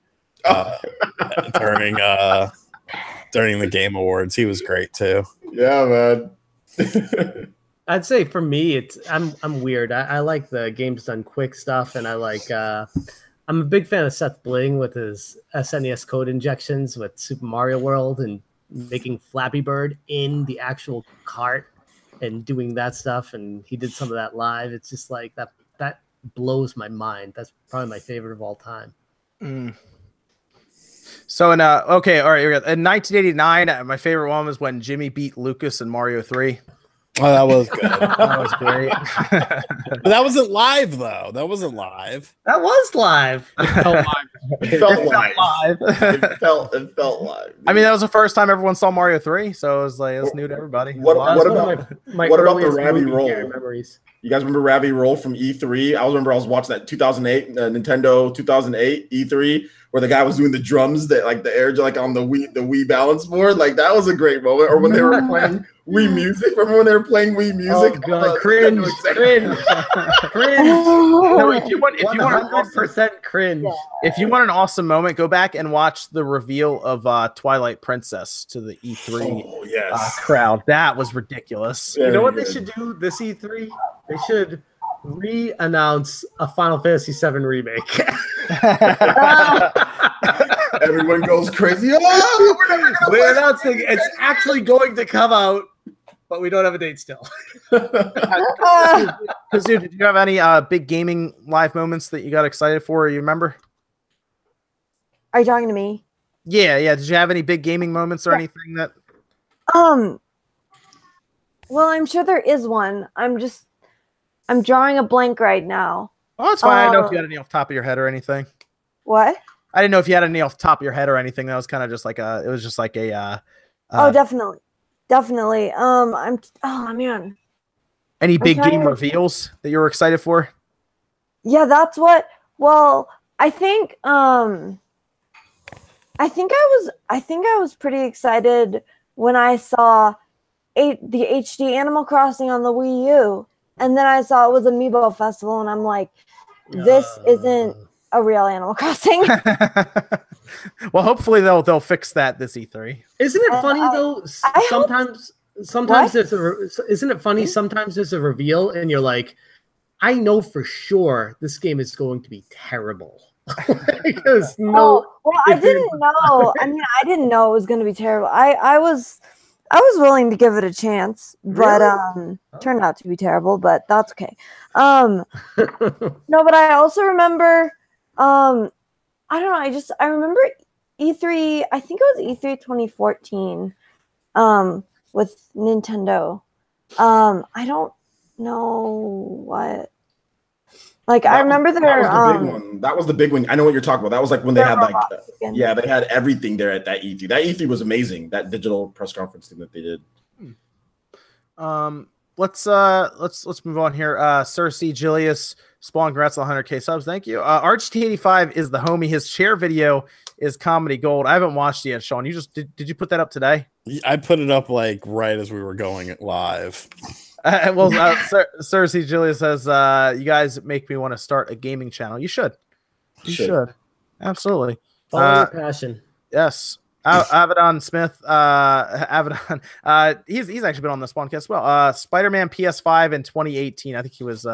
during the Game Awards, he was great too. Yeah, man. I'd say for me, I'm weird. I like the games done quick stuff, and I like I'm a big fan of Seth Bling with his SNES code injections with Super Mario World and making Flappy Bird in the actual cart and doing that stuff. And he did some of that live. It's just like that blows my mind. That's probably my favorite of all time. So in all right, in 1989, my favorite one was when Jimmy beat Lucas in Mario 3. Oh, that was good. That was great. But that wasn't live, though. That wasn't live. That was live. It felt live. It felt live. I mean, that was the first time everyone saw Mario 3, so it was like it was new to everybody. What about the Ravi Roll? Memories. You guys remember Ravi Roll from E3? I was watching that 2008 Nintendo 2008 E3 where the guy was doing the drums that like the air like on the Wii balance board. Like that was a great moment. Or when they were playing Wii Music. Remember when they were playing Wii Music? Oh god, cringe. No, if you want 100% cringe. If you want an awesome moment, go back and watch the reveal of Twilight Princess to the E3 crowd. That was ridiculous. You know what they should do this E3? They should re-announce a Final Fantasy VII remake. Everyone goes crazy. We're announcing it's actually going to come out, but we don't have a date still. Kazoo, did you have any big gaming live moments that you got excited for or you remember? Are you talking to me? Yeah. Did you have any big gaming moments or anything that? Well, I'm sure there is one. I'm drawing a blank right now. Oh, it's fine. I didn't know if you had any off the top of your head or anything. What? I didn't know if you had any off the top of your head or anything. That was kind of just like it was just like a. Oh, definitely. Oh man. Any big game reveals that you were excited for? Yeah, that's what. Well, I think I was pretty excited when I saw the HD Animal Crossing on the Wii U, and then I saw it was Amiibo Festival, and I'm like, this isn't a real Animal Crossing. Well, hopefully they'll fix that this E3. Isn't it funny though? Sometimes isn't it funny? Sometimes there's a reveal, and you're like, I know for sure this game is going to be terrible. Because I didn't know. I mean, I didn't know it was going to be terrible. I was willing to give it a chance, but turned out to be terrible. But that's okay. No, but I also remember. I don't know. I remember E3. I think it was E3 2014. With Nintendo. I don't know what. Like I remember there. That was the big one. I know what you're talking about. That was like when they had like, they had everything there at that E3. That E3 was amazing. That digital press conference thing that they did. Let's move on here. Cersei Julius Spawn, congrats on 100K subs. Thank you. RGT85 is the homie. His chair video is comedy gold. I haven't watched it yet, Sean. You just did you put that up today? I put it up like right as we were going live. Cersei Julia says, you guys make me want to start a gaming channel. You should. You should. Absolutely. Follow your passion. Yes. Avedon Smith, Avedon, he's actually been on the SpawnCast as well. Spider-Man PS5 in 2018. I think he was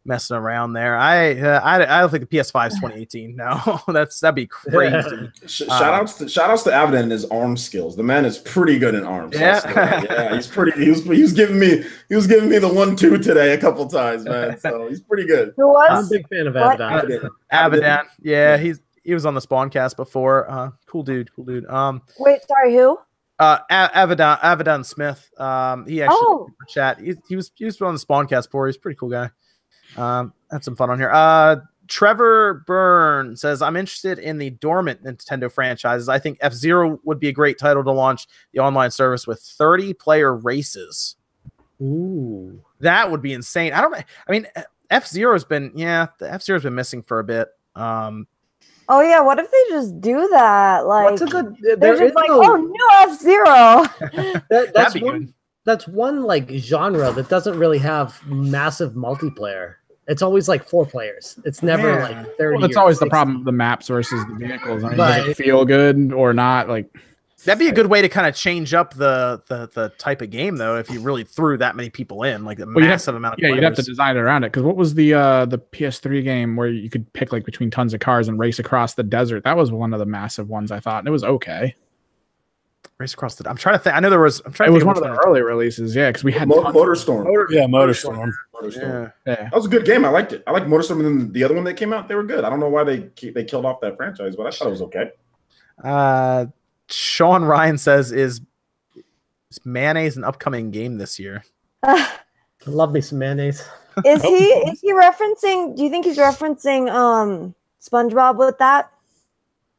messing around there. I don't think the PS5 is 2018. No, that'd be crazy. Shout outs to Avedon and his arm skills. The man is pretty good in arms. Yeah, he's pretty. He was giving me the 1-2 today a couple times, man. So he's pretty good. Who was? I'm a big fan of Avedon. Avedon. Yeah, he was on the SpawnCast before. Cool dude. Wait, sorry, who? Avedon Smith. He actually chat. He was on the SpawnCast before. He's a pretty cool guy. Had some fun on here. Trevor Byrne says, I'm interested in the dormant Nintendo franchises. I think F-Zero would be a great title to launch the online service with 30-player races. Ooh. That would be insane. F-Zero's been missing for a bit. Oh yeah, what if they just do that? Like, what's a good? They're just like, new F-Zero. That's one like genre that doesn't really have massive multiplayer. It's always like 4 players. It's never like 30. Well, that's always the problem with the maps versus the vehicles. I mean, does it feel good or not? Like, that'd be a good way to kind of change up the type of game, though, if you really threw that many people in, like massive amount of players. You'd have to design it around it. Because what was the PS3 game where you could pick like between tons of cars and race across the desert? That was one of the massive ones, I thought, and it was okay. Race across the. I'm trying to think. I know there was. It was one of the early releases, because we had Motorstorm. Motorstorm. Yeah, that was a good game. I liked it. I liked Motorstorm, and then the other one that came out, they were good. I don't know why they killed off that franchise, but I thought it was okay. Sean Ryan says, "Is mayonnaise an upcoming game this year?" I love me some mayonnaise. Is he referencing? Do you think he's referencing SpongeBob with that?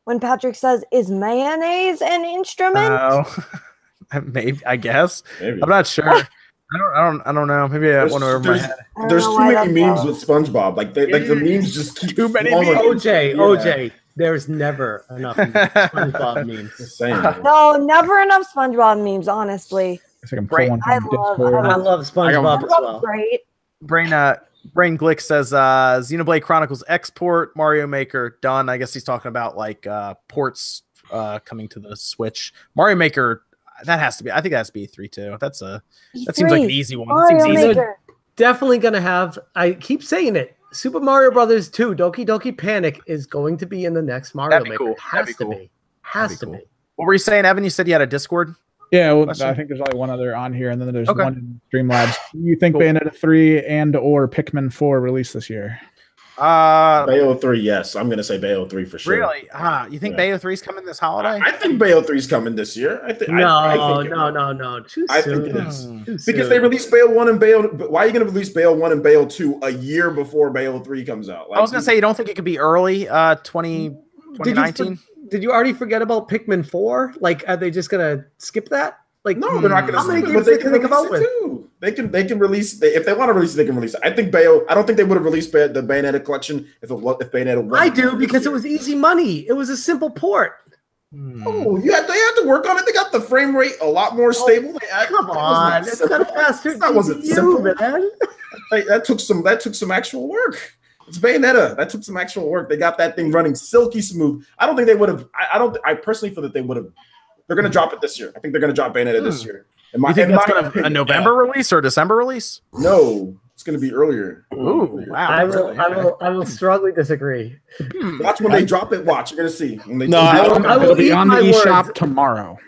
When Patrick says, "Is mayonnaise an instrument?" Maybe, I guess. Maybe. I'm not sure. I don't know. Maybe I went over my head. There's too many memes with SpongeBob. Like the memes just keep too many memes. OJ. There's never enough SpongeBob memes. No, never enough SpongeBob memes. Honestly, I love SpongeBob as well. Great. Brain Glick says Xenoblade Chronicles Export, Mario Maker done. I guess he's talking about like ports coming to the Switch. Mario Maker, that has to be. I think that has to be 3 too. That seems like an easy one. Mario seems easy. Maker. Definitely gonna have. I keep saying it. Super Mario Brothers 2, Doki Doki Panic is going to be in the next Mario Maker. Cool. Has to be. Has to be. What were you saying, Evan? You said you had a Discord? Yeah, well, I think there's only one other on here, and then there's one in Streamlabs. Do you think Bayonetta 3 and or Pikmin 4 release this year? Bayo 3, yes. I'm going to say Bayo 3 for sure. Really? You think Bayo 3 is coming this holiday? I think Bayo 3 is coming this year. No. Too soon. I think it is. Because they released Bayo 1 and Bayo... Why are you going to release Bayo 1 and Bayo 2 a year before Bayo 3 comes out? I was going to say, you don't think it could be early 2019? Did you already forget about Pikmin 4? Like, are they just going to skip that? Like, no, they're not going to. How many games they can come out with? Too. They can release if they want to release it. They can release it. I think Bayo. I don't think they would have released the Bayonetta collection if Bayonetta. I do because it was easy money. It was a simple port. Oh, they had to work on it. They got the frame rate a lot more stable. Come on, it's got a faster. That wasn't simple, man. That took some actual work. It's Bayonetta. That took some actual work. They got that thing running silky smooth. I don't think they would have. I personally feel that they would have. They're going to drop it this year. I think they're going to drop Bayonetta this year. You think that's going to a November release or a December release? No, it's going to be earlier. Ooh, wow! I will strongly disagrry. Watch when they drop it. Watch, you're going to see. I will be on the eShop tomorrow.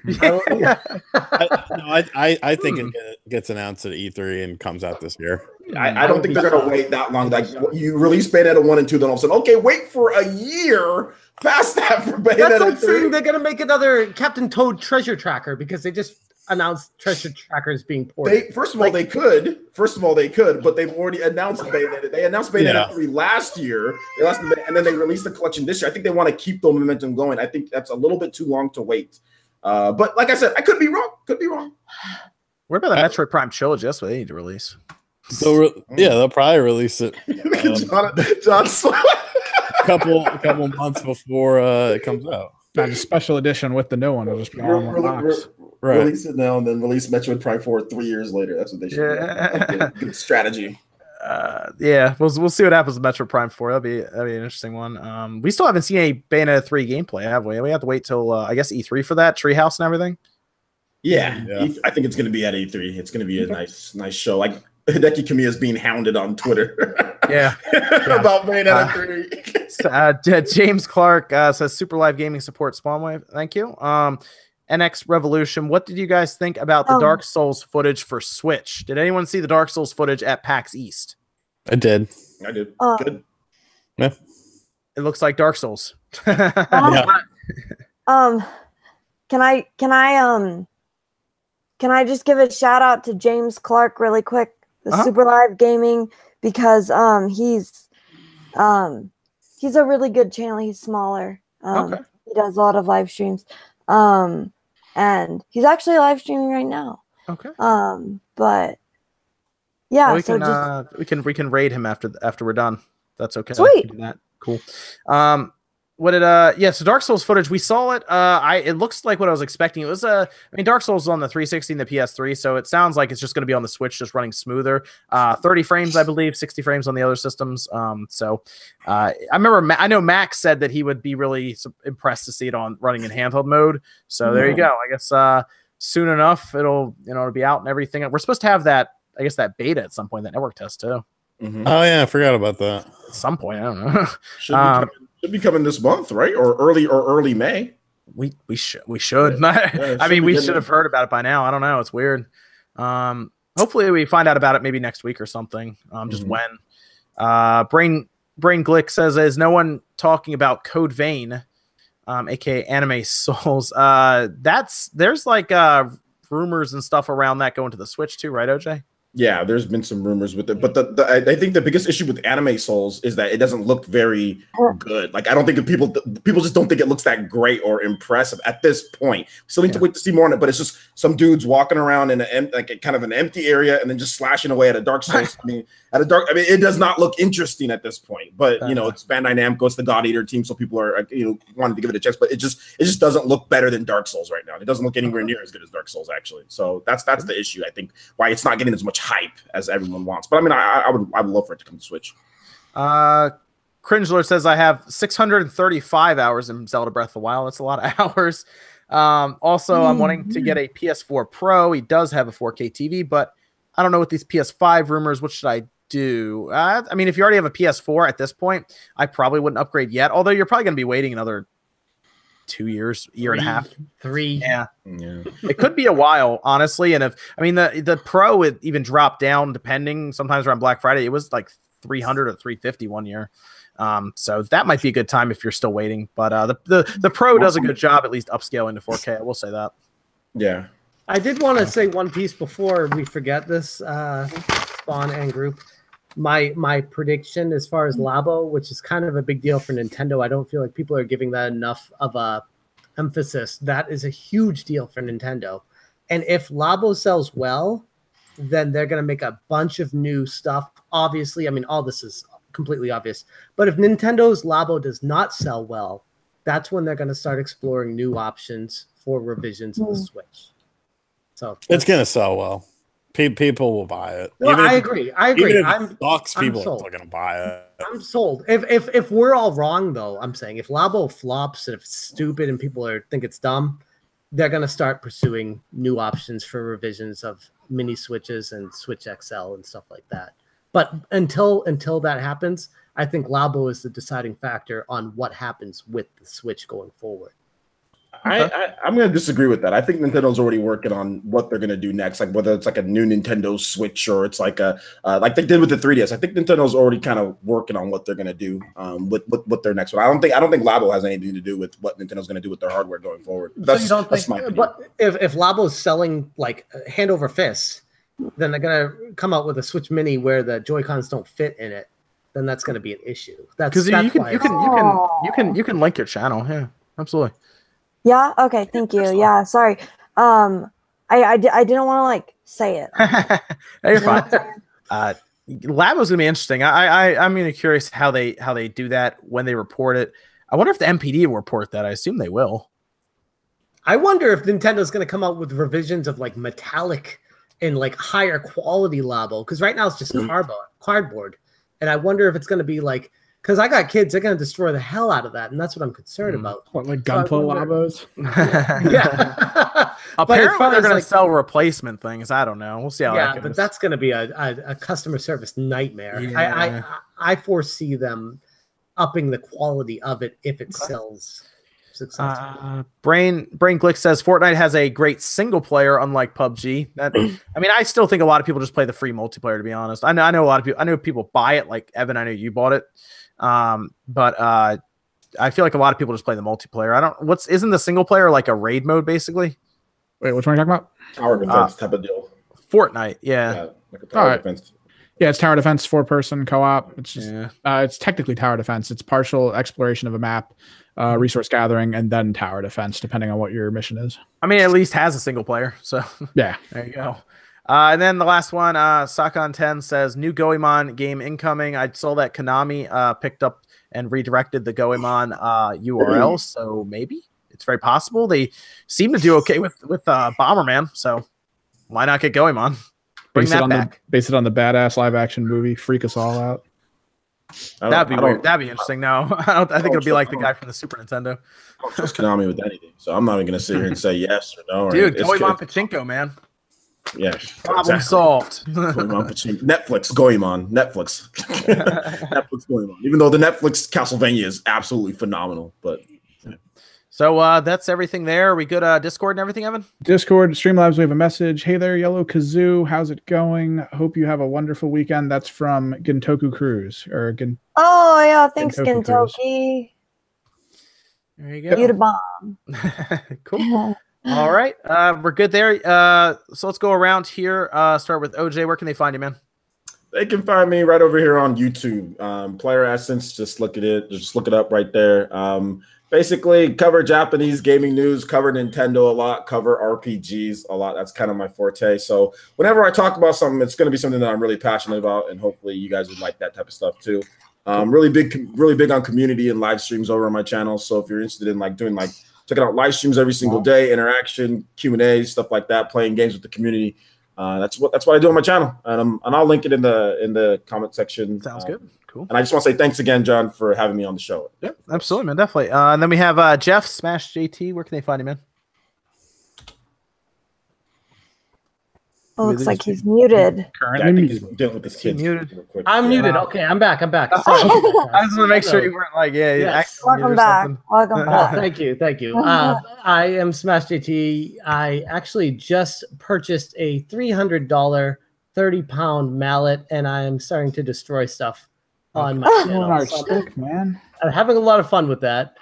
I think it gets announced at E3 and comes out this year. I don't think they're going to wait that long. Like you release Bayonetta 1 and 2, then all of a sudden, okay, wait for a year past that for Bayonetta. That's like saying they're going to make another Captain Toad treasure tracker because they just announced treasure trackers being ported. First of all, they could, but they've already announced Bayonetta. They announced Bayonetta 3 last year, and then they released the collection this year. I think they want to keep the momentum going. I think that's a little bit too long to wait. But like I said, I could be wrong. What about the Metroid Prime trilogy? That's what they need to release. They'll probably release it. John couple months before it comes out. Not a special edition with the new one. It'll just be all in one box. Release it now and then release Metroid Prime 4 3 years later. That's what they should do. Good strategy. Yeah, we'll see what happens with Metro Prime 4. That'll be an interesting one. We still haven't seen any Bayonetta 3 gameplay, have we? We have to wait till I guess E3 for that, Treehouse and everything. Yeah. I think it's going to be at E3. It's going to be a nice show. Like Hideki Kamiya is being hounded on Twitter. Yeah. About Bayonetta 3. James Clark says Super Live Gaming support Spawnwave. Thank you. NX Revolution, what did you guys think about the Dark Souls footage for Switch? Did anyone see the Dark Souls footage at PAX East? I did. Good. Yeah. It looks like Dark Souls. Can I just give a shout out to James Clark really quick, the Super Live Gaming, because he's a really good channel. He's smaller. He does a lot of live streams. And he's actually live streaming right now. Okay. But yeah, well, we can raid him after we're done. That's okay. Sweet. Do that. Cool. So Dark Souls footage, we saw it. It looks like what I was expecting. It was Dark Souls is on the 360 and the PS3, so it sounds like it's just going to be on the Switch, just running smoother. 30 frames, I believe, 60 frames on the other systems. I know Max said that he would be really impressed to see it on running in handheld mode. So there you go. I guess soon enough it'll be out and everything. We're supposed to have that beta at some point, that network test too. Mm-hmm. Oh yeah, I forgot about that. At some point, I don't know. Should be coming this month, right? Or early May. We should. We should have heard about it by now. I don't know. It's weird. Hopefully we find out about it maybe next week or something. Just when. Brain Glick says, is no one talking about Code Vein, aka Anime Souls? There's like rumors and stuff around that going to the Switch too, right, OJ? Yeah, there's been some rumors with it, but I think the biggest issue with Anime Souls is that it doesn't look very good. Like, I don't think people just don't think it looks that great or impressive at this point. We still need to wait to see more on it, but it's just some dudes walking around in kind of an empty area and then just slashing away at a Dark Souls. It does not look interesting at this point. But it's Bandai Namco, it's the God Eater team, so people are wanting to give it a chance. But it just doesn't look better than Dark Souls right now. It doesn't look anywhere near as good as Dark Souls actually. So that's the issue, I think, why it's not getting as much hype as everyone wants. But I would love for it to come to Switch. Cringler says, I have 635 hours in Zelda Breath of the Wild. That's a lot of hours. Also, I'm wanting to get a PS4 Pro. He does have a 4K TV, but I don't know what these PS5 rumors. What should I do? If you already have a PS4 at this point, I probably wouldn't upgrade yet. Although you're probably going to be waiting another 2 years, year and a half, 3. Yeah. It could be a while, honestly. And the Pro would even drop down depending. Sometimes around Black Friday, it was like 300 or 350 one year. So that might be a good time if you're still waiting. But the Pro does a good job at least upscaling to 4K. I will say that. Yeah. I did want to say one piece before we forget this, Spawn and group. My prediction as far as Labo, which is kind of a big deal for Nintendo, I don't feel like people are giving that enough of a emphasis. That is a huge deal for Nintendo. And if Labo sells well, then they're going to make a bunch of new stuff. Obviously, all this is completely obvious. But if Nintendo's Labo does not sell well, that's when they're going to start exploring new options for revisions of the Switch. So it's going to sell well. People will buy it. No, I agree. Even if it sucks, people are still going to buy it. I'm sold. If we're all wrong, though, I'm saying if Labo flops and if it's stupid and people think it's dumb, they're going to start pursuing new options for revisions of mini Switches and Switch XL and stuff like that. But until that happens, I think Labo is the deciding factor on what happens with the Switch going forward. I'm going to disagree with that. I think Nintendo's already working on what they're going to do next, like whether it's like a new Nintendo Switch or it's like like they did with the 3DS. I think Nintendo's already kind of working on what they're going to do with their next one. I don't think Labo has anything to do with what Nintendo's going to do with their hardware going forward. That's my opinion. But if Labo's selling like hand over fist, then they're going to come out with a Switch Mini where the Joy-Cons don't fit in it. Then that's going to be an issue. Because you can link your channel. Yeah, absolutely. Yeah. Okay. Thank you. Yeah. Sorry. I didn't want to say it. No, you're fine. Labo's gonna be interesting. I'm curious how they do that when they report it. I wonder if the MPD will report that. I assume they will. I wonder if Nintendo's gonna come out with revisions of like metallic in like higher quality Labo, because right now it's just cardboard, and I wonder if it's going to be like, because I got kids, they're going to destroy the hell out of that, and that's what I'm concerned about. What, like Gunpla Labos? Yeah. Apparently they're going to sell replacement things. I don't know. We'll see how that goes. But that's going to be a customer service nightmare. Yeah. I foresee them upping the quality of it if it sells successfully. Brain Glick says Fortnite has a great single player, unlike PUBG. That I mean, I still think a lot of people just play the free multiplayer. To be honest, I know a lot of people. I know people buy it. Like Evan, I know you bought it, but I feel like a lot of people just play the multiplayer. Isn't the single player like a raid mode basically? Wait, which one are you talking about? Tower defense type of deal. Fortnite, yeah. Like a tower defense. Yeah, it's tower defense, 4-person co-op. It's just it's technically tower defense. It's partial exploration of a map, resource gathering, and then tower defense, depending on what your mission is. I mean, it at least has a single player, so yeah, there you go. And then the last one, Sakon10 says new Goemon game incoming. I saw that Konami picked up and redirected the Goemon URL, so maybe it's very possible. They seem to do okay with Bomberman, so why not get Goemon? Base it on the badass live action movie. Freak us all out. That'd be weird. That'd be interesting. No, I think it'll be like the guy from the Super Nintendo. I don't trust Konami with anything, so I'm not even gonna sit here and say yes or no. Dude, Goemon Pachinko, man. Yeah, problem solved. Goemon Pachinko. Netflix Goemon. Netflix Goemon. Even though the Netflix Castlevania is absolutely phenomenal, but. So that's everything there. Are we good? Discord and everything, Evan? Discord, Streamlabs, we have a message. Hey there, YellowKazoo. How's it going? Hope you have a wonderful weekend. That's from Gintoku Cruz. Oh, yeah. Thanks, Gintoki. There you go. You the bomb. Cool. All right. We're good there. So let's go around here. Start with OJ. Where can they find you, man? They can find me right over here on YouTube. PlayerEssence. Just look at it. Just look it up right there. Basically, cover Japanese gaming news, cover Nintendo a lot, cover RPGs a lot. That's kind of my forte. So whenever I talk about something, it's going to be something that I'm really passionate about, and hopefully you guys would like that type of stuff too. Really big on community and live streams over on my channel. So if you're interested in doing checking out live streams every single day, interaction, Q&A, stuff like that, playing games with the community, that's what I do on my channel, and I'll link it in the comment section. Sounds good. Cool. And I just want to say thanks again, John, for having me on the show. Yeah, absolutely, man, definitely. And then we have Jeff SmashJT. Where can they find him, man? Oh, looks like he's muted. Currently, I think he's dealing with his kids. Muted. I'm muted. Okay, I'm back. Sorry. I just want to make sure you weren't Welcome back. Welcome back. Thank you. I am SmashJT. I actually just purchased a $300 30-pound mallet, and I am starting to destroy stuff on my channel. Man. I'm having a lot of fun with that.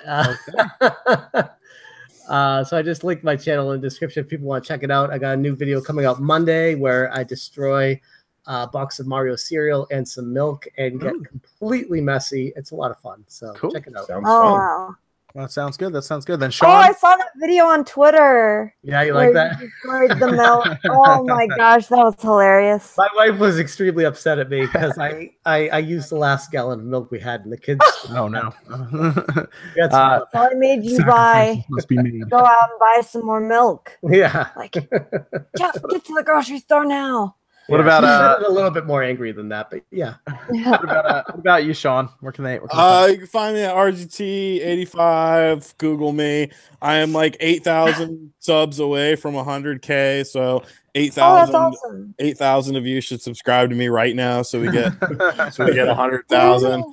So I just linked my channel in the description if people want to check it out. I got a new video coming out Monday where I destroy a box of Mario cereal and some milk and get completely messy. It's a lot of fun. So check it out. Sounds fun. Wow. That sounds good. Then Sean. Oh, I saw that video on Twitter. Yeah, you like that? The milk. Oh my gosh, that was hilarious. My wife was extremely upset at me because I used the last gallon of milk we had, and the kids. Oh no! So I made you go out and buy some more milk. Yeah. Like, Jeff, get to the grocery store now. What about a little bit more angry than that, but yeah. What about you, Sean? Where can they? You can find me at RGT85. Google me. I am like 8,000 subs away from 100K, so 8,000 of you should subscribe to me right now, so we get 100,000.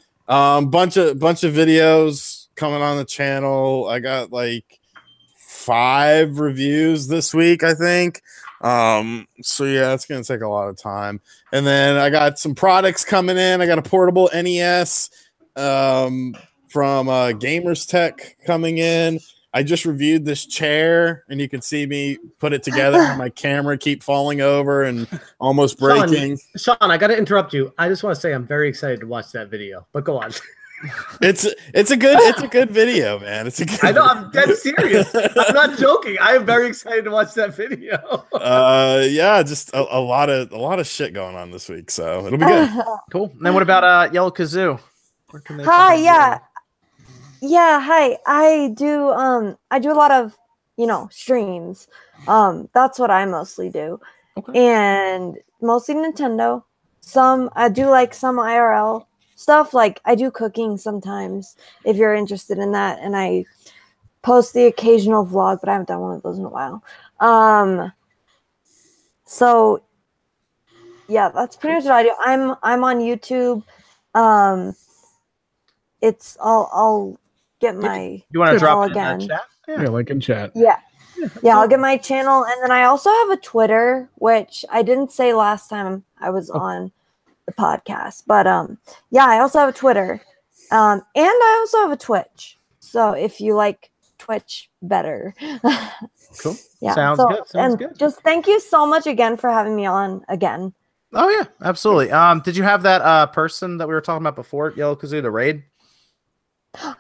Bunch of videos coming on the channel. I got like 5 reviews this week, I think. So yeah, it's gonna take a lot of time. And then I got some products coming in. I got a portable NES from Gamers Tech coming in. I just reviewed this chair, and you can see me put it together, and my camera keep falling over and almost breaking. Sean, I got to interrupt you. I just want to say I'm very excited to watch that video. But go on. It's a good video, man. I know, I'm dead serious. I'm not joking. I am very excited to watch that video. Yeah, just a lot of shit going on this week, so it'll be good. Cool. And then what about YellowKazoo? Hi, hi. I do a lot of streams. That's what I mostly do. and mostly Nintendo. I do like some IRL stuff. Like I do cooking sometimes if you're interested in that, and I post the occasional vlog, but I haven't done one of those in a while. So yeah, that's pretty much what I do. I'm on YouTube. I'll get my you want to drop it again. in chat? Yeah, like in chat. Yeah. I'll get my channel, and then I also have a Twitter, which I didn't say last time I was on the podcast. But yeah, I also have a Twitter, and I also have a Twitch. So if you like Twitch better, cool. Yeah, sounds good. Sounds good. Just thank you so much again for having me on again. Oh yeah, absolutely. Did you have that person that we were talking about before, YellowKazoo, the raid?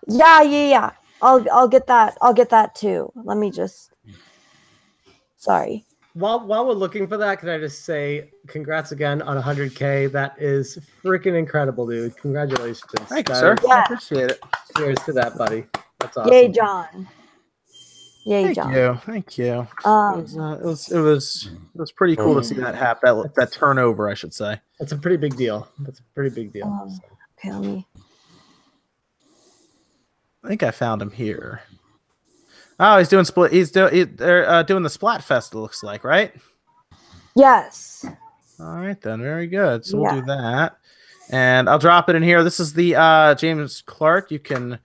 Yeah. I'll get that. I'll get that too. Let me just. Sorry. While we're looking for that, can I just say congrats again on 100K? That is freaking incredible, dude. Congratulations. Thank you, sir. Yeah. I appreciate it. Cheers to that, buddy. That's awesome. Yay, John. Yay, John. Thank you. It was pretty cool to see that happen. That turnover, I should say. That's a pretty big deal. Okay, let me. I think I found him here. Oh, he's doing split. They're doing the Splatfest. It looks like, right? Yes. All right then, very good. So we'll do that, and I'll drop it in here. This is the James Clark. You can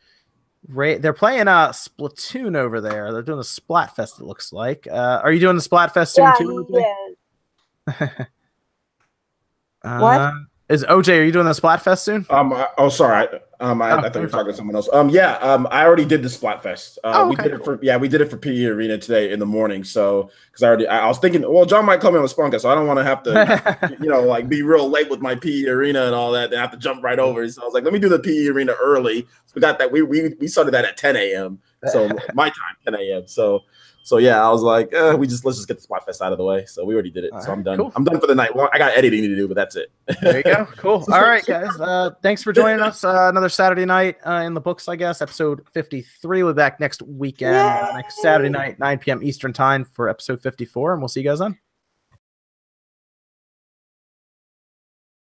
rate. They're playing Splatoon over there. They're doing the Splatfest. It looks like. Are you doing the Splatfest soon too? What? Is OJ? Are you doing the Splatfest soon? Sorry. I thought you were talking to someone else. I already did the Splatfest. We did it for PE Arena today in the morning. So because I was thinking, well, John might call me on the SpawnCast, so I don't want to have to, like be real late with my PE Arena and all that. Then have to jump right over. So I was like, let me do the PE Arena early. So we got that. We started that at 10 a.m. So my time, 10 a.m. So yeah, I was like, let's just get the Splatfest out of the way. So we already did it. So I'm done. Cool. I'm done for the night. Well, I got editing to do, but that's it. There you go. Cool. All right, guys. Thanks for joining us. Another Saturday night in the books, I guess. Episode 53. We'll be back next weekend, next Saturday night, 9 p.m. Eastern time for episode 54, and we'll see you guys then.